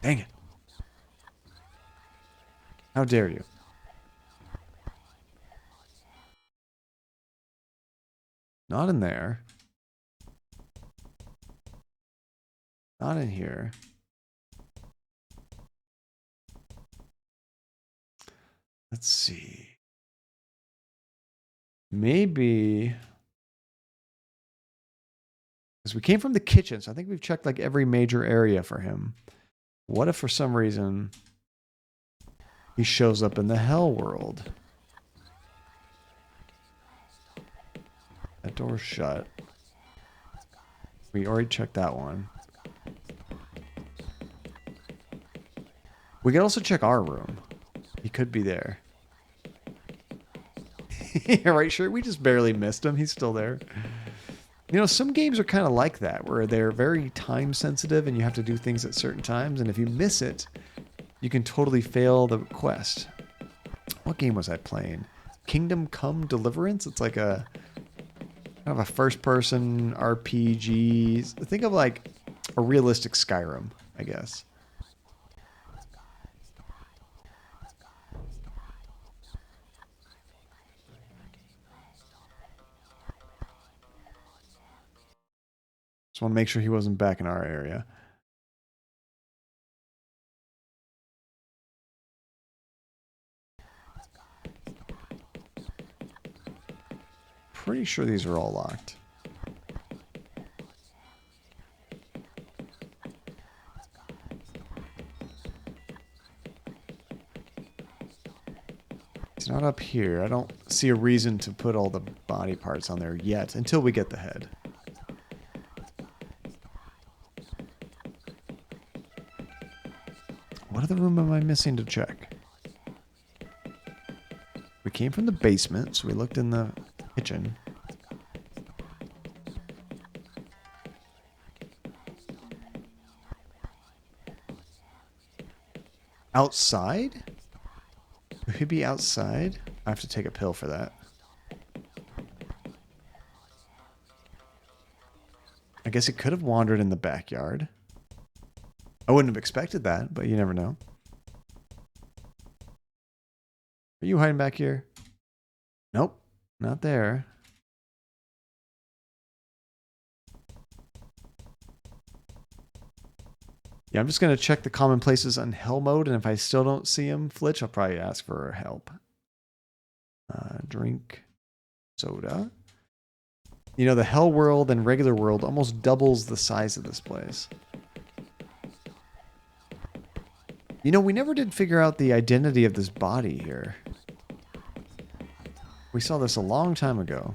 Dang it. How dare you? Not in there. Not in here. Let's see. Maybe... because we came from the kitchen, so I think we've checked like every major area for him. What if for some reason he shows up in the hell world? That door's shut. We already checked that one. We could also check our room. He could be there. Yeah, right, sure. We just barely missed him. He's still there. You know, some games are kind of like that, where they're very time sensitive and you have to do things at certain times. And if you miss it, you can totally fail the quest. What game was I playing? Kingdom Come Deliverance? It's like a kind of a first-person RPG. Think of like a realistic Skyrim, I guess. Just want to make sure he wasn't back in our area. Pretty sure these are all locked. It's not up here. I don't see a reason to put all the body parts on there yet until we get the head. What other room am I missing to check? We came from the basement, so we looked in the kitchen. Outside? Would he be outside? I have to take a pill for that. I guess he could have wandered in the backyard. I wouldn't have expected that, but you never know. Are you hiding back here? Nope, not there. Yeah, I'm just going to check the common places on hell mode, and if I still don't see him flitch, I'll probably ask for help. Drink soda. You know, the hell world and regular world almost doubles the size of this place. You know, we never did figure out the identity of this body here. We saw this a long time ago.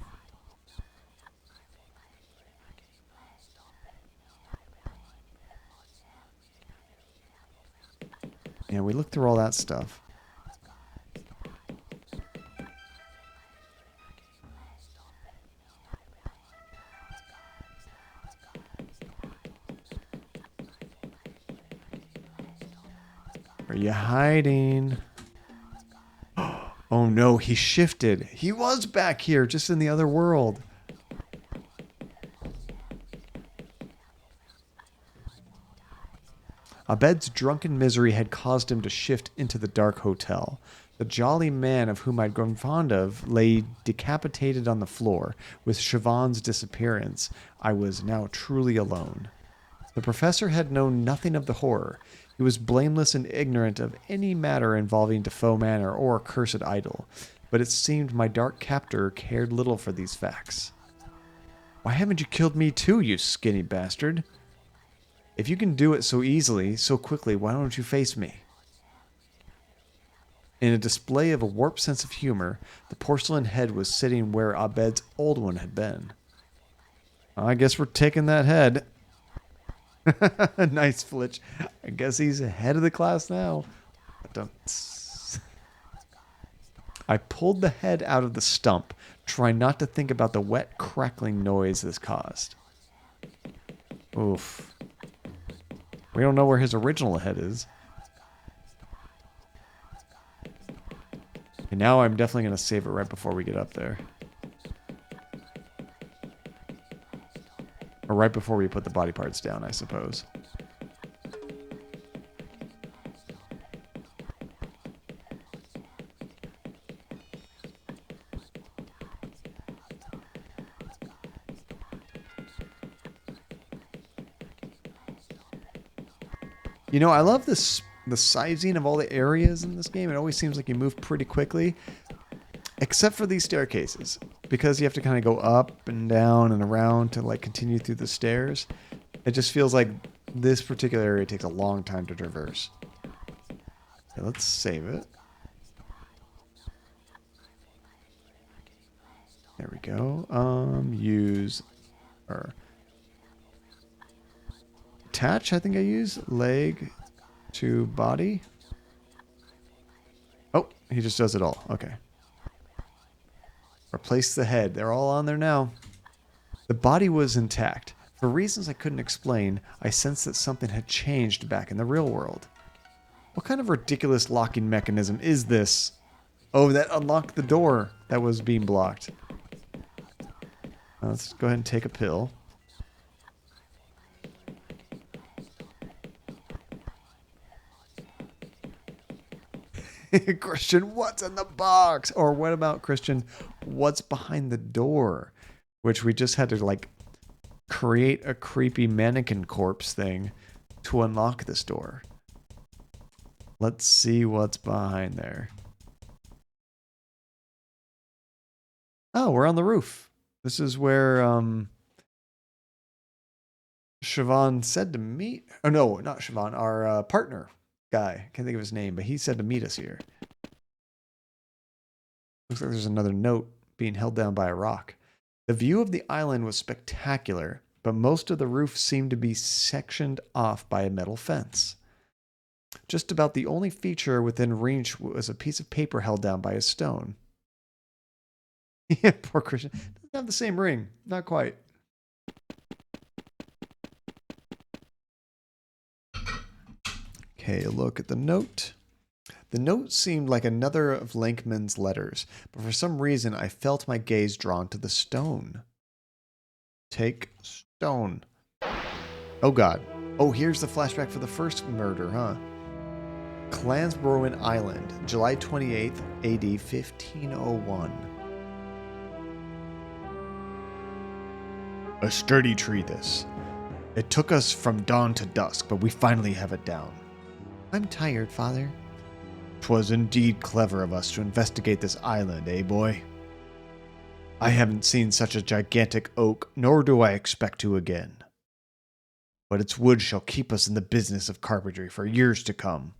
Yeah, we looked through all that stuff. Are you hiding? Oh no, he shifted. He was back here, just in the other world. Abed's drunken misery had caused him to shift into the dark hotel. The jolly man of whom I'd grown fond of lay decapitated on the floor. With Siobhan's disappearance, I was now truly alone. The professor had known nothing of the horror. He was blameless and ignorant of any matter involving Defoe Manor or Cursed Idol, but it seemed my dark captor cared little for these facts. Why haven't you killed me too, you skinny bastard? If you can do it so easily, so quickly, why don't you face me? In a display of a warped sense of humor, the porcelain head was sitting where Abed's old one had been. I guess we're taking that head. Nice flitch. I guess he's ahead of the class now. I pulled the head out of the stump, trying not to think about the wet, crackling noise this caused. Oof. We don't know where his original head is. And now I'm definitely going to save it right before we get up there. Or right before we put the body parts down, I suppose. You know, I love this, the sizing of all the areas in this game. It always seems like you move pretty quickly. Except for these staircases. Because you have to kind of go up and down and around to like continue through the stairs. It just feels like this particular area takes a long time to traverse. Okay, let's save it. There we go. Use or attach, I think I use leg to body. Oh, he just does it all. Okay. Replace the head. They're all on there now. The body was intact. For reasons I couldn't explain, I sensed that something had changed back in the real world. What kind of ridiculous locking mechanism is this? Oh, that unlocked the door that was being blocked. Let's go ahead and take a pill. Christian, what's in the box? Or what about, Christian, what's behind the door? Which we just had to like create a creepy mannequin corpse thing to unlock this door. Let's see what's behind there. Oh, we're on the roof. This is where Siobhan said to meet. Oh no, not Siobhan. Our partner guy. Can't think of his name, but he said to meet us here. Looks like there's another note being held down by a rock. The view of the island was spectacular, but most of the roof seemed to be sectioned off by a metal fence. Just about the only feature within reach was a piece of paper held down by a stone. Yeah, poor Christian. Doesn't have the same ring. Not quite. Okay, look at the note. The note seemed like another of Lankman's letters, but for some reason I felt my gaze drawn to the stone. Take stone. Oh god. Oh, here's the flashback for the first murder, huh? Clansborough Island, July 28th, AD 1501. A sturdy tree this. It took us from dawn to dusk, but we finally have it down. I'm tired, Father. 'Twas indeed clever of us to investigate this island, eh, boy? I haven't seen such a gigantic oak, nor do I expect to again. But its wood shall keep us in the business of carpentry for years to come.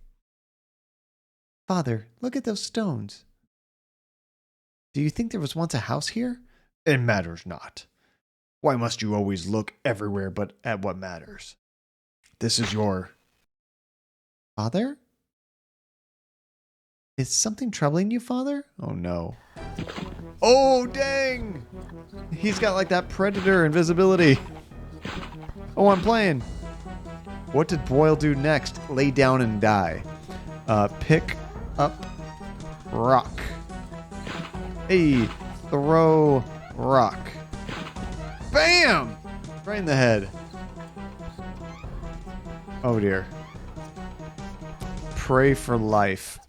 Father, look at those stones. Do you think there was once a house here? It matters not. Why must you always look everywhere but at what matters? This is your... Father? Is something troubling you, Father? Oh, no. Oh, dang! He's got like that predator invisibility. Oh, I'm playing. What did Boyle do next? Lay down and die. Pick up rock. Hey, throw rock. Bam! Right in the head. Oh dear. Pray for life.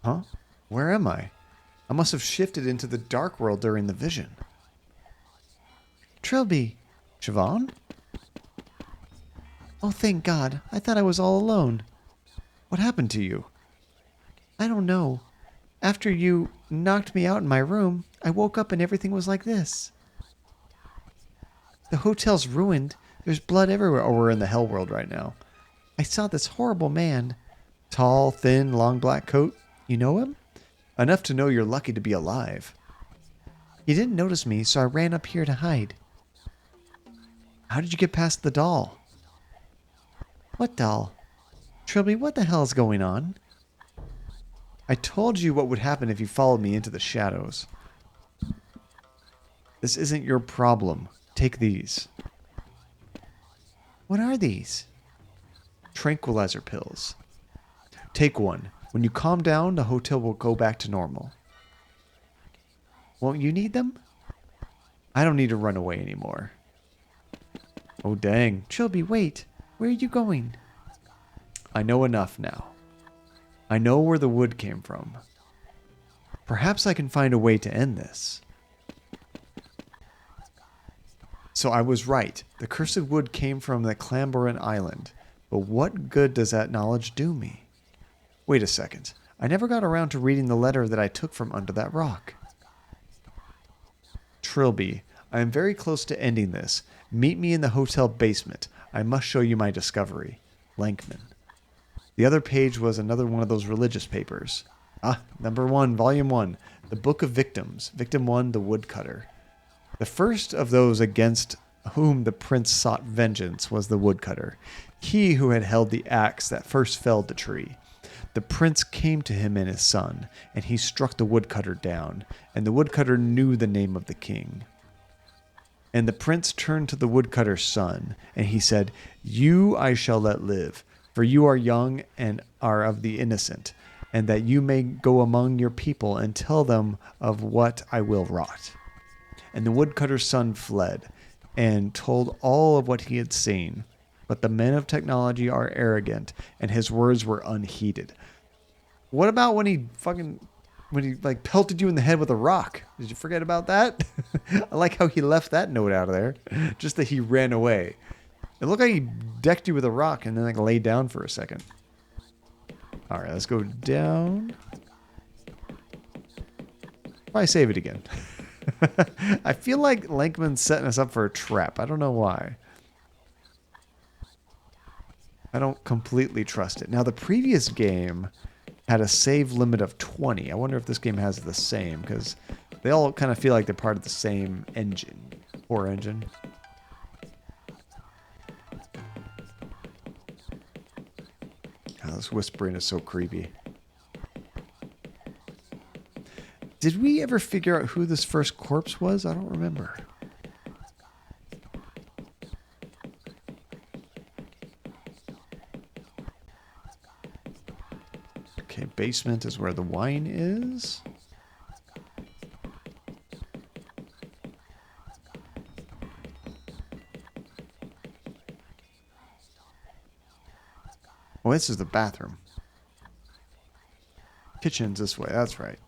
Huh? Where am I? I must have shifted into the dark world during the vision. Trilby. Siobhan? Oh, thank God. I thought I was all alone. What happened to you? I don't know. After you knocked me out in my room, I woke up and everything was like this. The hotel's ruined. There's blood everywhere. Oh, we're in the hell world right now. I saw this horrible man. Tall, thin, long black coat. You know him? Enough to know you're lucky to be alive. He didn't notice me, so I ran up here to hide. How did you get past the doll? What doll? Trilby, what the hell is going on? I told you what would happen if you followed me into the shadows. This isn't your problem. Take these. What are these? Tranquilizer pills. Take one. When you calm down, the hotel will go back to normal. Won't you need them? I don't need to run away anymore. Oh, dang. Trilby, wait. Where are you going? I know enough now. I know where the wood came from. Perhaps I can find a way to end this. So I was right. The cursed wood came from the Clansborough Island. But what good does that knowledge do me? Wait a second. I never got around to reading the letter that I took from under that rock. Trilby, I am very close to ending this. Meet me in the hotel basement. I must show you my discovery. Lankman. The other page was another one of those religious papers. Number 1, Volume 1. The Book of Victims. Victim 1, the Woodcutter. The first of those against whom the prince sought vengeance was the woodcutter, he who had held the axe that first felled the tree. The prince came to him and his son, and he struck the woodcutter down, and the woodcutter knew the name of the king. And the prince turned to the woodcutter's son, and he said, You I shall let live, for you are young and are of the innocent, and that you may go among your people and tell them of what I will wrought. And the woodcutter's son fled, and told all of what he had seen. But the men of technology are arrogant, and his words were unheeded. What about when he pelted you in the head with a rock? Did you forget about that? I like how he left that note out of there. Just that he ran away. It looked like he decked you with a rock and then laid down for a second. All right, let's go down. Probably save it again. I feel like Lankman's setting us up for a trap. I don't know why. I don't completely trust it. Now, the previous game had a save limit of 20. I wonder if this game has the same, because they all kind of feel like they're part of the same engine. Horror engine. Oh, this whispering is so creepy. Did we ever figure out who this first corpse was? I don't remember. basement is where the wine is. Oh, this is the bathroom. Kitchen's this way. That's right.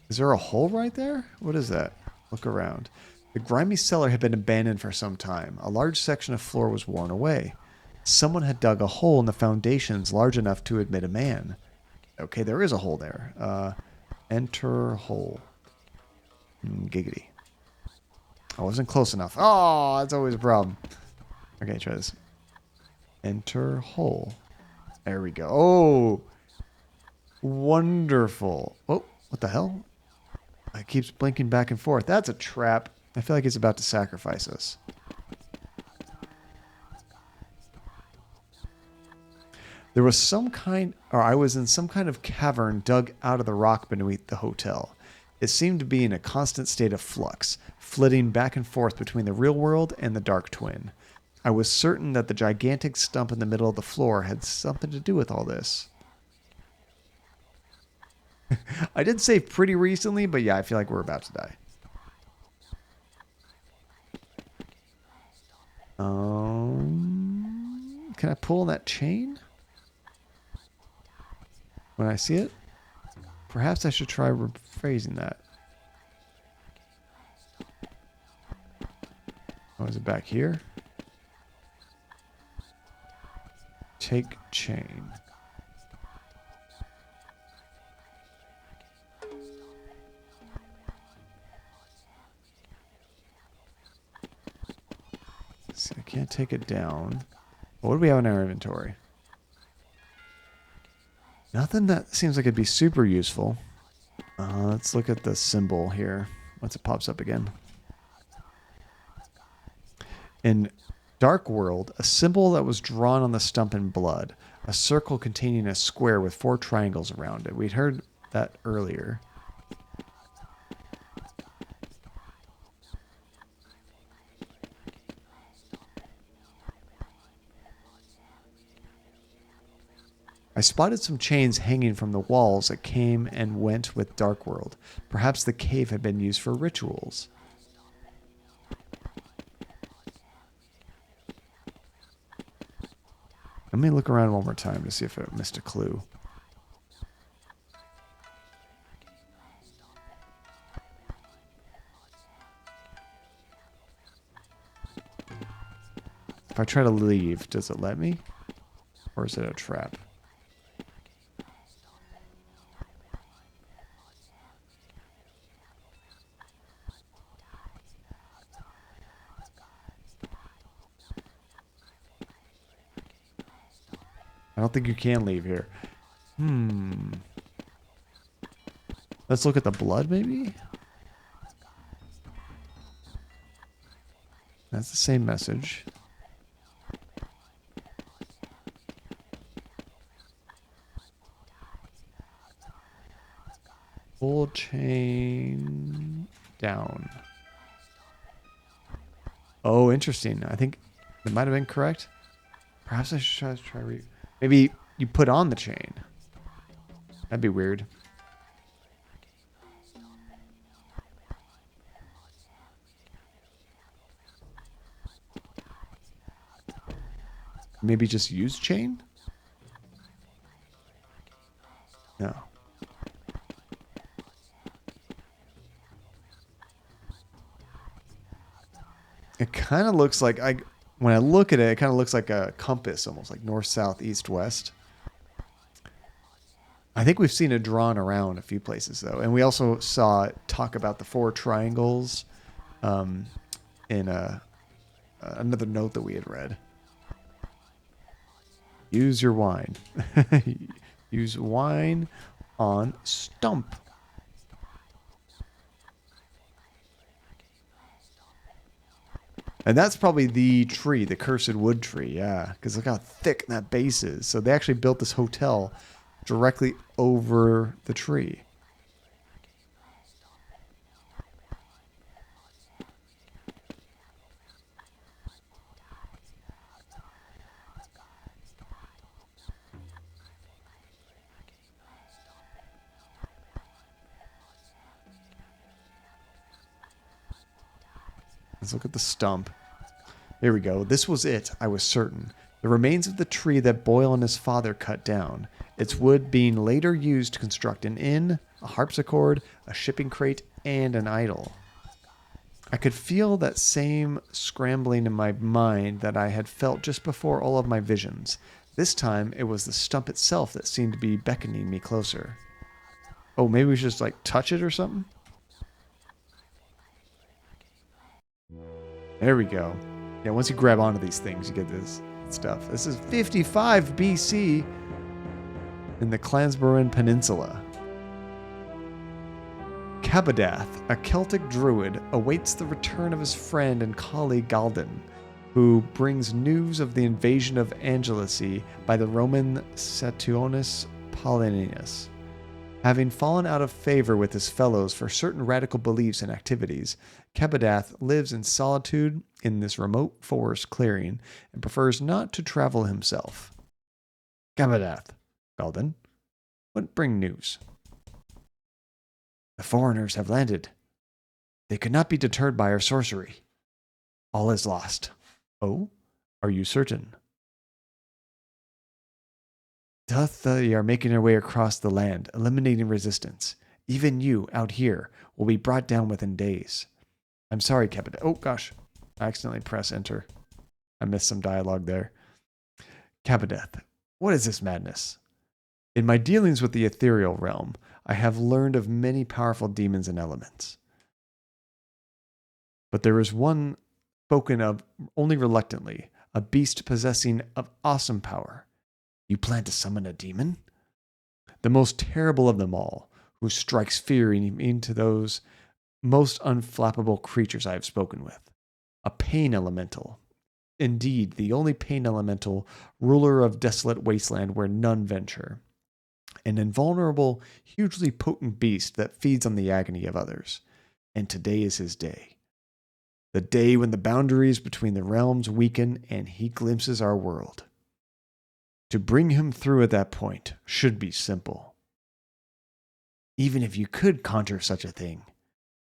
Is there a hole right there? What is that? Look around. The grimy cellar had been abandoned for some time. A large section of floor was worn away. Someone had dug a hole in the foundations large enough to admit a man. Okay, there is a hole there. Enter hole. Giggity. I wasn't close enough. Oh, that's always a problem. Okay, try this. Enter hole. There we go. Oh, wonderful. Oh, what the hell? It keeps blinking back and forth. That's a trap. I feel like it's about to sacrifice us. There was some kind, or I was in some kind of cavern dug out of the rock beneath the hotel. It seemed to be in a constant state of flux, flitting back and forth between the real world and the dark twin. I was certain that the gigantic stump in the middle of the floor had something to do with all this. I did save pretty recently, but yeah, I feel like we're about to die. Can I pull that chain? When I see it? Perhaps I should try rephrasing that. Oh, is it back here? Take chain. See, I can't take it down. What do we have in our inventory? Nothing that seems like it'd be super useful. Let's look at the symbol here. Once it pops up again. In Dark World, a symbol that was drawn on the stump in blood. A circle containing a square with 4 triangles around it. We'd heard that earlier. I spotted some chains hanging from the walls that came and went with Dark World. Perhaps the cave had been used for rituals. Let me look around one more time to see if I missed a clue. If I try to leave, does it let me? Or is it a trap? I don't think you can leave here. Let's look at the blood, maybe? That's the same message. Pull chain down. Oh, interesting. I think it might have been correct. Perhaps I should try maybe you put on the chain. That'd be weird. Maybe just use chain? No. It kind of looks like when I look at it, it kind of looks like a compass, almost like north, south, east, west. I think we've seen it drawn around a few places, though. And we also saw it talk about the 4 triangles in another note that we had read. Use your wine. Use wine on stump. And that's probably the tree, the cursed wood tree, yeah. Because look how thick that base is. So they actually built this hotel directly over the tree. Let's look at the stump. Here we go. This was it, I was certain. The remains of the tree that Boyle and his father cut down. Its wood being later used to construct an inn, a harpsichord, a shipping crate, and an idol. I could feel that same scrambling in my mind that I had felt just before all of my visions. This time, it was the stump itself that seemed to be beckoning me closer. Oh, maybe we should just, like, touch it or something? There we go. Yeah, once you grab onto these things, you get this stuff. This is 55 BC in the Clansburran Peninsula. Cabadath, a Celtic druid, awaits the return of his friend and colleague Galden, who brings news of the invasion of Angelusy by the Roman Saturninus Paulinus. Having fallen out of favor with his fellows for certain radical beliefs and activities, Cabadath lives in solitude in this remote forest clearing and prefers not to travel himself. Cabadath, Galden, what bring news? The foreigners have landed. They could not be deterred by our sorcery. All is lost. Oh, are you certain? They are making their way across the land, eliminating resistance. Even you, out here, will be brought down within days. I'm sorry, Cabadath. Oh, gosh. I accidentally pressed enter. I missed some dialogue there. Cabadath, what is this madness? In my dealings with the ethereal realm, I have learned of many powerful demons and elements. But there is one spoken of only reluctantly, a beast possessing of awesome power. You plan to summon a demon? The most terrible of them all, who strikes fear into those most unflappable creatures I have spoken with. A pain elemental. Indeed, the only pain elemental, ruler of desolate wasteland where none venture. An invulnerable, hugely potent beast that feeds on the agony of others. And today is his day. The day when the boundaries between the realms weaken and he glimpses our world. To bring him through at that point should be simple. Even if you could conjure such a thing,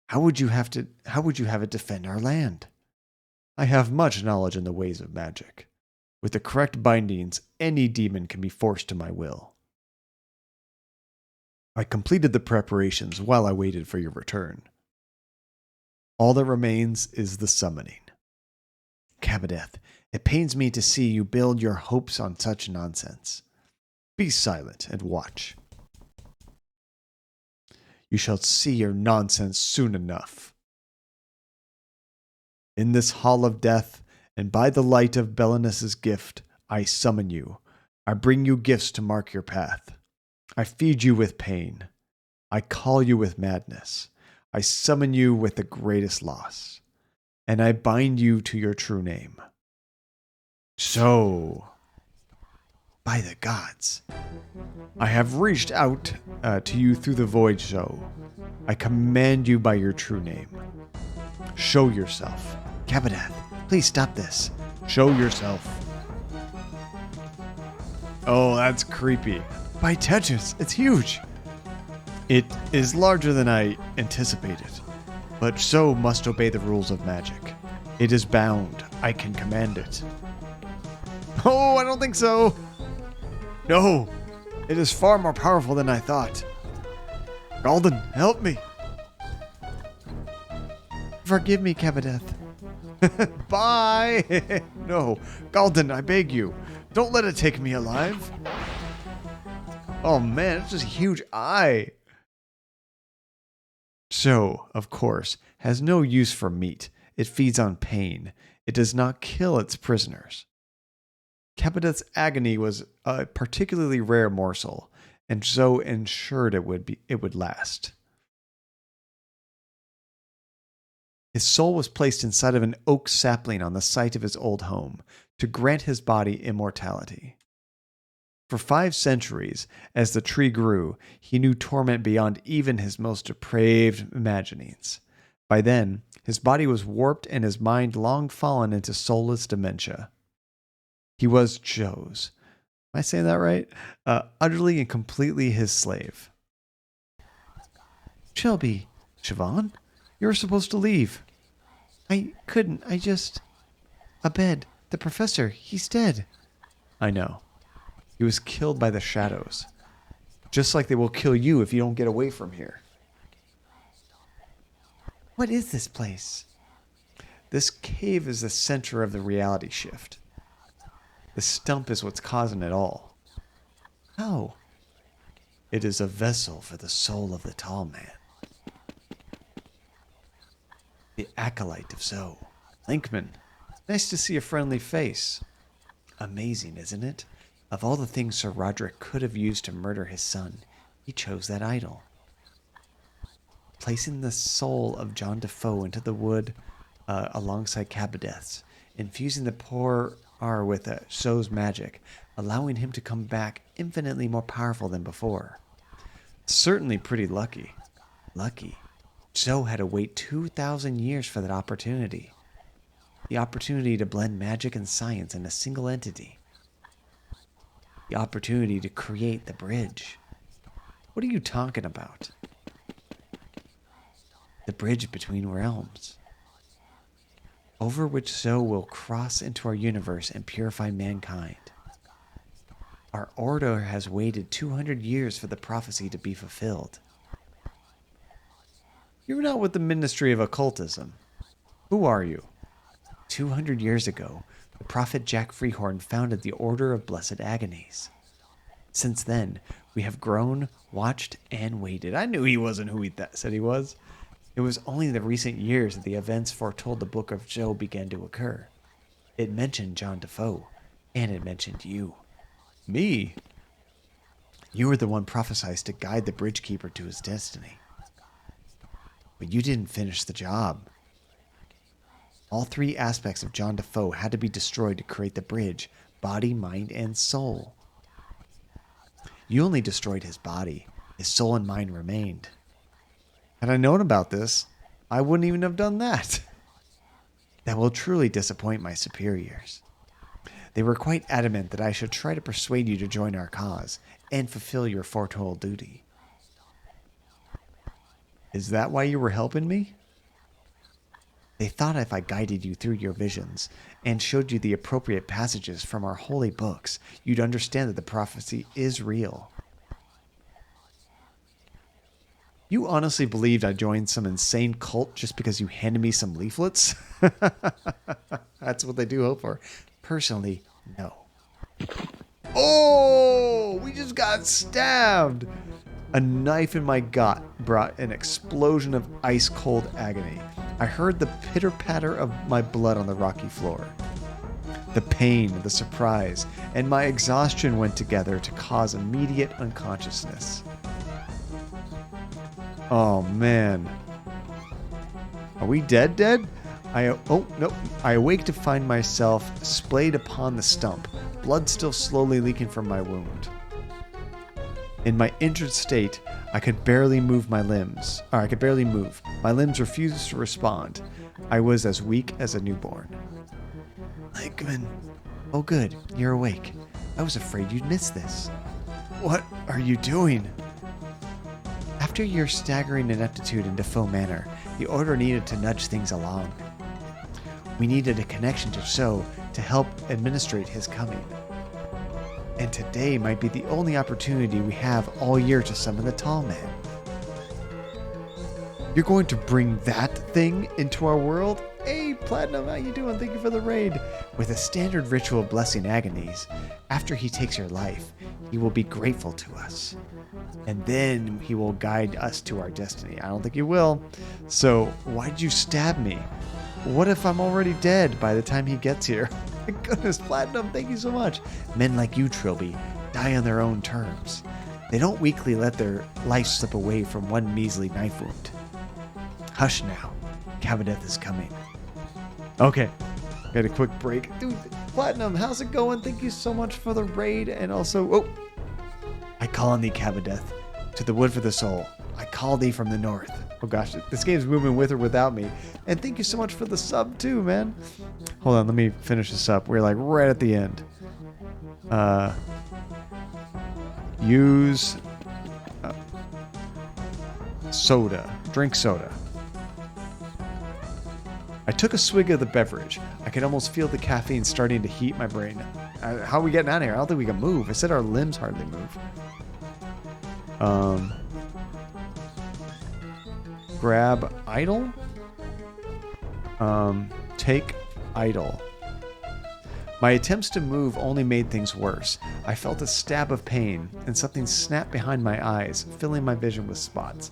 how would you have it defend our land? I have much knowledge in the ways of magic. With the correct bindings, any demon can be forced to my will. I completed the preparations while I waited for your return. All that remains is the summoning. Cabadath, it pains me to see you build your hopes on such nonsense. Be silent and watch. You shall see your nonsense soon enough. In this hall of death, and by the light of Belenus's gift, I summon you. I bring you gifts to mark your path. I feed you with pain. I call you with madness. I summon you with the greatest loss. And I bind you to your true name. So, by the gods, I have reached out to you through the void, Chzo. I command you by your true name. Show yourself. Cabadath, please stop this. Show yourself. Oh, that's creepy. By Tetris, it's huge. It is larger than I anticipated, but Chzo must obey the rules of magic. It is bound. I can command it. Oh, I don't think so. No, it is far more powerful than I thought. Galden, help me. Forgive me, Cabadath. Bye. No, Galden, I beg you. Don't let it take me alive. Oh man, it's just a huge eye. Chzo, of course, has no use for meat. It feeds on pain. It does not kill its prisoners. Cabadath's agony was a particularly rare morsel, and Chzo ensured it would last. His soul was placed inside of an oak sapling on the site of his old home to grant his body immortality. For 5 centuries, as the tree grew, he knew torment beyond even his most depraved imaginings. By then, his body was warped and his mind long fallen into soulless dementia. He was Chzo's. Am I saying that right? Utterly and completely his slave. Trilby, Siobhan, you're supposed to leave. I couldn't. A bed. The professor, he's dead. I know. He was killed by the shadows. Just like they will kill you if you don't get away from here. What is this place? This cave is the center of the reality shift. The stump is what's causing it all. How? It is a vessel for the soul of the tall man. The acolyte of Chzo. Linkman, nice to see a friendly face. Amazing, isn't it? Of all the things Sir Roderick could have used to murder his son, he chose that idol. Placing the soul of John Defoe into the wood alongside Cabadeth's, infusing the poor R with Chzo's magic, allowing him to come back infinitely more powerful than before. Certainly pretty lucky. Lucky. Chzo had to wait 2,000 years for that opportunity. The opportunity to blend magic and science in a single entity. The opportunity to create the bridge. What are you talking about? The bridge between realms. Over which Chzo will cross into our universe and purify mankind. Our order has waited 200 years for the prophecy to be fulfilled. You're not with the Ministry of Occultism. Who are you? 200 years ago, the prophet Jack Freehorn founded the Order of Blessed Agonies. Since then, we have grown, watched, and waited. I knew he wasn't who he said he was. It was only in the recent years that the events foretold the Book of Chzo began to occur. It mentioned John Defoe, and it mentioned you. Me? You were the one prophesied to guide the Bridgekeeper to his destiny. But you didn't finish the job. All three aspects of John Defoe had to be destroyed to create the bridge, body, mind, and soul. You only destroyed his body. His soul and mind remained. Had I known about this, I wouldn't even have done that. That will truly disappoint my superiors. They were quite adamant that I should try to persuade you to join our cause and fulfill your foretold duty. Is that why you were helping me? They thought if I guided you through your visions and showed you the appropriate passages from our holy books, you'd understand that the prophecy is real. You honestly believed I joined some insane cult just because you handed me some leaflets? That's what they do hope for. Personally, no. Oh, we just got stabbed. A knife in my gut brought an explosion of ice-cold agony. I heard the pitter-patter of my blood on the rocky floor. The pain, the surprise, and my exhaustion went together to cause immediate unconsciousness. Oh, man. Are we dead? Oh, no. I awake to find myself splayed upon the stump, blood still slowly leaking from my wound. In my injured state, I could barely move my limbs. I could barely move. My limbs refused to respond. I was as weak as a newborn. Linkman. Oh, good. You're awake. I was afraid you'd miss this. What are you doing? After your staggering ineptitude in Defoe Manor, the Order needed to nudge things along. We needed a connection to Chzo to help administrate his coming. And today might be the only opportunity we have all year to summon the Tall Man. You're going to bring that thing into our world? Hey, Platinum, how you doing? Thank you for the raid. With a standard ritual blessing agonies, after he takes your life, he will be grateful to us. And then he will guide us to our destiny. I don't think he will. So why'd you stab me? What if I'm already dead by the time he gets here? My goodness, Platinum, thank you so much. Men like you, Trilby, die on their own terms. They don't weakly let their life slip away from one measly knife wound. Hush now. Cabadeth is coming. Okay. Got a quick break. Dude, Platinum, how's it going? Thank you so much for the raid. And also, oh, I call on thee, Cabadeth, to the wood for the soul. I call thee from the north. Oh gosh, this game's moving with or without me. And thank you so much for the sub too, man. Hold on, let me finish this up. We're like right at the end. Use soda. Drink soda. I took a swig of the beverage. I could almost feel the caffeine starting to heat my brain. How are we getting out of here? I don't think we can move. I said our limbs hardly move. Grab idle. Take idle. My attempts to move only made things worse. I felt a stab of pain, and something snapped behind my eyes, filling my vision with spots.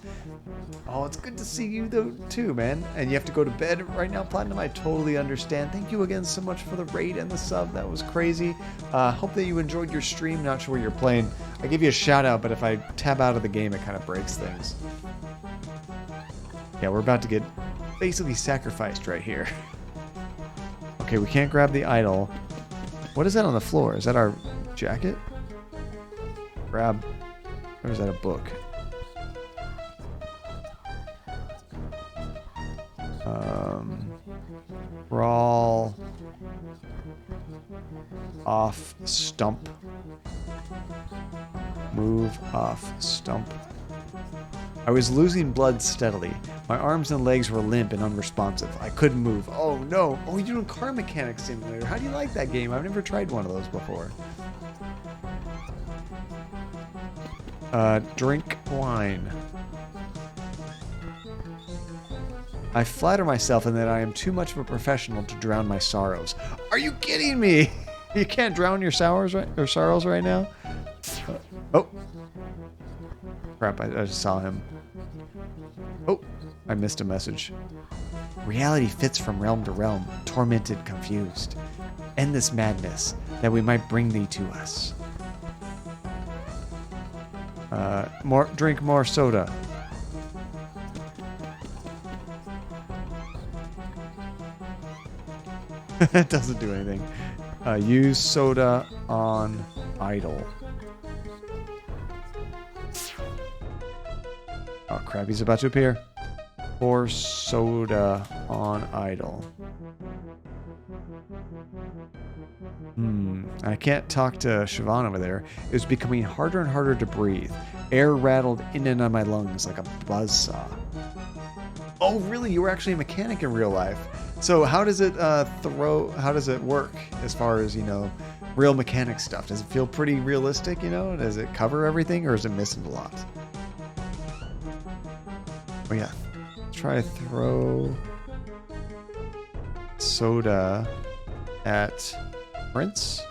Oh, it's good to see you though too, man. And you have to go to bed right now, Platinum. I totally understand. Thank you again so much for the raid and the sub. That was crazy. Hope that you enjoyed your stream. Not sure what you're playing. I give you a shout out, but if I tab out of the game, it kind of breaks things. Yeah, we're about to get basically sacrificed right here. Okay, we can't grab the idol. What is that on the floor? Is that our jacket? Grab. Or is that a book? Crawl off stump. Move off stump. I was losing blood steadily. My arms and legs were limp and unresponsive. I couldn't move. Oh no. Oh, you're doing Car Mechanic Simulator. How do you like that game? I've never tried one of those before. Drink wine. I flatter myself in that I am too much of a professional to drown my sorrows. Are you kidding me? You can't drown your sorrows right now? Oh. Crap, I just saw him. Oh, I missed a message. Reality fits from realm to realm, tormented, confused. End this madness, that we might bring thee to us. Drink more soda. It doesn't do anything. Use soda on idle. Oh crap, he's about to appear. Pour soda on idle. I can't talk to Siobhan over there. It was becoming harder and harder to breathe. Air rattled in and out of my lungs like a buzzsaw. Oh really? You were actually a mechanic in real life. So how does it how does it work as far as, you know, real mechanic stuff? Does it feel pretty realistic, you know? Does it cover everything, or is it missing a lot? Oh yeah. Try throw soda at Prince?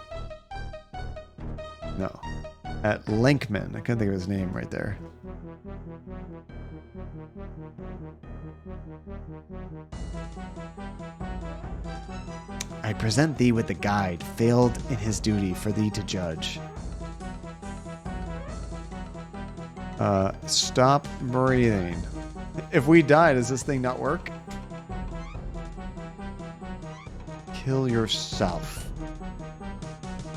No. At Linkman. I couldn't think of his name right there. I present thee with the guide, failed in his duty for thee to judge. Stop breathing. If we die, does this thing not work? Kill yourself. I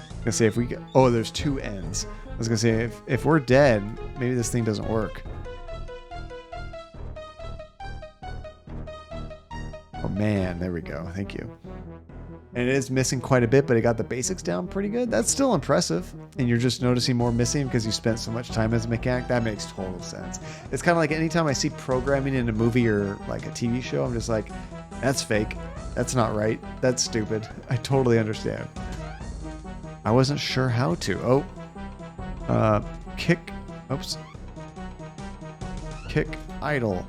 was gonna say if we get, oh, there's two ends. I was gonna say if we're dead, maybe this thing doesn't work. Oh man, there we go. Thank you. And it is missing quite a bit, but it got the basics down pretty good. That's still impressive. And you're just noticing more missing because you spent so much time as a mechanic. That makes total sense. It's kind of like anytime I see programming in a movie or like a TV show, I'm just like, that's fake. That's not right. That's stupid. I totally understand. I wasn't sure how to. Oh. Kick. Oops. Kick idle.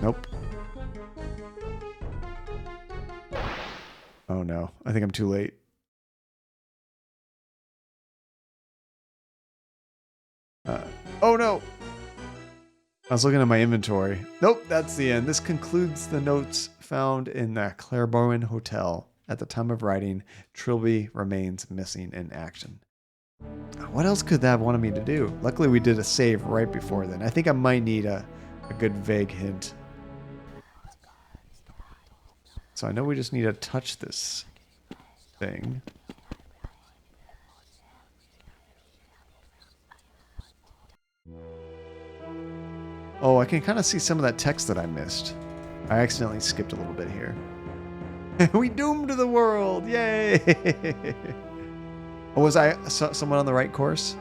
Nope. Oh no, I think I'm too late. Oh no! I was looking at my inventory. Nope, that's the end. This concludes the notes found in the Clairbourne Hotel. At the time of writing, Trilby remains missing in action. What else could that have wanted me to do? Luckily, we did a save right before then. I think I might need a good vague hint. So I know we just need to touch this thing. Oh, I can kind of see some of that text that I missed. I accidentally skipped a little bit here. We doomed the world! Yay! Oh, was I someone on the right course?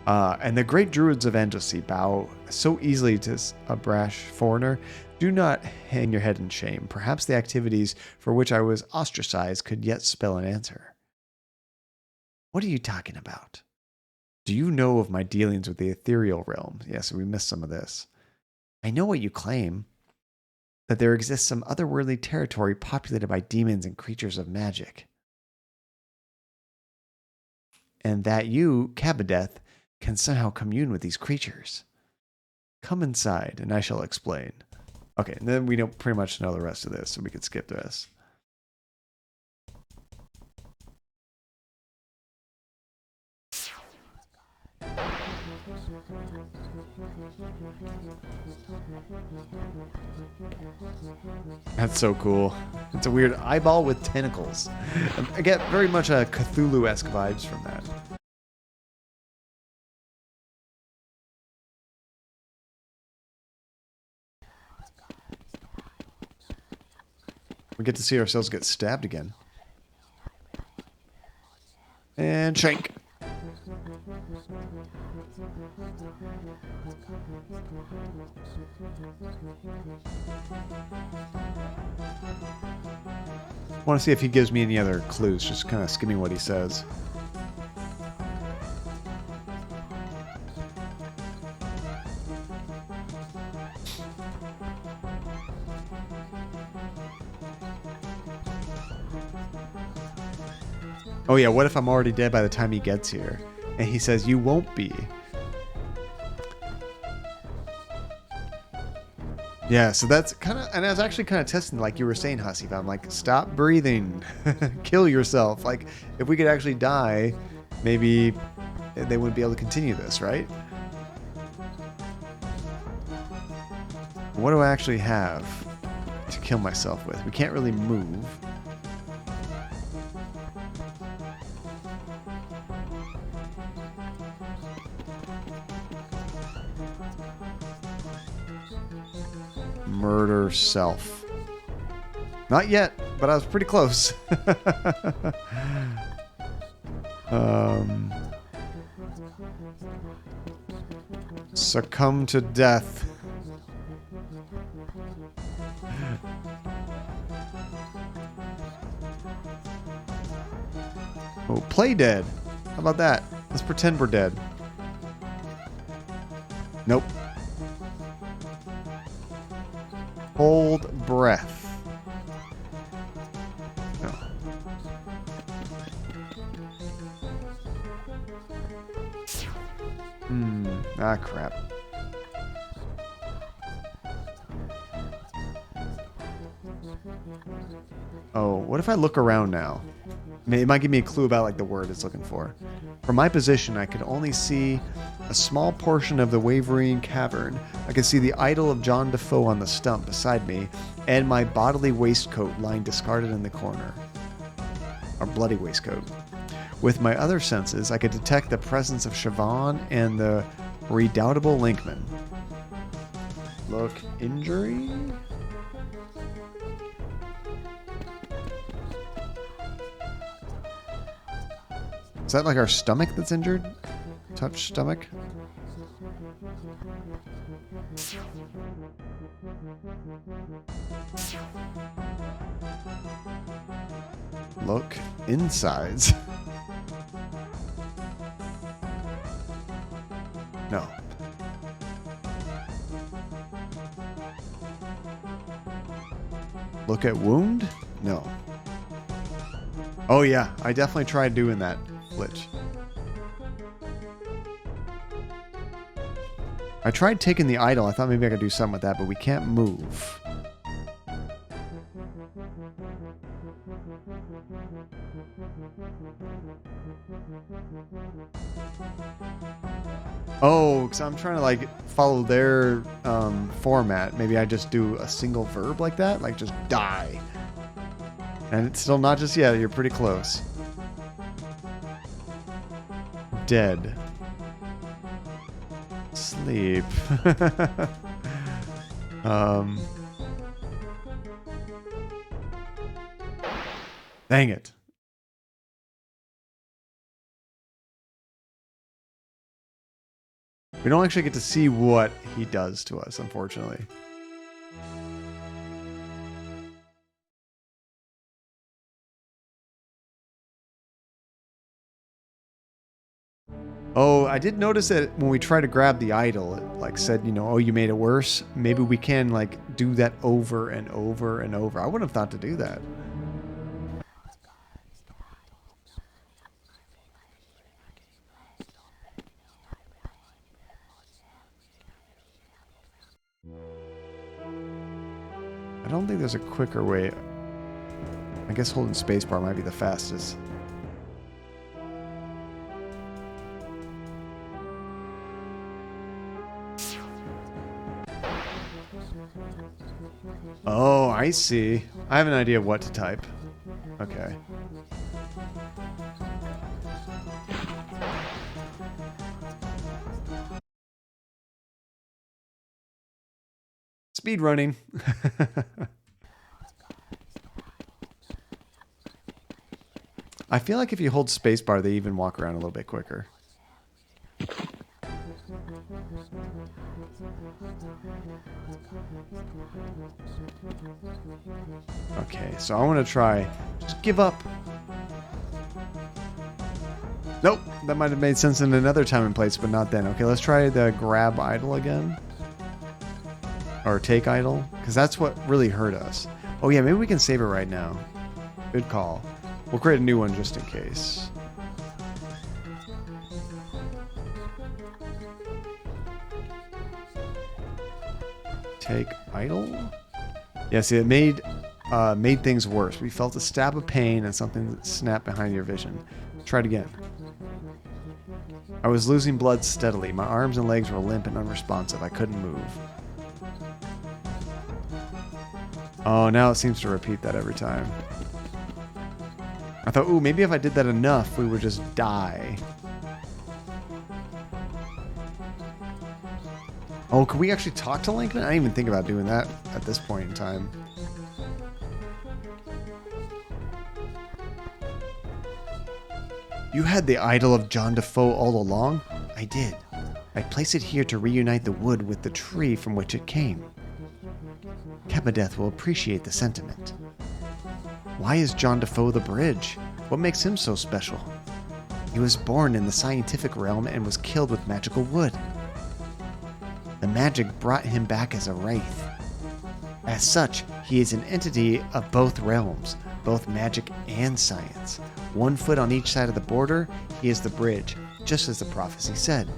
And the great druids of Anglesey bow so easily to a brash foreigner. Do not hang your head in shame. Perhaps the activities for which I was ostracized could yet spell an answer. What are you talking about? Do you know of my dealings with the ethereal realm? Yes, we missed some of this. I know what you claim, that there exists some otherworldly territory populated by demons and creatures of magic. And that you, Cabadeth, can somehow commune with these creatures. Come inside, and I shall explain. Okay, and then we pretty much know the rest of this, so we could skip this. That's so cool. It's a weird eyeball with tentacles. I get very much a Cthulhu-esque vibes from that. We get to see ourselves get stabbed again. And shank. I want to see if he gives me any other clues, just kind of skimming what he says. Oh yeah, what if I'm already dead by the time he gets here? And he says, you won't be. Yeah, so that's kind of, and I was actually kind of testing, like you were saying, Hasifa. I'm like, stop breathing, kill yourself. Like, if we could actually die, maybe they wouldn't be able to continue this, right? What do I actually have to kill myself with? We can't really move. Murder self. Not yet, but I was pretty close. Succumb to death. Oh, play dead. How about that? Let's pretend we're dead. Nope. Hold breath. No. Ah, crap. Oh, what if I look around now? It might give me a clue about like the word it's looking for. From my position, I could only see a small portion of the Wavering Cavern. I could see the idol of John Defoe on the stump beside me, and my bodily waistcoat lying discarded in the corner. A bloody waistcoat. With my other senses, I could detect the presence of Siobhan and the redoubtable Linkman. Look, injury? Is that like our stomach that's injured? Touch stomach? Look, insides. No. Look at wound? No. Oh yeah, I definitely tried doing that. Flitch. I tried taking the idol. I thought maybe I could do something with that, but we can't move. Oh, because I'm trying to like follow their format. Maybe I just do a single verb like that, like just die. And it's still not just yet. You're pretty close. Dead. Sleep. Dang it. We don't actually get to see what he does to us, unfortunately. Oh, I did notice that when we try to grab the idol, it like said, you know, oh, you made it worse. Maybe we can like do that over and over and over. I wouldn't have thought to do that. I don't think there's a quicker way. I guess holding spacebar might be the fastest. Oh, I see. I have an idea of what to type. Okay. Speed running. I feel like if you hold spacebar, they even walk around a little bit quicker. Okay, so I want to try. Just give up. Nope, that might have made sense in another time and place, but not then. Okay, let's try the grab idol again. Or take idol, because that's what really hurt us. Oh yeah, maybe we can save it right now. Good call. We'll create a new one just in case. Take idol? Yeah, see, it made things worse. We felt a stab of pain and something that snapped behind your vision. Try it again. I was losing blood steadily. My arms and legs were limp and unresponsive. I couldn't move. Oh, now it seems to repeat that every time. I thought, ooh, maybe if I did that enough, we would just die. Oh, could we actually talk to Linkman? I didn't even think about doing that at this point in time. You had the idol of John Defoe all along? I did. I placed it here to reunite the wood with the tree from which it came. Kebadeth will appreciate the sentiment. Why is John Defoe the bridge? What makes him so special? He was born in the scientific realm and was killed with magical wood. The magic brought him back as a wraith. As such, he is an entity of both realms, both magic and science. 1 foot on each side of the border, he is the bridge, just as the prophecy said.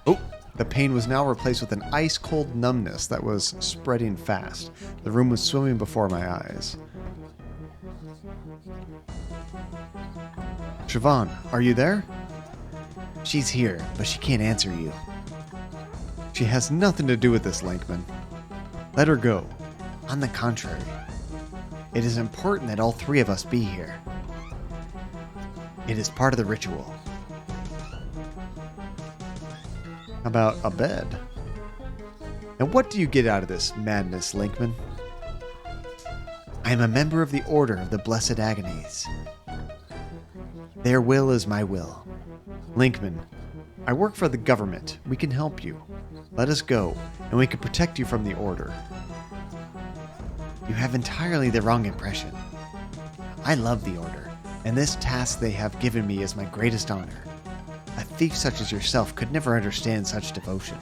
Oh, the pain was now replaced with an ice-cold numbness that was spreading fast. The room was swimming before my eyes. Siobhan, are you there? She's here, but she can't answer you. She has nothing to do with this, Linkman. Let her go. On the contrary, it is important that all 3 of us be here. It is part of the ritual. How about a bed? And what do you get out of this madness, Linkman? I am a member of the Order of the Blessed Agonies. Their will is my will. Linkman, I work for the government. We can help you. Let us go, and we can protect you from the Order. You have entirely the wrong impression. I love the Order, and this task they have given me is my greatest honor. A thief such as yourself could never understand such devotion.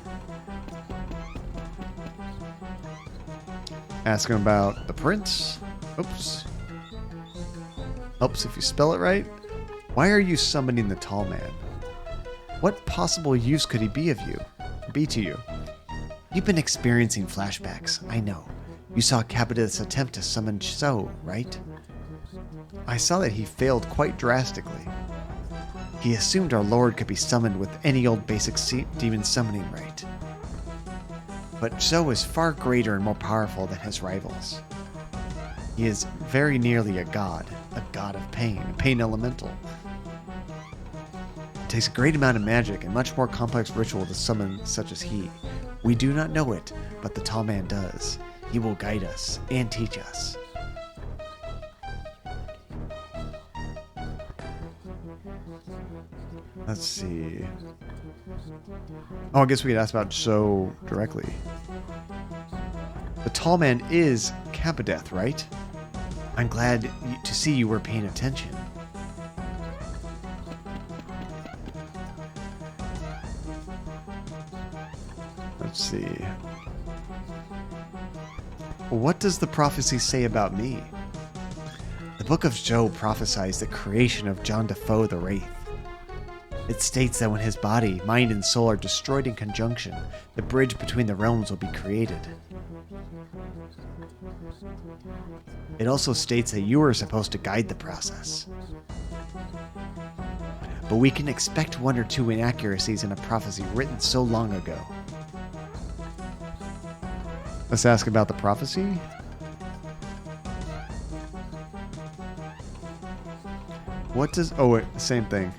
Ask him about the prince. Oops. Helps if you spell it right. Why are you summoning the tall man? What possible use could he be to you? You've been experiencing flashbacks, I know. You saw Kebadeth's attempt to summon Chzo, right? I saw that he failed quite drastically. He assumed our lord could be summoned with any old basic demon summoning rite. But Chzo is far greater and more powerful than his rivals. He is very nearly a god of pain, a pain elemental. It takes a great amount of magic and much more complex ritual to summon such as he. We do not know it, but the tall man does. He will guide us and teach us. Let's see. Oh, I guess we could ask about Chzo directly. The tall man is Kappadeth, right? I'm glad to see you were paying attention. Let's see. What does the prophecy say about me? The Book of Chzo prophesies the creation of John Defoe the Wraith. It states that when his body, mind, and soul are destroyed in conjunction, the bridge between the realms will be created. It also states that you are supposed to guide the process. But we can expect one or two inaccuracies in a prophecy written so long ago. Let's ask about the prophecy. What does... Oh, wait, same thing.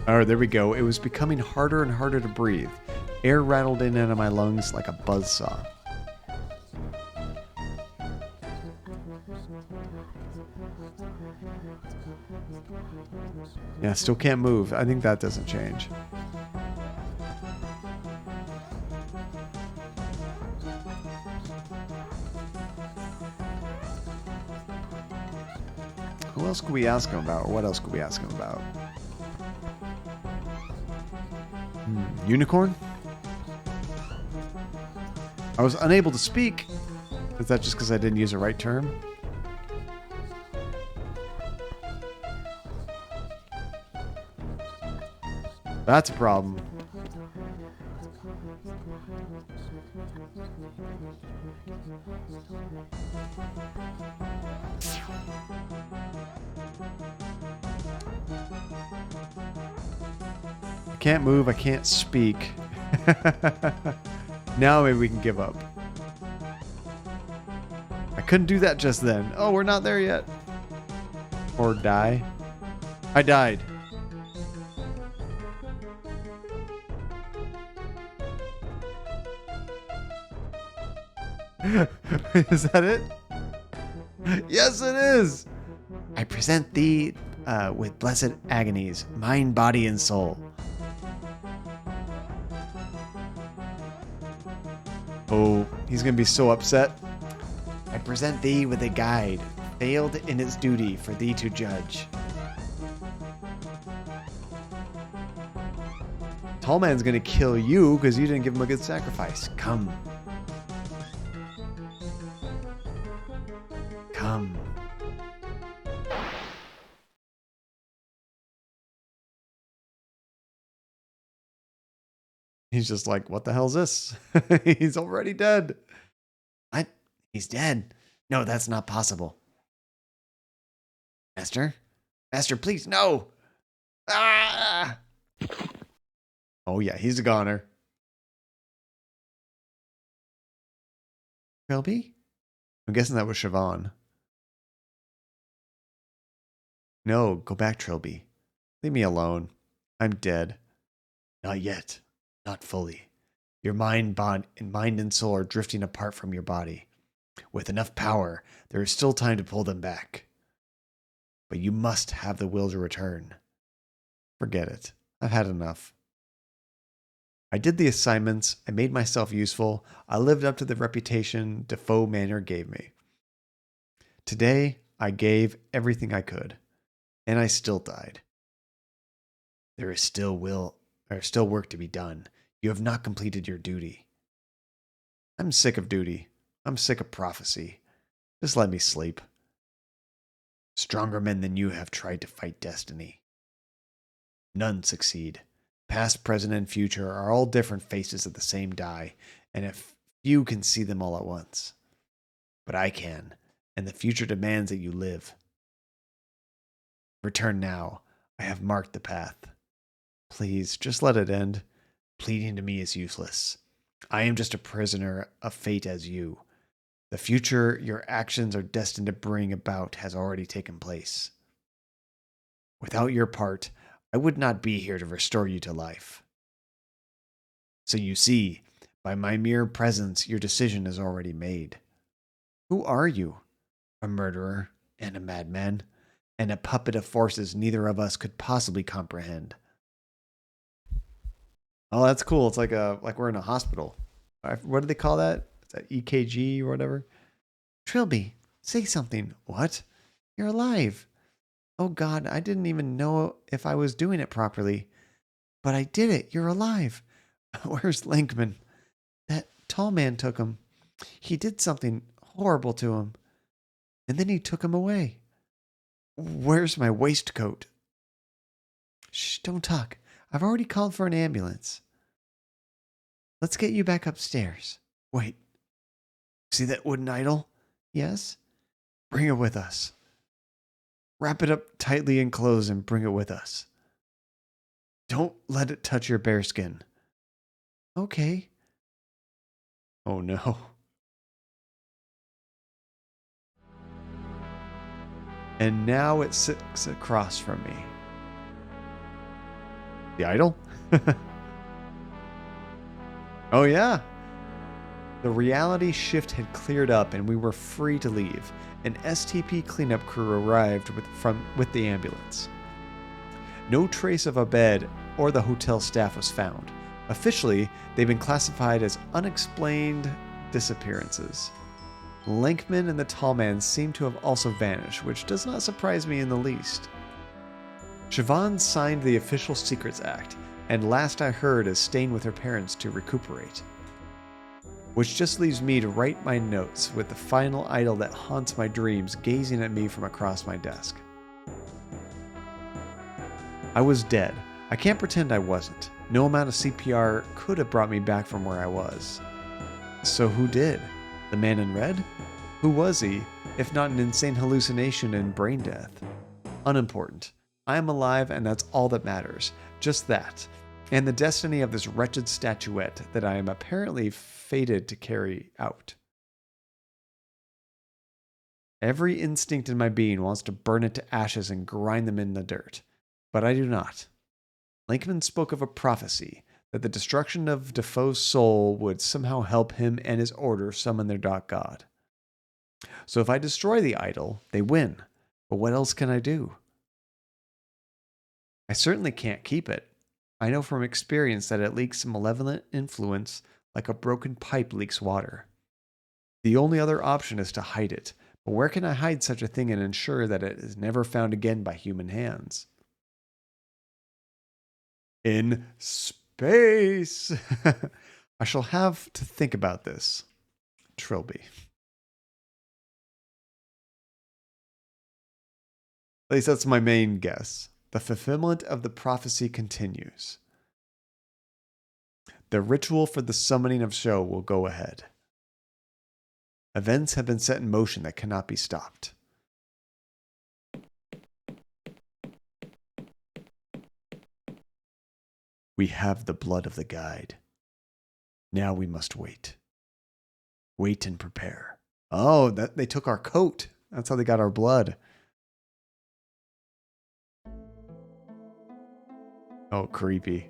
Oh, there we go. It was becoming harder and harder to breathe. Air rattled in and out of my lungs like a buzzsaw. Yeah, still can't move. I think that doesn't change. Who else could we ask him about? Or what else could we ask him about? Unicorn? I was unable to speak. Is that just because I didn't use the right term? That's a problem. I can't move, I can't speak. Now maybe we can give up. I couldn't do that just then. Oh, we're not there yet. Or die. I died. Is that it? Yes, it is. I present thee with blessed agonies, mind, body, and soul. Oh, he's going to be so upset. I present thee with a guide, failed in its duty for thee to judge. Tall man's going to kill you because you didn't give him a good sacrifice. Come. Come. He's just like, what the hell is this? He's already dead. What? He's dead? No, that's not possible. Master? Master, please, no! Ah! Oh yeah, he's a goner. Trilby? I'm guessing that was Siobhan. No, go back, Trilby. Leave me alone. I'm dead. Not yet. Not fully. Your mind and soul are drifting apart from your body. With enough power, there is still time to pull them back. But you must have the will to return. Forget it. I've had enough. I did the assignments. I made myself useful. I lived up to the reputation Defoe Manor gave me. Today, I gave everything I could. And I still died. There is still work to be done. You have not completed your duty. I'm sick of duty. I'm sick of prophecy. Just let me sleep. Stronger men than you have tried to fight destiny. None succeed. Past, present, and future are all different faces of the same die, and if few can see them all at once. But I can, and the future demands that you live. Return now. I have marked the path. Please, just let it end. Pleading to me is useless. I am just a prisoner of fate as you. The future your actions are destined to bring about has already taken place. Without your part, I would not be here to restore you to life. So you see, by my mere presence, your decision is already made. Who are you? A murderer and a madman and a puppet of forces neither of us could possibly comprehend. Oh, that's cool. It's like we're in a hospital. What do they call that? Is that EKG or whatever? Trilby, say something. What? You're alive. Oh God, I didn't even know if I was doing it properly. But I did it. You're alive. Where's Linkman? That tall man took him. He did something horrible to him. And then he took him away. Where's my waistcoat? Shh, don't talk. I've already called for an ambulance. Let's get you back upstairs. Wait. See that wooden idol? Yes? Bring it with us. Wrap it up tightly in clothes and bring it with us. Don't let it touch your bare skin. Okay. Oh no. And now it sits across from me. The idol? Oh yeah. The reality shift had cleared up and we were free to leave. An STP cleanup crew arrived with the ambulance. No trace of a bed or the hotel staff was found. Officially, they've been classified as unexplained disappearances. Linkman and the tall man seem to have also vanished, which does not surprise me in the least. Siobhan signed the Official Secrets Act, and last I heard is staying with her parents to recuperate. Which just leaves me to write my notes with the final idol that haunts my dreams gazing at me from across my desk. I was dead. I can't pretend I wasn't. No amount of CPR could have brought me back from where I was. So who did? The man in red? Who was he, if not an insane hallucination and brain death? Unimportant. I am alive and that's all that matters. Just that. And the destiny of this wretched statuette that I am apparently fated to carry out. Every instinct in my being wants to burn it to ashes and grind them in the dirt. But I do not. Linkman spoke of a prophecy that the destruction of Defoe's soul would somehow help him and his order summon their dark god. So if I destroy the idol, they win. But what else can I do? I certainly can't keep it. I know from experience that it leaks malevolent influence like a broken pipe leaks water. The only other option is to hide it. But where can I hide such a thing and ensure that it is never found again by human hands? In space. I shall have to think about this. Trilby. At least that's my main guess. The fulfillment of the prophecy continues. The ritual for the summoning of Chzo will go ahead. Events have been set in motion that cannot be stopped. We have the blood of the guide. Now we must wait. Wait and prepare. Oh, they took our coat. That's how they got our blood. Oh, creepy.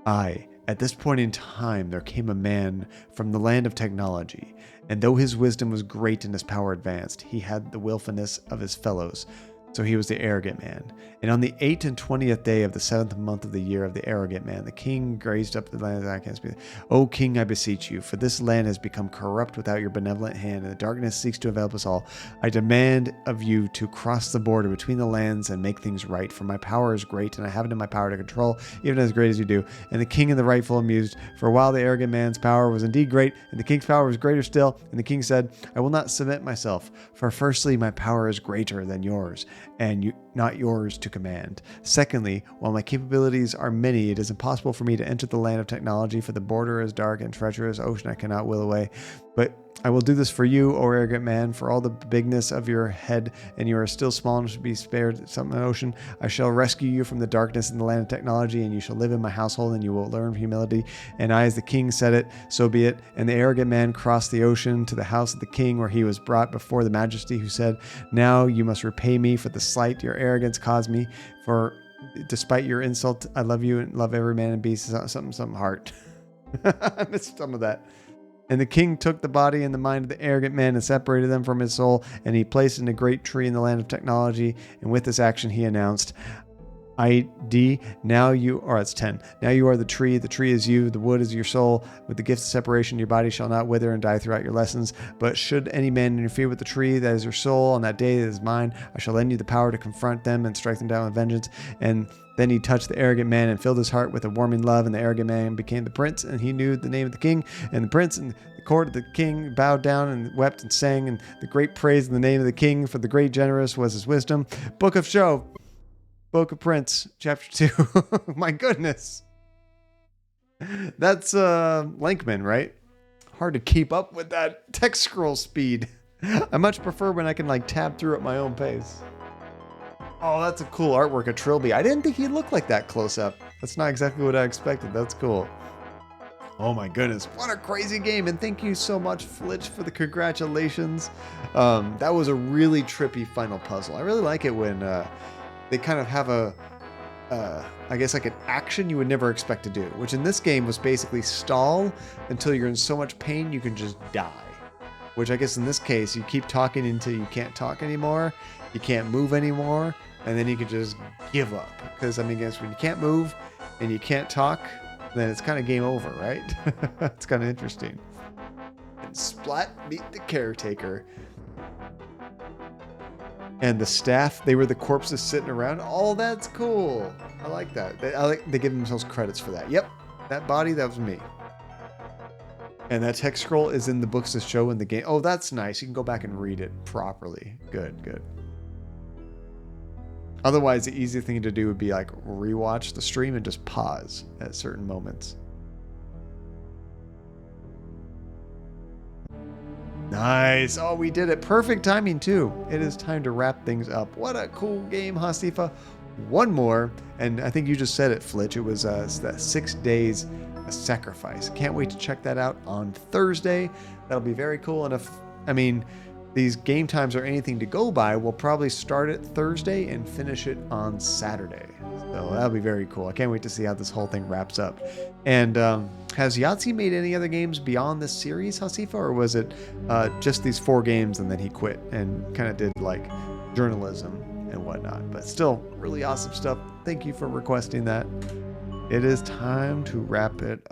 At this point in time, there came a man from the land of technology, and though his wisdom was great and his power advanced, he had the willfulness of his fellows, so he was the arrogant man. And on the 8th and 20th day of the 7th month of the year of the arrogant man, the king raised up the land. I can't speak. O king, I beseech you, for this land has become corrupt without your benevolent hand, and the darkness seeks to envelop us all. I demand of you to cross the border between the lands and make things right, for my power is great, and I have it in my power to control, even as great as you do. And the king and the rightful amused, for a while the arrogant man's power was indeed great, and the king's power was greater still. And the king said, I will not submit myself, for firstly, my power is greater than yours, and not yours to command. Secondly, while my capabilities are many, it is impossible for me to enter the land of technology, for the border is dark and treacherous ocean I cannot will away. But I will do this for you, O arrogant man, for all the bigness of your head, and you are still small enough to be spared some ocean. I shall rescue you from the darkness in the land of technology, and you shall live in my household, and you will learn humility. And I, as the king, said it, so be it. And the arrogant man crossed the ocean to the house of the king, where he was brought before the majesty, who said, Now you must repay me for the slight your arrogance caused me, for despite your insult, I love you and love every man and beast. Something heart. I missed some of that. And the king took the body and the mind of the arrogant man and separated them from his soul, and he placed it in a great tree in the land of technology. And with this action, he announced, ID, now you, or it's 10. Now you are the tree is you, the wood is your soul. With the gift of separation, your body shall not wither and die throughout your lessons. But should any man interfere with the tree that is your soul on that day that is mine, I shall lend you the power to confront them and strike them down with vengeance. And then he touched the arrogant man and filled his heart with a warming love, and the arrogant man became the prince, and he knew the name of the king. And the prince and the court of the king bowed down and wept and sang, and the great praise in the name of the king, for the great generous was his wisdom. Book of Chzo. Book of Prince, Chapter 2. My goodness. That's Lankman, right? Hard to keep up with that text scroll speed. I much prefer when I can like tab through at my own pace. Oh, that's a cool artwork of Trilby. I didn't think he looked like that close up. That's not exactly what I expected. That's cool. Oh my goodness, what a crazy game. And thank you so much, Flitch, for the congratulations. That was a really trippy final puzzle. I really like it when they kind of have I guess like an action you would never expect to do, which in this game was basically stall until you're in so much pain you can just die. Which I guess in this case, you keep talking until you can't talk anymore, you can't move anymore, and then you can just give up. Because I mean, I guess when you can't move and you can't talk, then it's kind of game over, right? It's kind of interesting. And Splat meet the caretaker. And the staff, they were the corpses sitting around. Oh, that's cool. I like that. They give themselves credits for that. Yep, that body, that was me. And that text scroll is in the books that show in the game. Oh, that's nice. You can go back and read it properly. Good, good. Otherwise, the easy thing to do would be like rewatch the stream and just pause at certain moments. Nice. Oh, we did it. Perfect timing, too. It is time to wrap things up. What a cool game, Hasifa. One more, and I think you just said it, Flitch. It was that 6 days sacrifice. Can't wait to check that out on Thursday. That'll be very cool. And if, I mean, these game times are anything to go by, we'll probably start it Thursday and finish it on Saturday. So that'll be very cool. I can't wait to see how this whole thing wraps up. And has Yahtzee made any other games beyond this series, Hasifa, or was it just these 4 games and then he quit and kind of did like journalism and whatnot? But still, really awesome stuff. Thank you for requesting that. It is time to wrap it